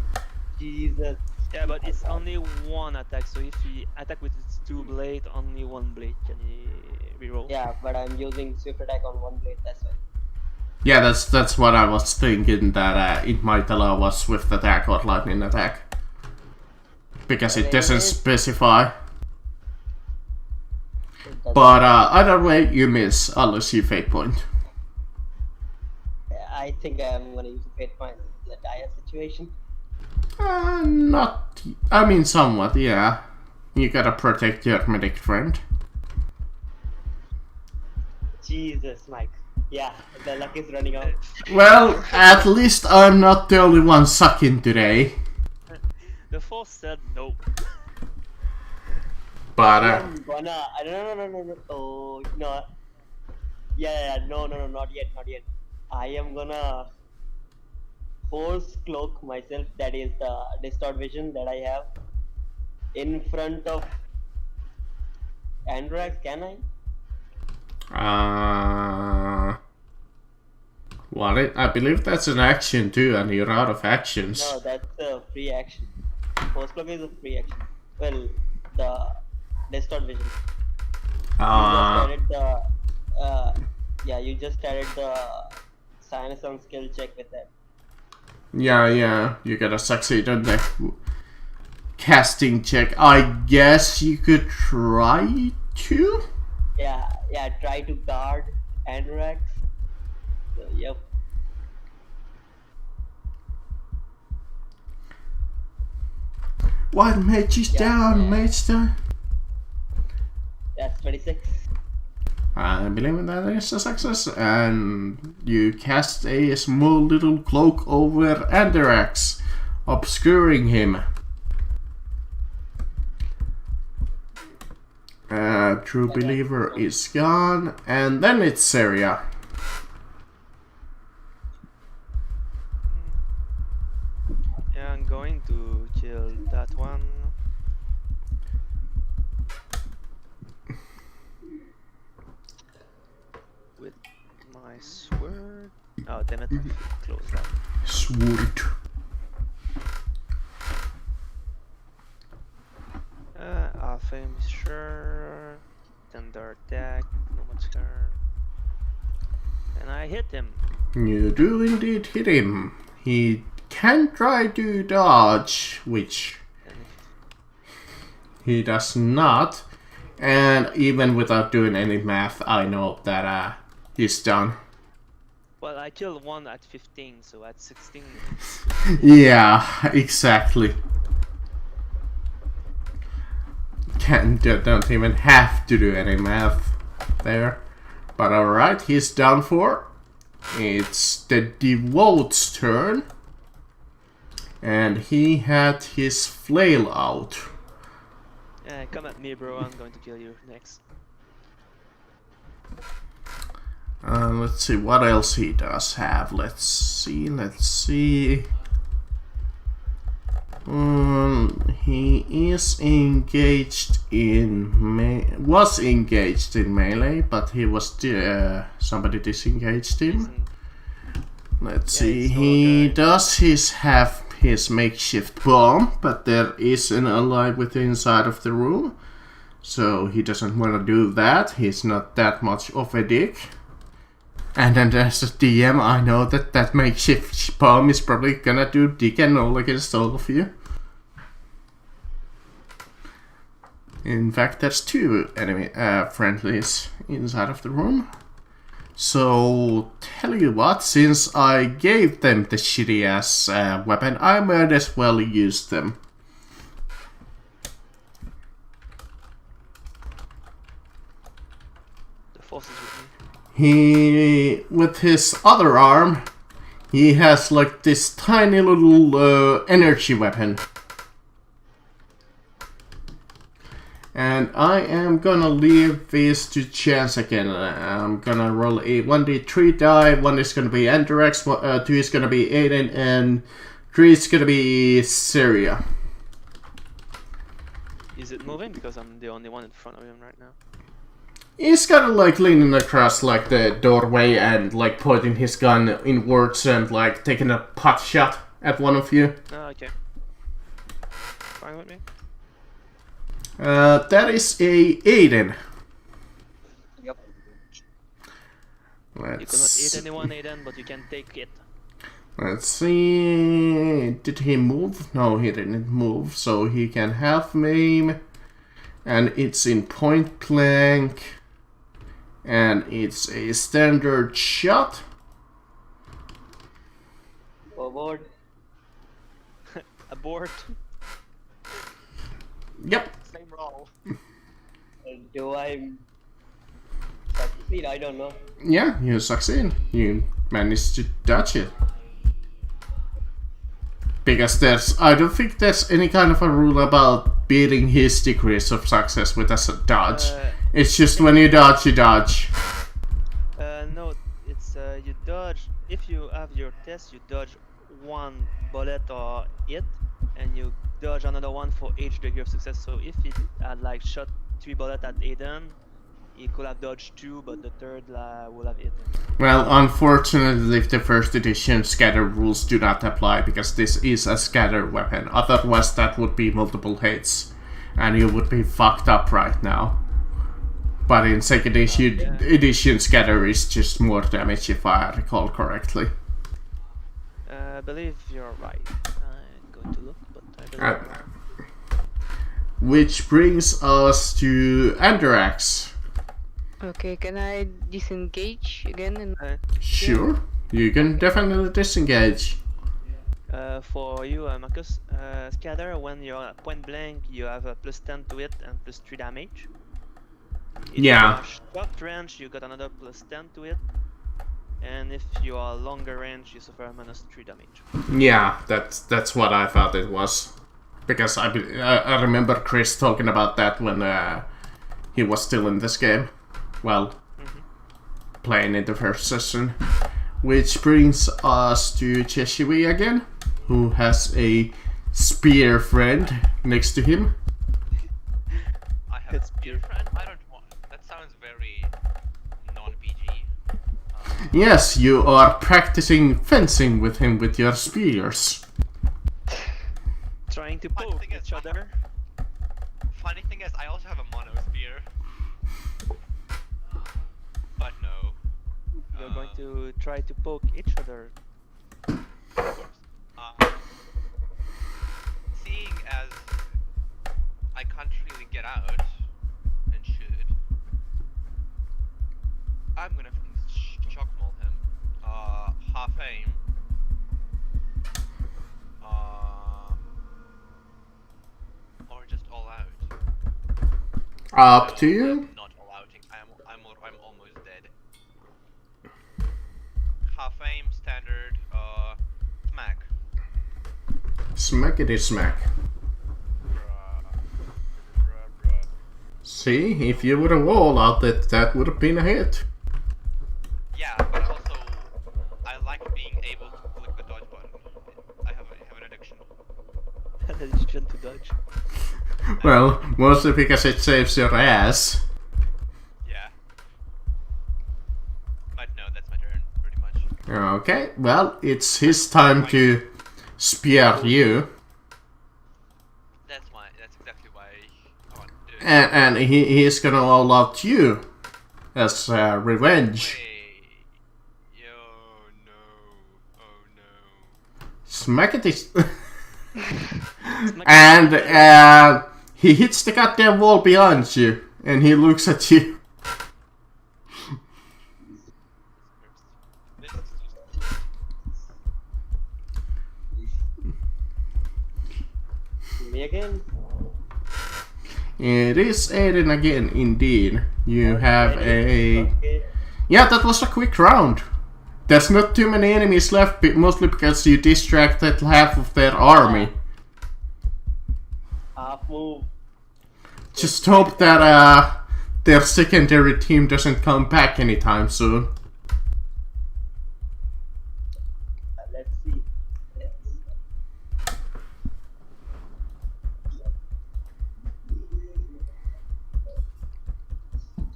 Jesus. Yeah, but it's only one attack. So if he attack with its 2 blade, only 1 blade can he reroll. Yeah, but I'm using swift attack on one blade, that's why. Yeah, that's what I was thinking, that it might allow us swift attack or lightning attack. Because it doesn't specify. It doesn't- But either way, you miss unless you fate point. I think I'm gonna use a fate point in the dire situation. Not... I mean, somewhat, yeah. You gotta protect your medic friend. Jesus, Mike. Yeah, the luck is running out. Well, at least I'm not the only one sucking today. The force said no. But, I'm gonna. No. Oh, no. Yeah, no, not yet. I am gonna force cloak myself, that is the distort vision that I have, in front of Andrax, can I? What? I believe that's an action too, and you're out of actions. No, that's a free action. Force cloak is a free action. Well, the distort vision. You just added the sinus on skill check with that. Yeah, you gotta succeed on the casting check. I guess you could try to? Yeah, try to guard Andrax. So, yep. What mage is down, mage down? That's 26. I believe that is a success, and you cast a small little cloak over Andrax, obscuring him. True Believer is gone, and then it's Seria. Yeah, I'm going to kill that one. With my sword. Oh, damn it, I closed that. Sword. Alpha sure. Thunder attack, no much care. And I hit him. You do indeed hit him. He can try to dodge, which he does not. And even without doing any math, I know that he's done. Well, I killed one at 15, so at 16. Yeah, exactly. Don't even have to do any math there. But alright, he's done for. It's the Devote's turn. And he had his flail out. Come at me, bro. I'm going to kill you next. Let's see what else he does have. Let's see. He is engaged in was engaged in melee, but he was somebody disengaged him. Let's see. He does have his makeshift bomb, but there is an ally within inside of the room, so he doesn't want to do that. He's not that much of a dick. And then as a DM, I know that makeshift bomb is probably gonna do dick and roll against all of you. In fact, there's two enemy friendlies inside of the room. So, tell you what, since I gave them the shitty ass weapon, I might as well use them. The force is with me. He, with his other arm, he has like this tiny little energy weapon. And I am gonna leave this to chance again. I'm gonna roll a 1d3 die. One is gonna be Andrax, 2 is gonna be Aiden, and 3 is gonna be Seria. Is it moving? Because I'm the only one in front of him right now. He's kind of like leaning across like the doorway and like pointing his gun inwards and like taking a pot shot at one of you. Oh, okay. Fine with me. That is a Aiden. Yep. You cannot hit Let's anyone, Aiden, but you can take it. let's see. Did he move? No, he didn't move. So he can half aim, and it's in point blank, and it's a standard shot. Forward. Abort. Yep. Same roll. Do I succeed? I don't know. Yeah, you succeed. You managed to dodge it. Because I don't think there's any kind of a rule about beating his degrees of success with a dodge. It's just when you dodge, you dodge. No, it's you dodge. If you have your test, you dodge one bullet or hit, and you dodge another one for each degree of success. So if he had like shot 3 bullets at Aiden, he could have dodged 2, but the third would have hit him. Well, unfortunately, the first edition scatter rules do not apply because this is a scatter weapon. Otherwise, that would be multiple hits, and you would be fucked up right now. But in second edition scatter is just more damage, if I recall correctly. I believe you're right. I'm going to look, but I believe you're right. Which brings us to Andarax. Okay, can I disengage again? And Sure, you can definitely disengage. For you, Marcus, scatter, when you're at point blank, you have a +10 to it and +3 damage. If Yeah. you are short range, you got another +10 to it. And if you are longer range, you suffer a -3 damage. Yeah, that's what I thought it was. Because I remember Chris talking about that when he was still in this game. Well, playing in the first session. Which brings us to Cheshiwi again, who has a spear friend next to him. I have a It's spear friend. I don't want. That sounds very non-PG. Yes, you are practicing fencing with him with your spears. Trying to Funny poke thing is, each other. Funny thing is, I also have a mono spear. But no. You're going to try to poke each other. Of course. Seeing as I can't really get out, and should, I'm gonna shock maul him. Half aim. Or just all out. Up to you. Not all outing. I'm almost dead. Half aim, standard, smack. Smackety smack. Bruh. See, if you would have all out that would have been a hit. Yeah, but also I like being able to click the dodge button. I have an addiction. Addition to dodge. Well, mostly because it saves your ass. Yeah. But no, that's my turn, pretty much. Okay, well, it's his time to spear you. That's exactly why I want to do it. And he's gonna all out you as revenge. Wait. Yo, no. Oh no. Smackety. And he hits the goddamn wall behind you, and he looks at you. This is Me again? It is Aiden again, indeed. You have a... Okay. Yeah, that was a quick round. There's not too many enemies left, mostly because you distracted half of their army. Half move. Just hope that their secondary team doesn't come back anytime soon. Let's see.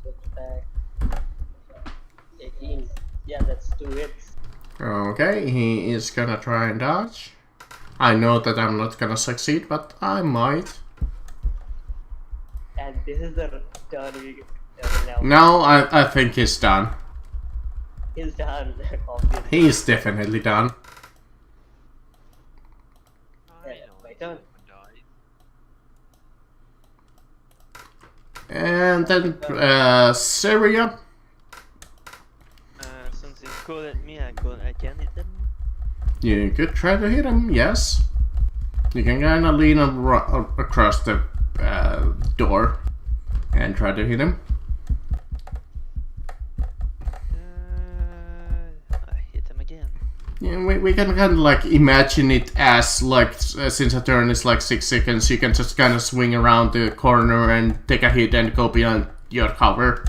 Attack. 18. Yeah, that's 2 hits. Okay, he is gonna try and dodge. I know that I'm not gonna succeed, but I might. And this is the turn we now. No, I think he's done. He's done, obviously. He's definitely done. Yeah, my turn. And then Syria. Since he called at me, I can hit them. You could try to hit him, yes. You can kinda lean across the door and try to hit him. I hit him again. Yeah, we can kind of like imagine it as like, since a turn is like 6 seconds, you can just kind of swing around the corner and take a hit and go beyond your cover.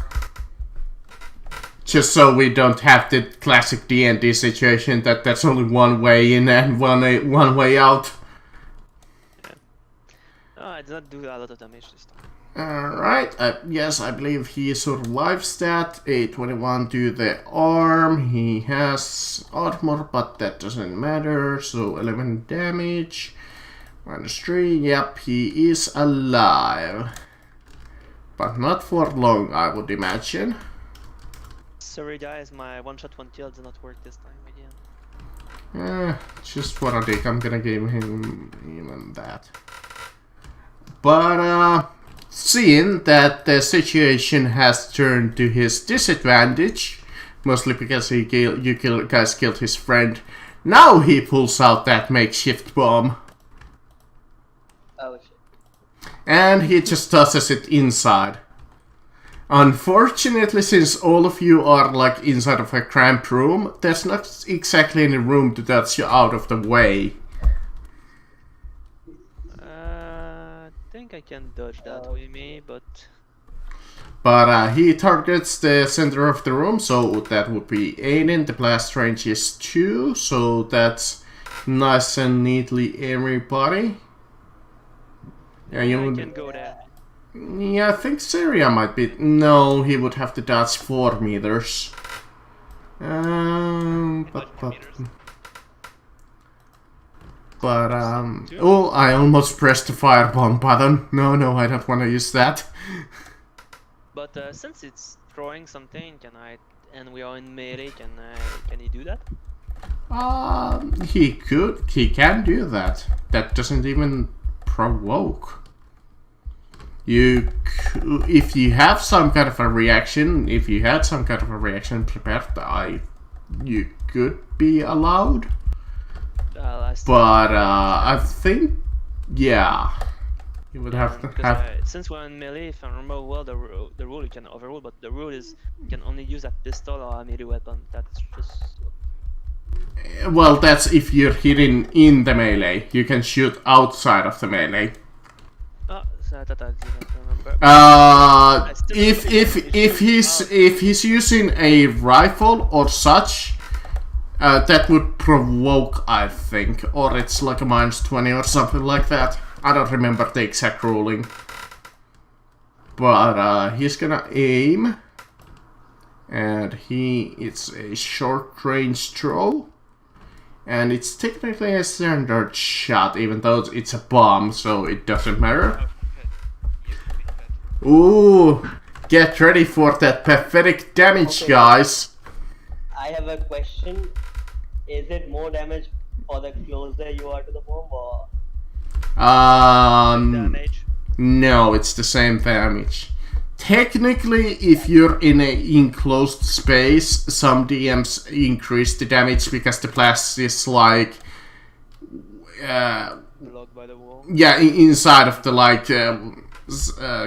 Just so we don't have the classic D&D situation that that's only one way in and one way out. Oh, I did not do a lot of damage this time. Alright, yes, I believe he survives that. A 21 to the arm. He has armor, but that doesn't matter. So 11 damage. Minus 3. Yep, he is alive. But not for long, I would imagine. Sorry guys, my one-shot, one-kill did not work this time again. Just for a dick, I'm gonna give him even that. But, seeing that the situation has turned to his disadvantage, mostly because you guys killed his friend, now he pulls out that makeshift bomb. Oh shit. And he just tosses it inside. Unfortunately, since all of you are like inside of a cramped room, there's not exactly any room to touch you out of the way. I think I can dodge that with me, but... But he targets the center of the room, so that would be Aiden. The blast range is 2, so that's nice and neatly everybody. Yeah, you I would... can go there. Yeah, I think Syria might be... No, he would have to dodge 4 meters. Oh, I almost pressed the firebomb button. No, I don't want to use that. But since it's throwing something, can I... And we are in melee, can he do that? He could. He can do that. That doesn't even provoke. If you have some kind of a reaction, if you had some kind of a reaction prepared, you could be allowed. But I think, yeah, you would have to have. Since we're in melee, if I remember well, the rule you can overrule, but the rule is you can only use a pistol or a melee weapon. That's just. Well, that's if you're hitting in the melee. You can shoot outside of the melee. Oh, so I thought I didn't remember. If he's using a rifle or such, that would provoke, I think, or it's like a -20 or something like that. I don't remember the exact ruling, but he's gonna aim, and it's a short range throw, and it's technically a standard shot, even though it's a bomb, so it doesn't matter. Ooh, get ready for that pathetic damage, Okay. guys. I have a question. Is it more damage for the closer you are to the bomb, or Damage. No, it's the same damage. Technically, if you're in an enclosed space, some DMs increase the damage because the blast is like, Blocked by the wall. yeah, inside of the like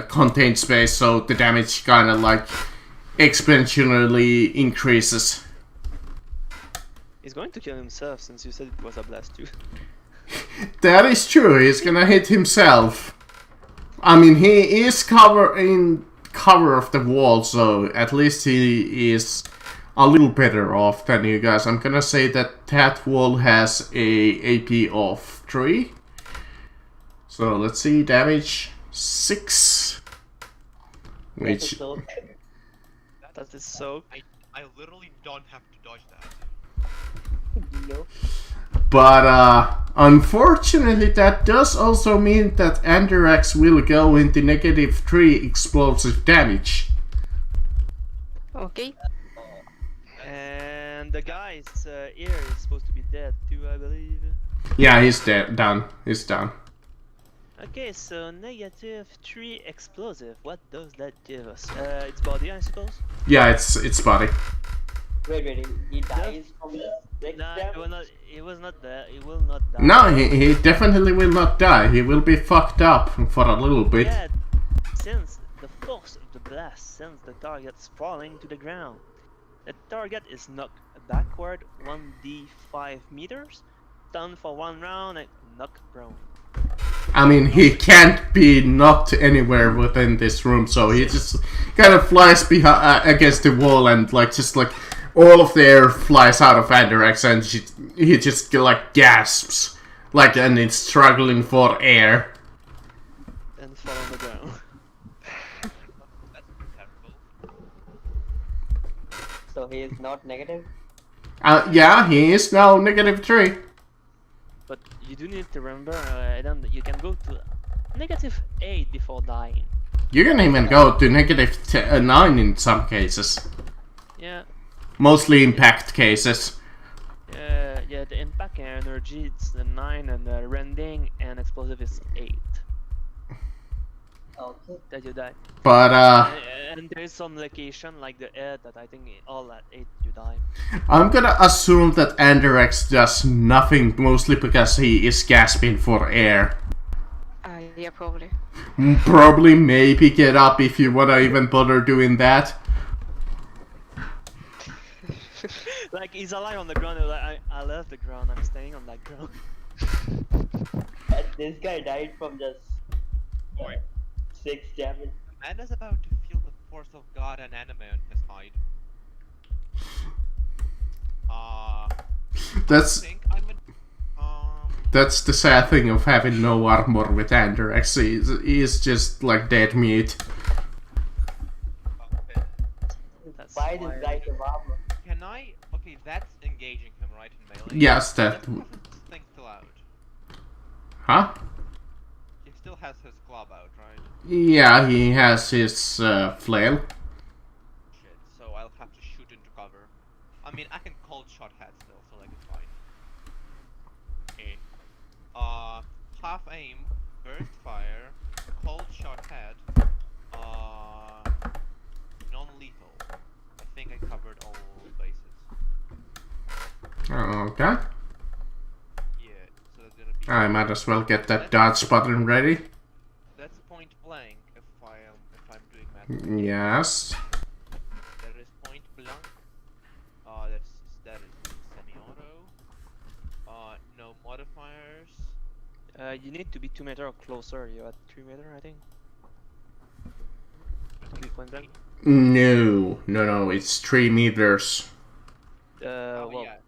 contained space, so the damage kind of like exponentially increases. He's going to kill himself since you said it was a blast too. That is true. He's gonna hit himself. I mean, he is cover of the wall, so at least he is a little better off than you guys. I'm gonna say that wall has a AP of 3. So let's see, damage 6, which so That is so. I literally don't have to dodge that. no? But unfortunately, that does also mean that Andarax will go into -3 explosive damage. Okay. And the guy's ear is supposed to be dead too, I believe. Yeah, he's dead. Done. He's done. Okay, so -3 explosive. What does that give us? Its body, I suppose? Yeah, it's body. Wait, he dies from the 6 Nah, damage? he will not. He was not there. He will not die. No, he definitely will not die. He will be fucked up for a little bit. Yeah, since the force of the blast sends the target falling to the ground. The target is knocked backward 1d5 meters, stunned for 1 round, and knocked prone. I mean, he can't be knocked anywhere within this room, so he just kind of flies against the wall and just all of the air flies out of Andrex and he just like gasps, and it's struggling for air. And fall on the ground. That's terrible. So he is not negative? Yeah, he is now -3. But you do need to remember, you can go to -8 before dying. You can even go to -9 in some cases. Yeah, Mostly impact cases. yeah. The impact energy it's the 9, and the rending and explosive is 8 Okay. that you die. But And there is some location like the air that I think all at 8 you die. I'm gonna assume that Andrex does nothing, mostly because he is gasping for air. Yeah, probably. Probably maybe get up if you wanna even bother doing that. Like he's alive on the ground. I left the ground. I'm staying on that ground. And this guy died from just Boy. 6 damage. Man is about to feel the force of God and anime on his hide. I That's think I'm in. that's the sad thing of having no armor with Andrex. He's just like dead meat. Okay. That's Why this wild. guy have armor? Can I? Okay, that's engaging him, right, in melee? Yes, that. He doesn't have his thing still out. Huh? He still has his club out, right? Yeah, he has his flail. Shit, so I'll have to shoot into cover. I mean, I can cold shot head still, so like it's fine. Okay. Half aim, burst fire, cold shot head, non-lethal. I think I covered all bases. Okay. Yeah, so that's gonna be. I might as well get that dodge button ready. That's point blank if I'm doing math. Yes. There is point blank. That is semi-auto. No modifiers. You need to be 2 meter or closer. You're at 3 meter, I think. To be point blank. No, it's 3 meters. Oh Well, yeah.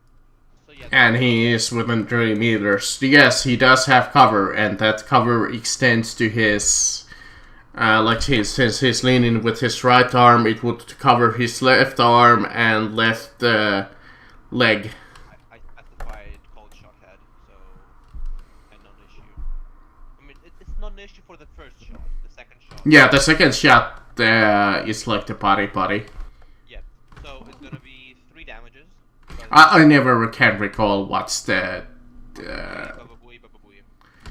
So yeah. And he is within 3 meters. Yes, he does have cover, and that cover extends to his... since he's leaning with his right arm, it would cover his left arm and left leg. I specified cold shot head, so non-issue. I mean, it's non-issue for the first shot. The second shot. Yeah, the second shot is like the body. Yeah. So it's gonna be 3 damages. I never can recall what's the... Bababooey.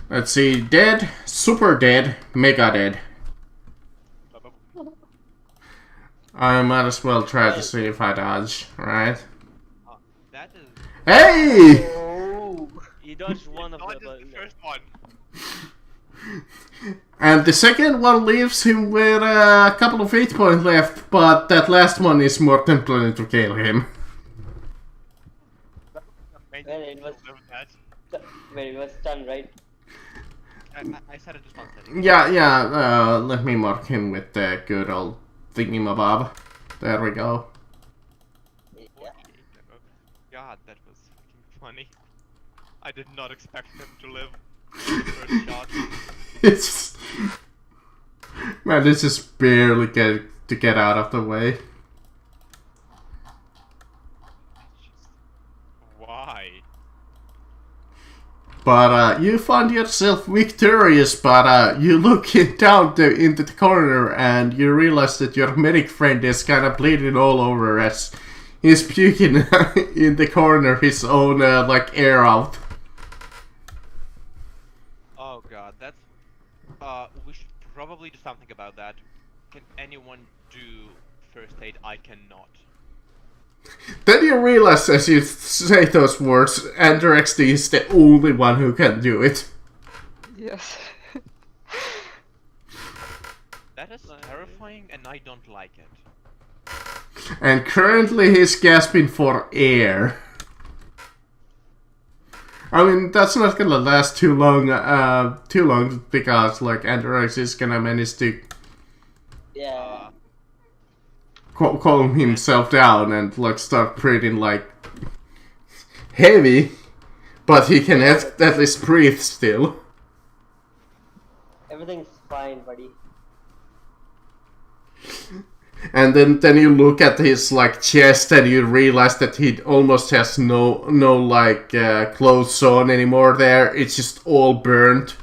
Let's see, dead, super dead, mega dead. I might as well try to see if I dodge, right? That is. Hey! Oh! he dodged one of Not the. just the first one. And the second one leaves him with a couple of 8 points left, but that last one is more than plenty to kill him. Well, it was- That. Wait, it was stunned, right? I set it to stun setting. Yeah, let me mark him with the good old thingamabob. There we go. Yeah. God, that was fucking funny. I did not expect him to live the first shot. It's... Man, this is barely get out of the way. Just, why? But you find yourself victorious, but you look down into the corner and you realize that your medic friend is kind of bleeding all over as He's puking in the corner his own like air out. Oh god, that's... we should probably do something about that. Can anyone do first aid? I cannot. Then you realize as you say those words, Andrex is the only one who can do it. Yes. That is terrifying and I don't like it. And currently he's gasping for air. I mean, that's not gonna last too long because like Andrex is gonna manage to Yeah. calm himself down and like start breathing like heavy, but he can at least breathe still. Everything's fine, buddy. And then you look at his like chest and you realize that he almost has no like clothes on anymore there. It's just all burnt.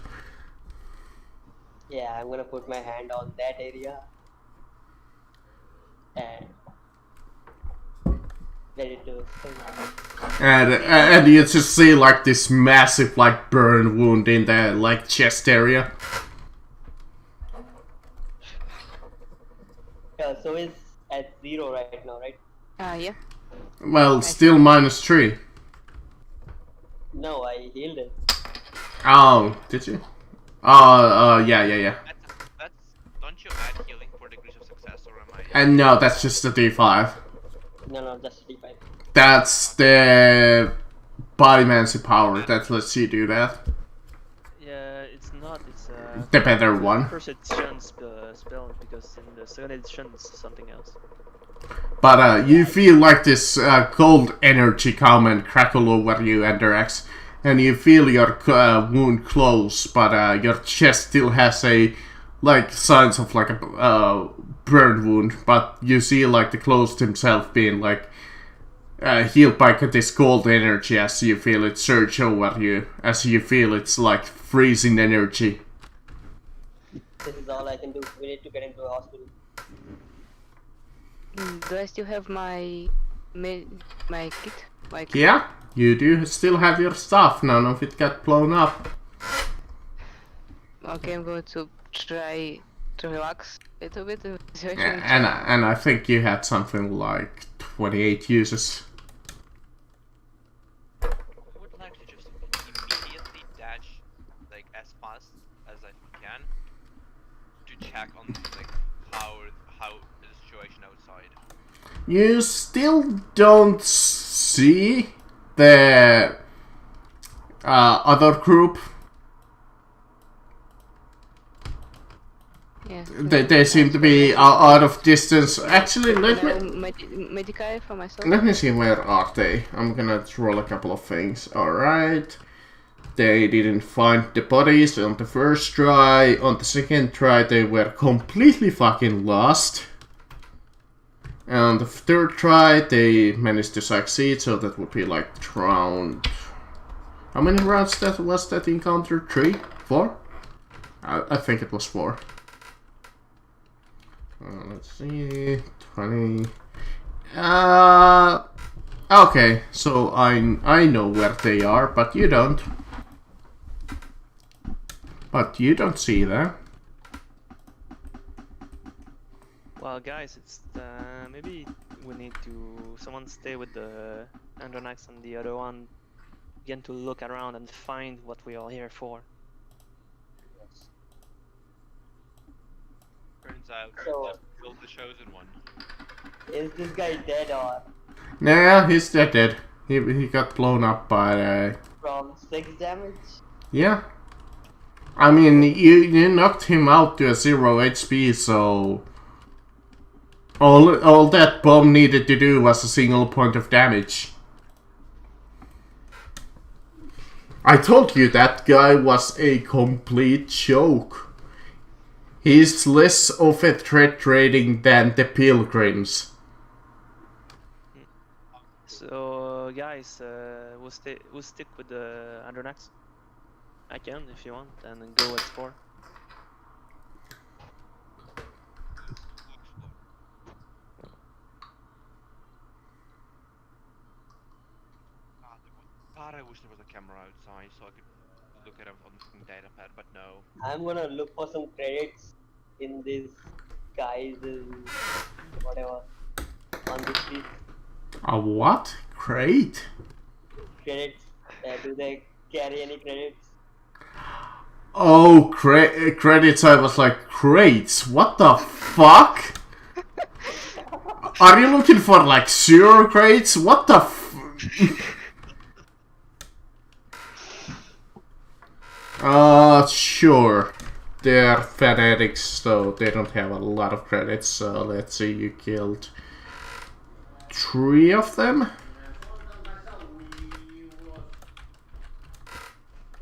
Yeah, I'm gonna put my hand on that area. And let it do its thing. And you just see like this massive like burn wound in the like chest area. Yeah, so it's at 0 right now, right? Yeah. Well, still -3. No, I healed it. Oh, did you? Yeah. That's don't you add healing for degrees of success, or am I? And no, that's just the D5. No, that's D5. That's the Bodymancy power that lets you do that. Yeah, it's not. It's The better one. first edition spell because in the second edition it's something else. But you feel like this cold energy come and crackle over you, Andrex, and you feel your wound close, but your chest still has a like signs of like a burn wound. But you see like the closed himself being like healed by this cold energy as you feel it surge over you, as you feel it's like freezing energy. This is all I can do. We need to get into a hospital. Do I still have my kit? Yeah, you do still have your stuff. None of it got blown up. Okay, I'm going to try to relax a little bit. And I think you had something like 28 uses. I would like to just immediately dash like as fast as I can to check on like how the situation outside. You still don't see the other group. Yes. They seem to be out of distance. Actually, let me Medicare for myself. let me see where are they. I'm gonna roll a couple of things. All right. They didn't find the bodies on the first try. On the second try, they were completely fucking lost. And on the third try, they managed to succeed, so that would be like round... How many rounds that was that encounter? 3? 4? I think it was 4. Let's see... 20... Okay, so I know where they are, but you don't. But you don't see them. Well, guys, it's maybe we need to someone stay with the Andronax and the other one begin to look around and find what we are here for. Turns out So- that killed the chosen one. Is this guy dead or Nah, he's dead. He got blown up by from 6 damage? yeah. I mean, you knocked him out to a 0 HP, so all that bomb needed to do was a single point of damage. I told you that guy was a complete joke. He's less of a threat rating than the pilgrims. So, guys, we'll stick with the Andronax. I can if you want, and then go explore. wish there was a camera outside so I could look at it on the data pad, but no. I'm gonna look for some credits in this guys whatever on this sheet. A what? Crate? Credits. Do they carry any credits? Oh, credits. I was like, crates? What the fuck? Are you looking for like sewer crates? What the sure. They're fanatics, so they don't have a lot of credits. So let's see, you killed 3 of them?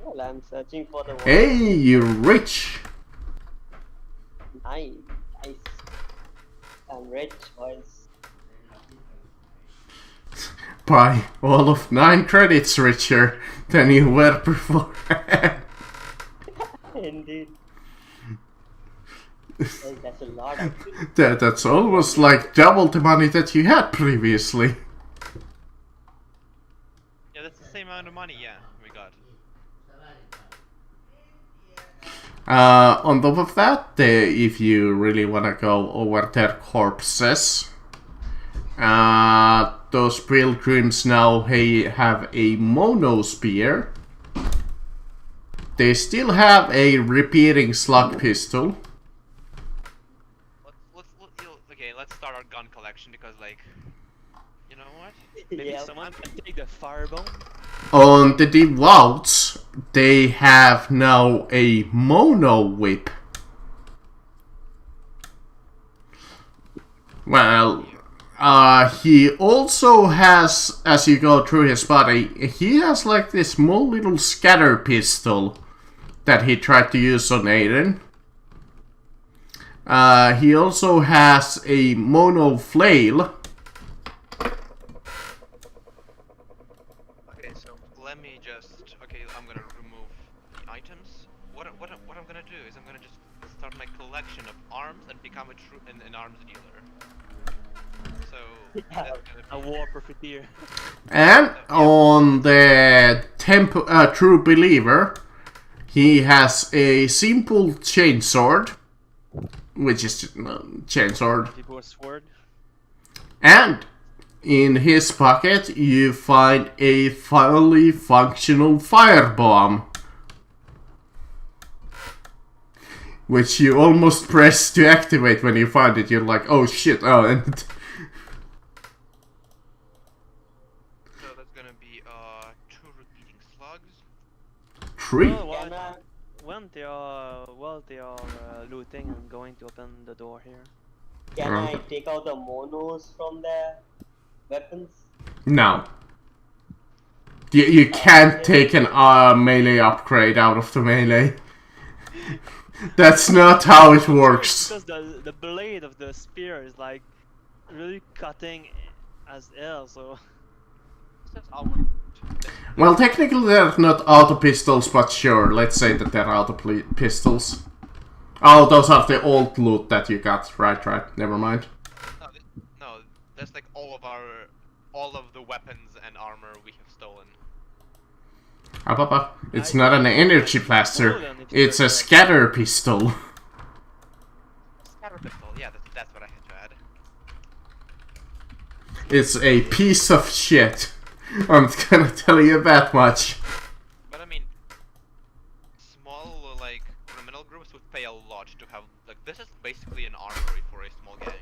Well, I'm searching for the one. Hey, you're rich! Nice. I'm rich, boys. By all of 9 credits richer than you were before. Indeed. Well, that's a lot actually. That's almost like double the money that you had previously. Yeah, that's the same amount of money, yeah, we got. On top of that, if you really wanna go over their corpses, those pilgrims now have a monospear. They still have a repeating slug pistol. Okay, let's start our gun collection because, like, you know what? Maybe Yeah. someone can take the fireball. On the devouts, they have now a mono whip. Well, he also has, as you go through his body, he has like this small little scatter pistol that he tried to use on Aiden. He also has a mono flail. Okay, so let me just. Okay, I'm gonna remove the items. What I'm gonna do is I'm gonna just start my collection of arms and become an arms dealer. So that's gonna A be. war profiteer. And on the True Believer, he has a simple chainsword, which is chainsword. People with sword. And in his pocket, you find a fully functional firebomb, which you almost press to activate when you find it. You're like, oh shit! Oh, and So that's gonna be 2 repeating slugs. 3. Well, Can I, when they are looting and going to open the door here. can I take out the monos from their weapons? No. You can't take an melee upgrade out of the melee. That's not how it works. Because the blade of the spear is like really cutting as hell, so That's our. Well, technically they're not auto pistols, but sure, let's say that they're auto pistols. Oh, those are the old loot that you got. Right, never mind. No, that's like all of the weapons and armor we have stolen. It's not an energy blaster, it's a scatter pistol. Scatter pistol, yeah, that's what I had to add. It's a piece of shit. I'm gonna tell you that much. But I mean, small like criminal groups would pay a lot to have like this is basically an armory for a small gang.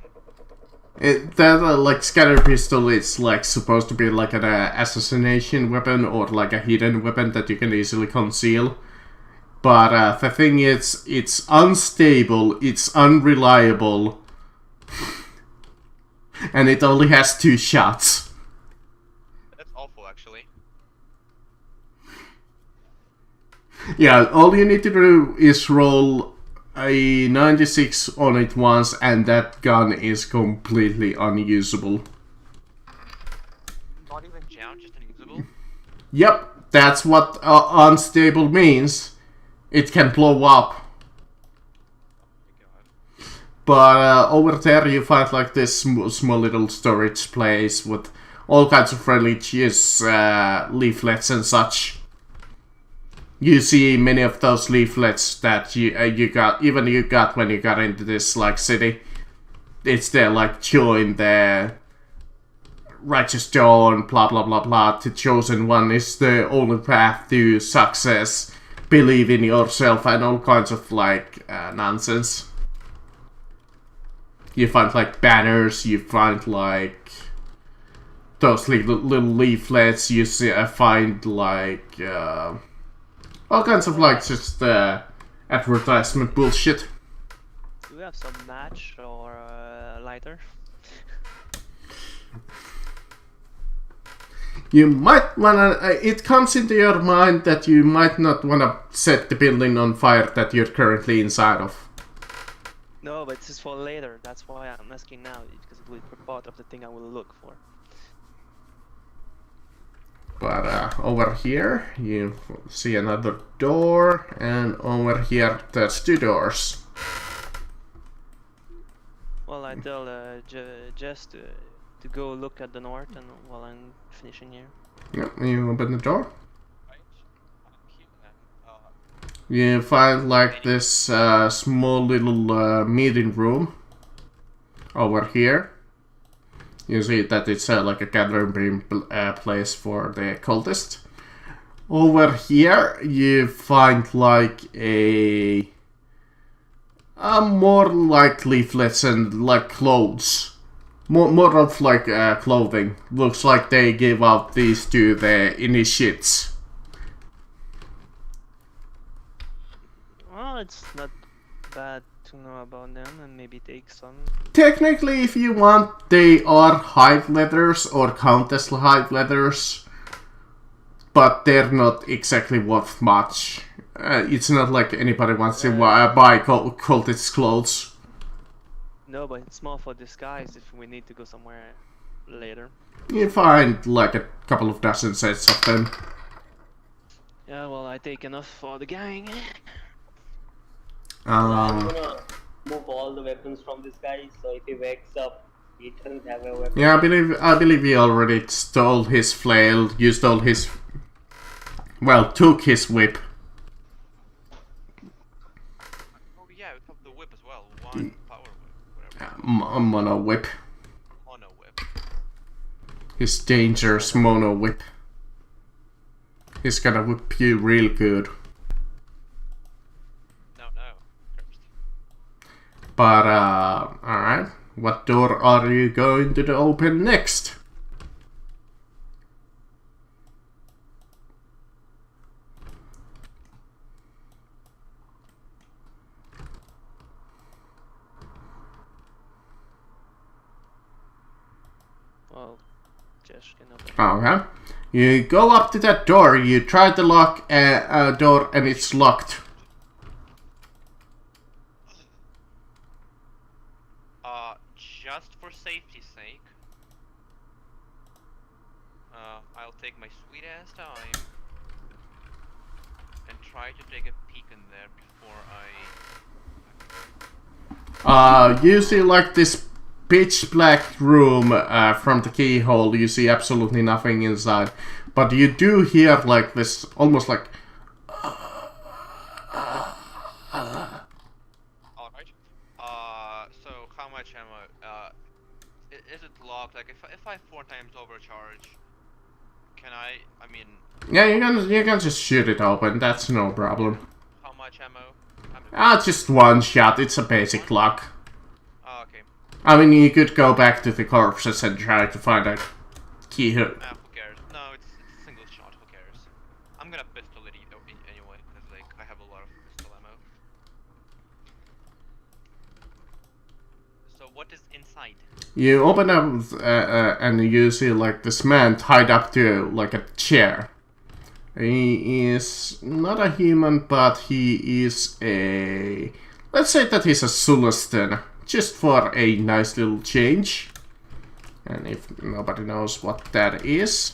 That like scatter pistol is like supposed to be like an assassination weapon or like a hidden weapon that you can easily conceal. But the thing is, it's unstable, it's unreliable, and it only has 2 shots. That's awful, actually. Yeah, all you need to do is roll a 96 on it once, and that gun is completely unusable. Not even jam, just unusable. Yep, that's what unstable means. It can blow up. Oh my god. But over there you find like this small little storage place with all kinds of religious leaflets and such. You see many of those leaflets that you got when you got into this like city. It's there like join the righteous dawn, blah blah blah blah. The chosen one is the only path to success. Believe in yourself and all kinds of like nonsense. You find like banners. You find like those little leaflets. You see, I find like all kinds of like just advertisement bullshit. Do we have some match or lighter? You might wanna. It comes into your mind that you might not wanna set the building on fire that you're currently inside of. No, but this is for later. That's why I'm asking now, because it will be part of the thing I will look for. But over here, you see another door, and over here, there's 2 doors. Well, I tell Jess to go look at the north, and while I'm finishing here. Yep, you open the door. Right? Here then. You find like this small little meeting room over here. You see that it's like a gathering place for the cultists. Over here you find like a more like leaflets and like clothes. More of like clothing. Looks like they gave out these to the initiates. Well, it's not bad to know about them and maybe take some. Technically, if you want, they are hive leathers or countess hive leathers, but they're not exactly worth much. It's not like anybody wants to buy cultist clothes. No, but it's more for disguise if we need to go somewhere later. You find like a couple of dozen sets of them. Yeah, well, I take enough for the gang. I'm gonna move all the weapons from this guy, so if he wakes up, he doesn't have a weapon. Yeah, I believe he already stole his flail. You stole his, well, took his whip. Oh yeah, we have the whip as well. One power whip, whatever. Mono whip. Mono whip. His dangerous mono whip. He's gonna whip you real good. No. Cursed. But, alright. What door are you going to open next? Well, Josh can open. Okay. You go up to that door, you try to lock a door and it's locked. Just for safety's sake, I'll take my sweet ass time and try to take a peek in there before I... You see like this pitch black room from the keyhole. You see absolutely nothing inside, but you do hear like this almost like Alright. So how much ammo? Is it locked? Like if I 4 times overcharge, can I mean... yeah, you can just shoot it open. That's no problem. How much ammo? Just one shot. It's a basic lock. Oh, okay. I mean, you could go back to the corpses and try to find a key. Who cares? No, it's a single shot. Who cares? I'm gonna pistol it anyway, because like I have a lot of pistol ammo. So what is inside? You open up and you see like this man tied up to like a chair. He is not a human, but he is a... let's say that he's a Sulaston, just for a nice little change. And if nobody knows what that is,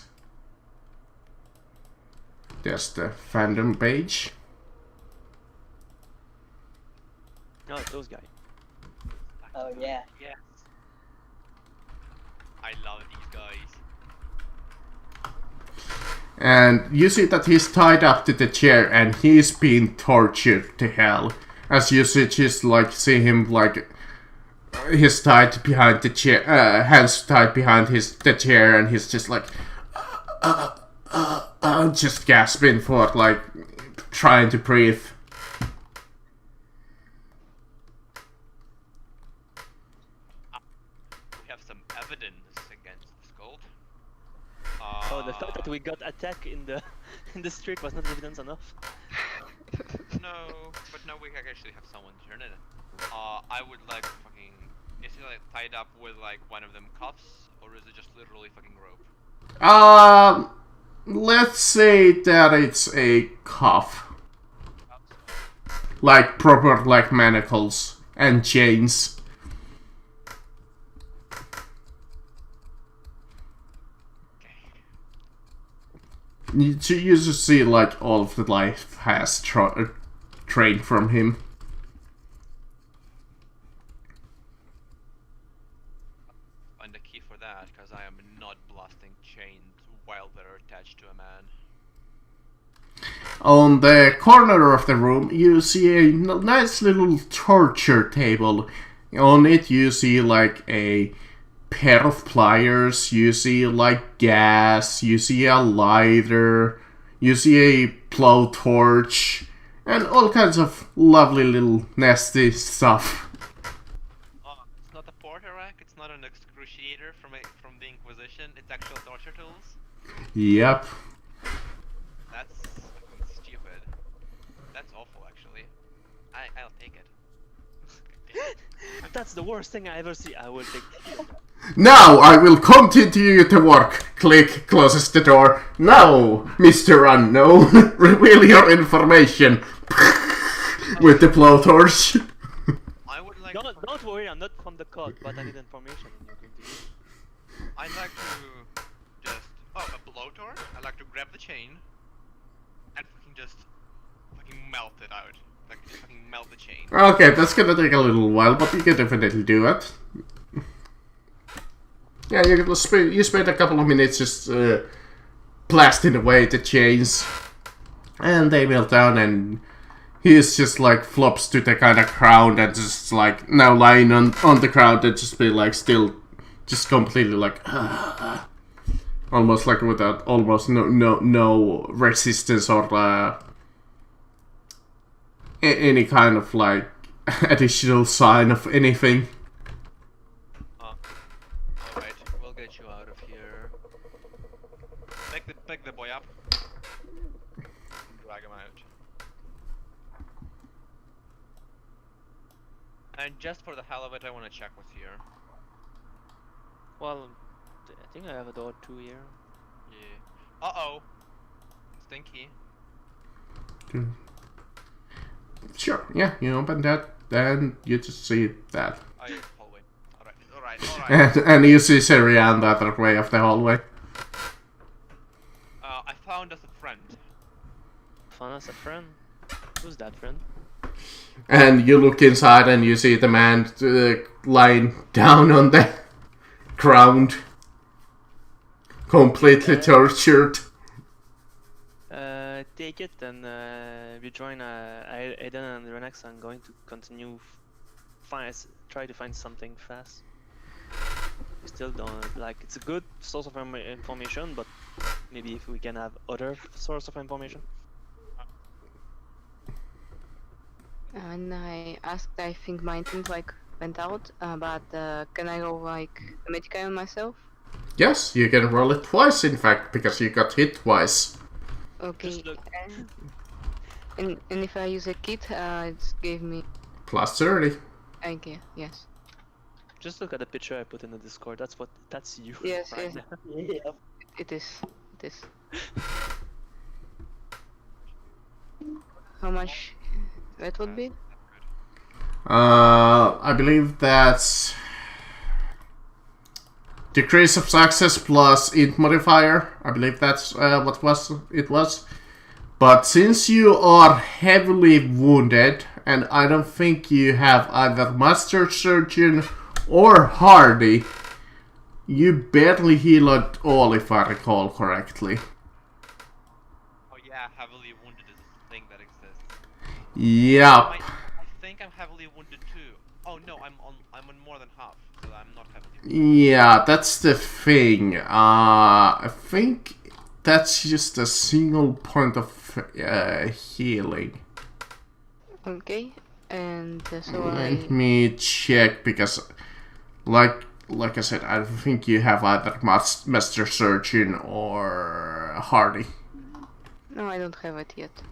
there's the fandom page. No, it's those guys. Oh yeah. Yes. I love these guys. And you see that he's tied up to the chair and he's being tortured to hell. As you just like see him like he's tied behind the chair, hands tied behind the chair, and he's just like just gasping for like trying to breathe. We have some evidence against Skull. Oh, the fact that we got attacked in the in the street was not evidence enough. No, but now we can actually have someone turn it. I would like fucking. Is it like tied up with like one of them cuffs, or is it just literally fucking rope? Let's say that it's a cuff. Like proper like manacles and chains. You just see like all of the life has drained from him. Find the key for that, because I am not blasting chains while they're attached to a man. On the corner of the room, you see a nice little torture table. On it, you see like a pair of pliers, you see like gas, you see a lighter, you see a blowtorch, and all kinds of lovely little nasty stuff. It's not a porter rack, it's not an excruciator from the Inquisition, it's actual torture tools. Yep. That's fucking stupid. That's awful, actually. I'll take it. That's the worst thing I ever see. I will take. Now I will continue to work. Click, closes the door. Now, Mr. Unknown, reveal your information. With the blowtorch. I would like. Don't worry, I'm not from the code, but I need information and you're going to use. I'd like to just. Oh, a blowtorch? I'd like to grab the chain and fucking melt it out. Like, just fucking melt the chain. Okay, that's gonna take a little while, but you can definitely do it. Yeah, you spend a couple of minutes just blasting away the chains, and they melt down, and he's just like flops to the kind of ground and just like now lying on the ground and just be like still, just completely like almost like without almost no resistance or any kind of like additional sign of anything. Alright, we'll get you out of here. Pick the boy up. Drag him out. And just for the hell of it, I want to check what's here. Well, I think I have a door 2 here. Yeah. Uh-oh. Stinky. Sure, yeah, you open that, then you just see that. Oh, yeah, hallway. Alright. And you see Siri on the other way of the hallway. I found us a friend. Found us a friend. Who's that friend? And you look inside and you see the man lying down on the ground. Completely tortured. Take it and we join Aiden and Renex. I'm going to continue try to find something fast. We still don't like it's a good source of information, but maybe if we can have other source of information. And I asked, I think my intent like went out, but can I roll like a medical on myself? Yes, you can roll it twice in fact, because you got hit twice. Okay. Just look. And if I use a kit, it gave me. Plus 30. Okay, yes. Just look at the picture I put in the Discord. That's you. Yes, right yes. now. Yeah. It is. It is. How much that would be? I believe that's decrease of success plus int modifier. I believe that's what it was. But since you are heavily wounded, and I don't think you have either Master Surgeon or Hardy, you barely heal at all if I recall correctly. heavily wounded is a thing that exists. Yup. I think I'm heavily wounded too. Oh no, I'm on more than half, so I'm not heavily wounded. Yeah, that's the thing. I think that's just a single point of healing. Okay, and so Let me check, because like I said, I think you have either Master Surgeon or Hardy. No, I don't have it yet.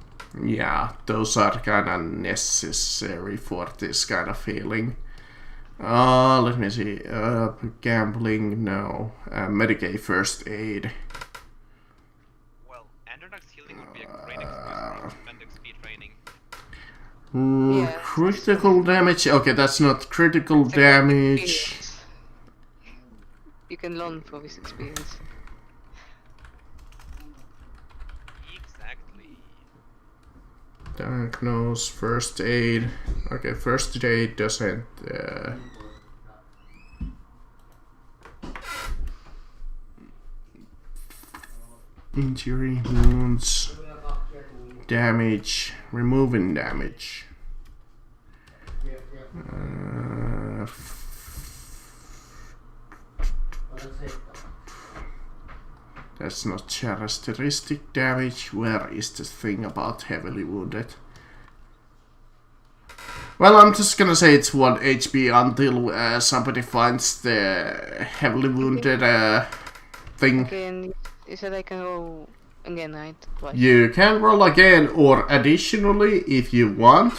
Yeah, those are kind of necessary for this kind of healing. Let me see. Gambling, no. Medicaid first aid. Well, Andronax healing would be a great excuse for spend XP training. Yeah. Critical damage. Okay, that's not critical damage. Experience. You can learn from this experience. Exactly. Diagnose, first aid. Okay, first aid doesn't. Injury, wounds, damage, removing damage. That's not characteristic damage. Where is the thing about heavily wounded? Well, I'm just gonna say it's 1 HP until somebody finds the heavily wounded thing. Okay, and you said I can roll again, right? Twice. You can roll again, or additionally, if you want,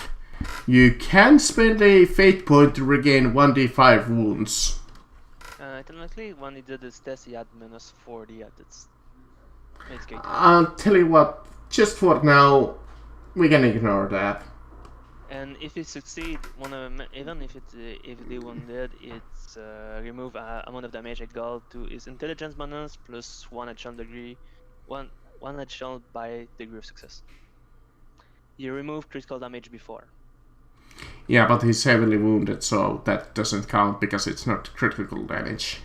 you can spend a fate point to regain 1d5 wounds. Technically, when he did this test, he had minus 40 at its gate. I'll tell you what, just for now, we can ignore that. And if it succeed, even if they wounded, it's remove amount of damage equal to his intelligence bonus plus 1 additional degree, one additional by degree of success. You remove critical damage before. Yeah, but he's heavily wounded, so that doesn't count because it's not critical damage.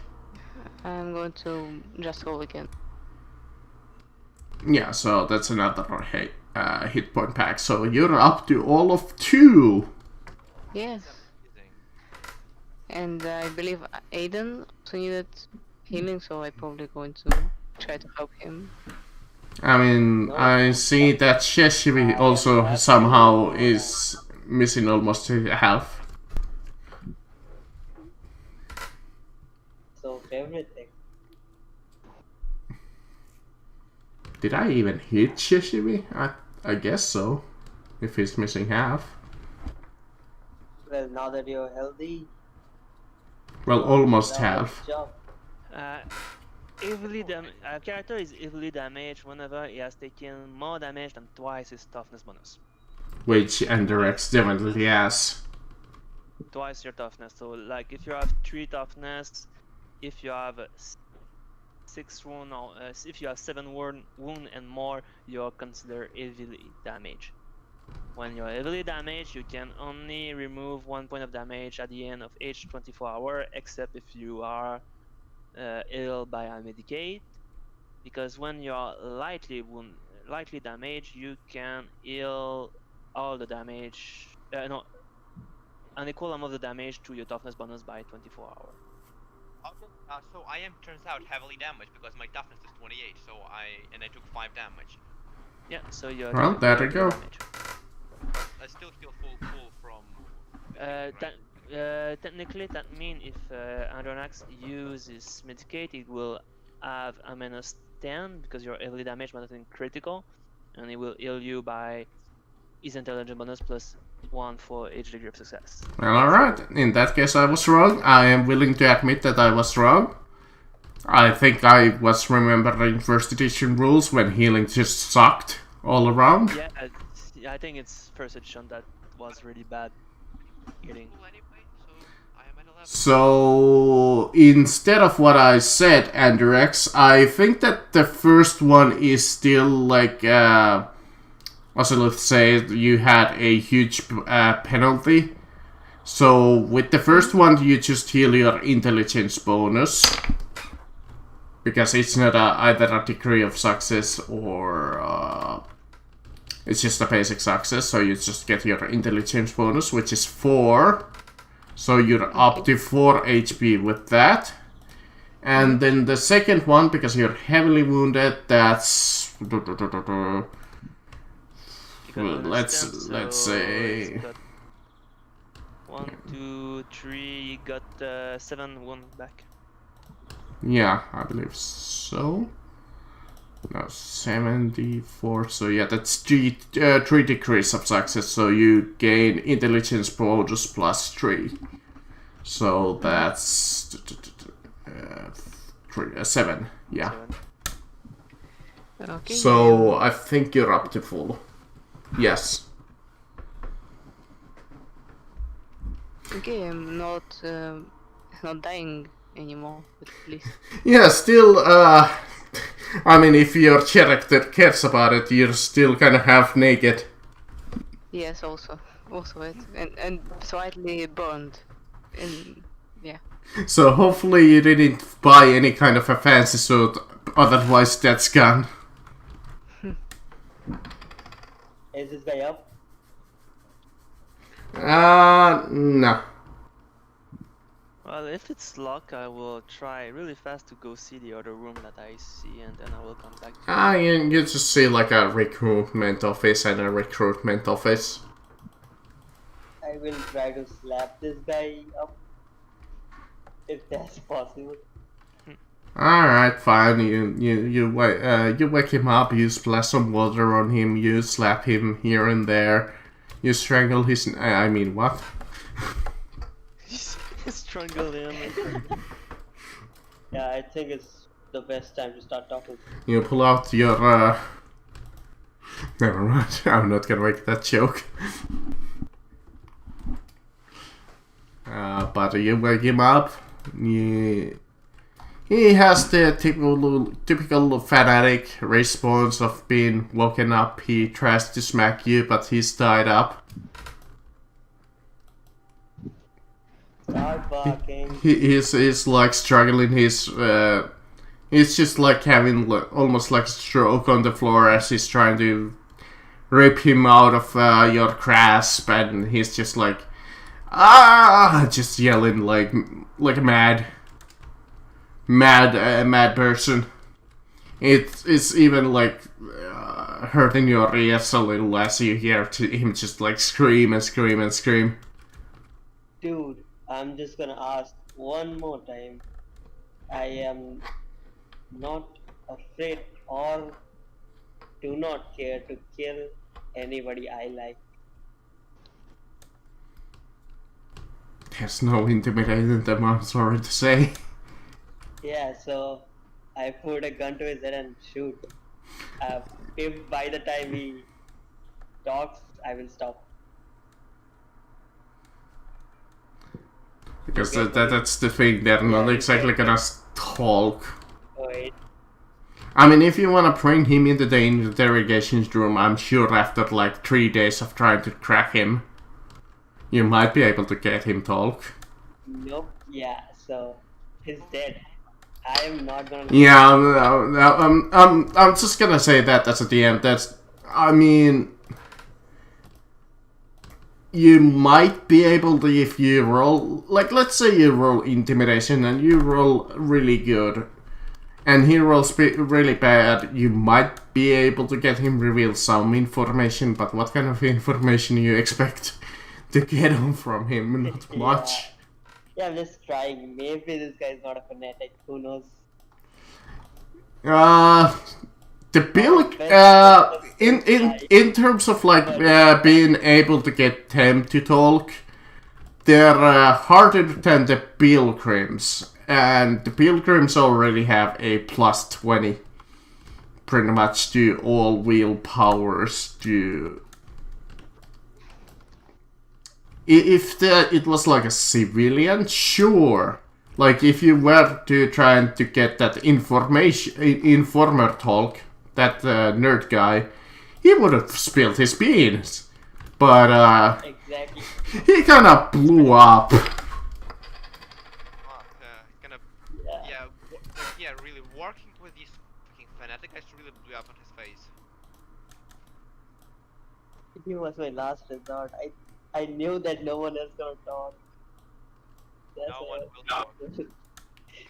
I'm going to just roll again. Yeah, so that's another hit point pack. So you're up to all of 2. Yes. And I believe Aiden also needed healing, so I'm probably going to try to help him. I mean, I see that Sheshivi also somehow is missing almost half. So everything. Did I even hit Sheshivi? I guess so. If he's missing half. Well, now that you're healthy, Well, almost good half. job. Character is evilly damaged whenever he has taken more damage than twice his toughness bonus. Which Enderex definitely has. Twice your toughness. So, like, if you have 3 toughness, if you have 6 wound, or if you have 7 wound and more, you're considered heavily damaged. When you're heavily damaged, you can only remove 1 point of damage at the end of each 24 hour, except if you are ill by a Medicaid. Because when you're lightly damaged, you can heal all the damage, an equal amount of the damage to your toughness bonus by 24 hours. Okay, so I am turns out heavily damaged because my toughness is 28, so I took 5 damage. Yeah, so you're. Well, there you go. But I still feel full from. Technically, that means if Andronax uses Medicaid, it will have a minus 10 because you're heavily damaged, but nothing critical, and it will heal you by his intelligence bonus plus 1 for each degree of success. Well, alright. In that case, I was wrong. I am willing to admit that I was wrong. I think I was remembering first edition rules when healing just sucked all around. Yeah, I think it's first edition that was really bad healing. Anyway, so I am at 11. So, instead of what I said, Andrex, I think that the first one is still like, also let's say you had a huge penalty. So, with the first one, you just heal your intelligence bonus. Because it's not either a degree of success or It's just a basic success, so you just get your intelligence bonus, which is 4. So you're up to 4 HP with that. And then the second one, because you're heavily wounded, that's... Well, let's say... 1, 2, 3, got 7 wound back. Yeah, I believe so. No, 74. So yeah, that's 3 decrease of success. So you gain intelligence bonus plus 3. So that's 7. Yeah. 7. Okay. So I think you're up to full. Yes. Okay, I'm not dying anymore, but please. Yeah, still, I mean, if your character cares about it, you're still kind of half naked. Yes, also it, and slightly burned, and yeah. So hopefully you didn't buy any kind of a fancy suit, otherwise that's gone. Is this guy up? No. Well, if it's luck, I will try really fast to go see the other room that I see, and then I will come back to You just see like a recruitment office and a recruitment office. I will try to slap this guy up. If that's possible. Alright, fine. You wake him up, you splash some water on him, you slap him here and there, you strangle his... I mean, what? strangle him. Yeah, I think it's the best time to start talking. You pull out your... Never mind, I'm not gonna make that joke. But you wake him up, he has the typical fanatic response of being woken up. He tries to smack you, but he's tied up. Start barking. He's like struggling. He's just like having almost like a stroke on the floor as he's trying to rip him out of your grasp, and he's just like just yelling like a mad person. It's even like hurting your ears a little as you hear him just like scream and scream and scream. Dude, I'm just gonna ask one more time. I am not afraid or do not care to kill anybody I like. There's no intimidating them, I'm sorry to say. Yeah, so I put a gun to his head and shoot. If by the time he talks, I will stop. Because that's the thing, they're not exactly gonna talk. Wait. I mean, if you wanna bring him into the interrogation room, I'm sure after like 3 days of trying to crack him, you might be able to get him talk. Nope. Yeah, so he's dead. I am not gonna. Yeah, I'm just gonna say that as a DM. That's, I mean, you might be able to if you roll, like, let's say you roll intimidation and you roll really good, and he rolls really bad. You might be able to get him reveal some information, but what kind of information you expect to get on from him? Not much. Yeah, I'm just trying. Maybe this guy's not a fanatic. Who knows? The bill, in terms of like being able to get them to talk, they're harder than the pilgrims, and the pilgrims already have a +20, pretty much to all willpowers to. If it was like a civilian, sure. Like if you were to trying to get that informer talk, that nerd guy, he would have spilled his beans. But Exactly. he kind of blew up. Kind of, Yeah. yeah, really working with these fucking fanatic guys really blew up on his face. He was my last resort. I knew that no one else gonna talk. That's No why one will talk.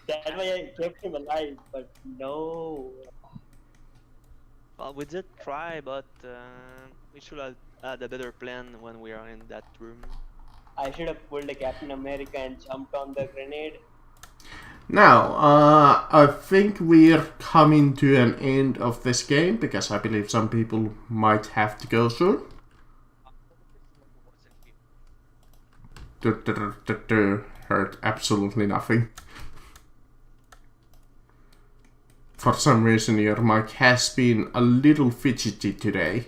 That's why I kept him alive, but no. Well, we did try, but we should have had a better plan when we are in that room. I should have pulled a Captain America and jumped on the grenade. Now, I think we're coming to an end of this game because I believe some people might have to go soon. Heard absolutely nothing. For some reason, your mic has been a little fidgety today.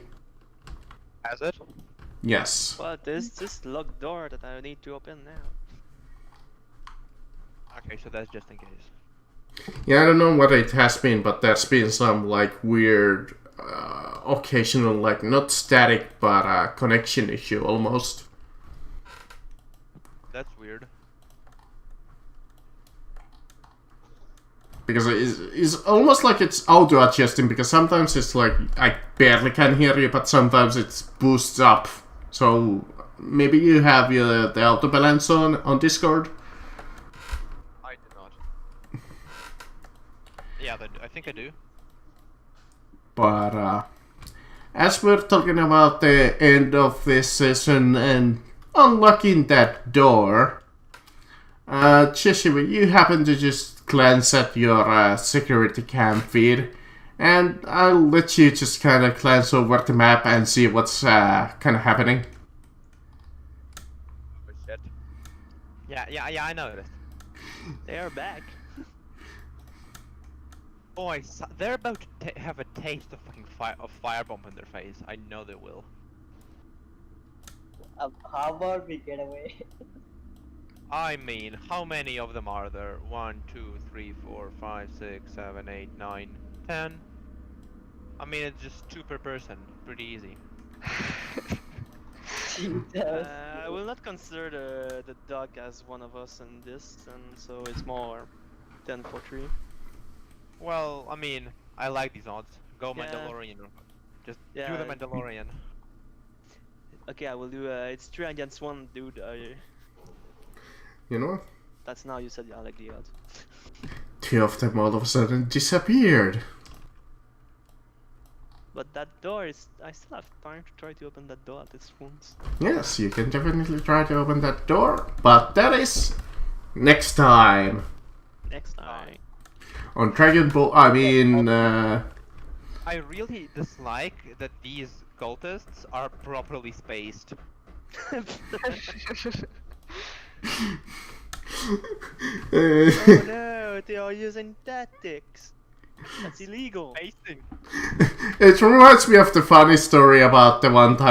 Has it? Yes. But there's this locked door that I need to open now. Okay, so that's just in case. Yeah, I don't know what it has been, but there's been some like weird, occasional, like not static, but connection issue almost. That's weird. Because it's almost like it's auto-adjusting, because sometimes it's like I barely can hear you, but sometimes it boosts up. So maybe you have the auto balance on Discord. I do not. Yeah, I think I do. But as we're talking about the end of this session and unlocking that door, Cheshire, you happen to just glance at your security cam feed, and I'll let you just kind of glance over the map and see what's kind of happening. Oh shit. Yeah, I noticed. They are back. Oh, they're about to have a taste of fucking firebomb in their face. I know they will. How about we get away? I mean, how many of them are there? 1, 2, 3, 4, 5, 6, 7, 8, 9, 10. I mean, it's just 2 per person. Pretty easy. Jesus. I will not consider the dog as one of us in this, and so it's more 10 for 3. Well, I mean, I like these odds. Go Yeah. Mandalorian. Just do Yeah. the Mandalorian. Okay, I will do. It's 3 against 1, dude. You know, That's now you said I like the odds. 2 of them all of a sudden disappeared. But that door is. I still have time to try to open that door at this point. Yes, you can definitely try to open that door, but that is next time Next time. on Dragon Ball. I mean, I really dislike that these cultists are properly spaced. Oh no, they are using tactics. That's illegal. Spacing. it reminds me of the funny story about the one time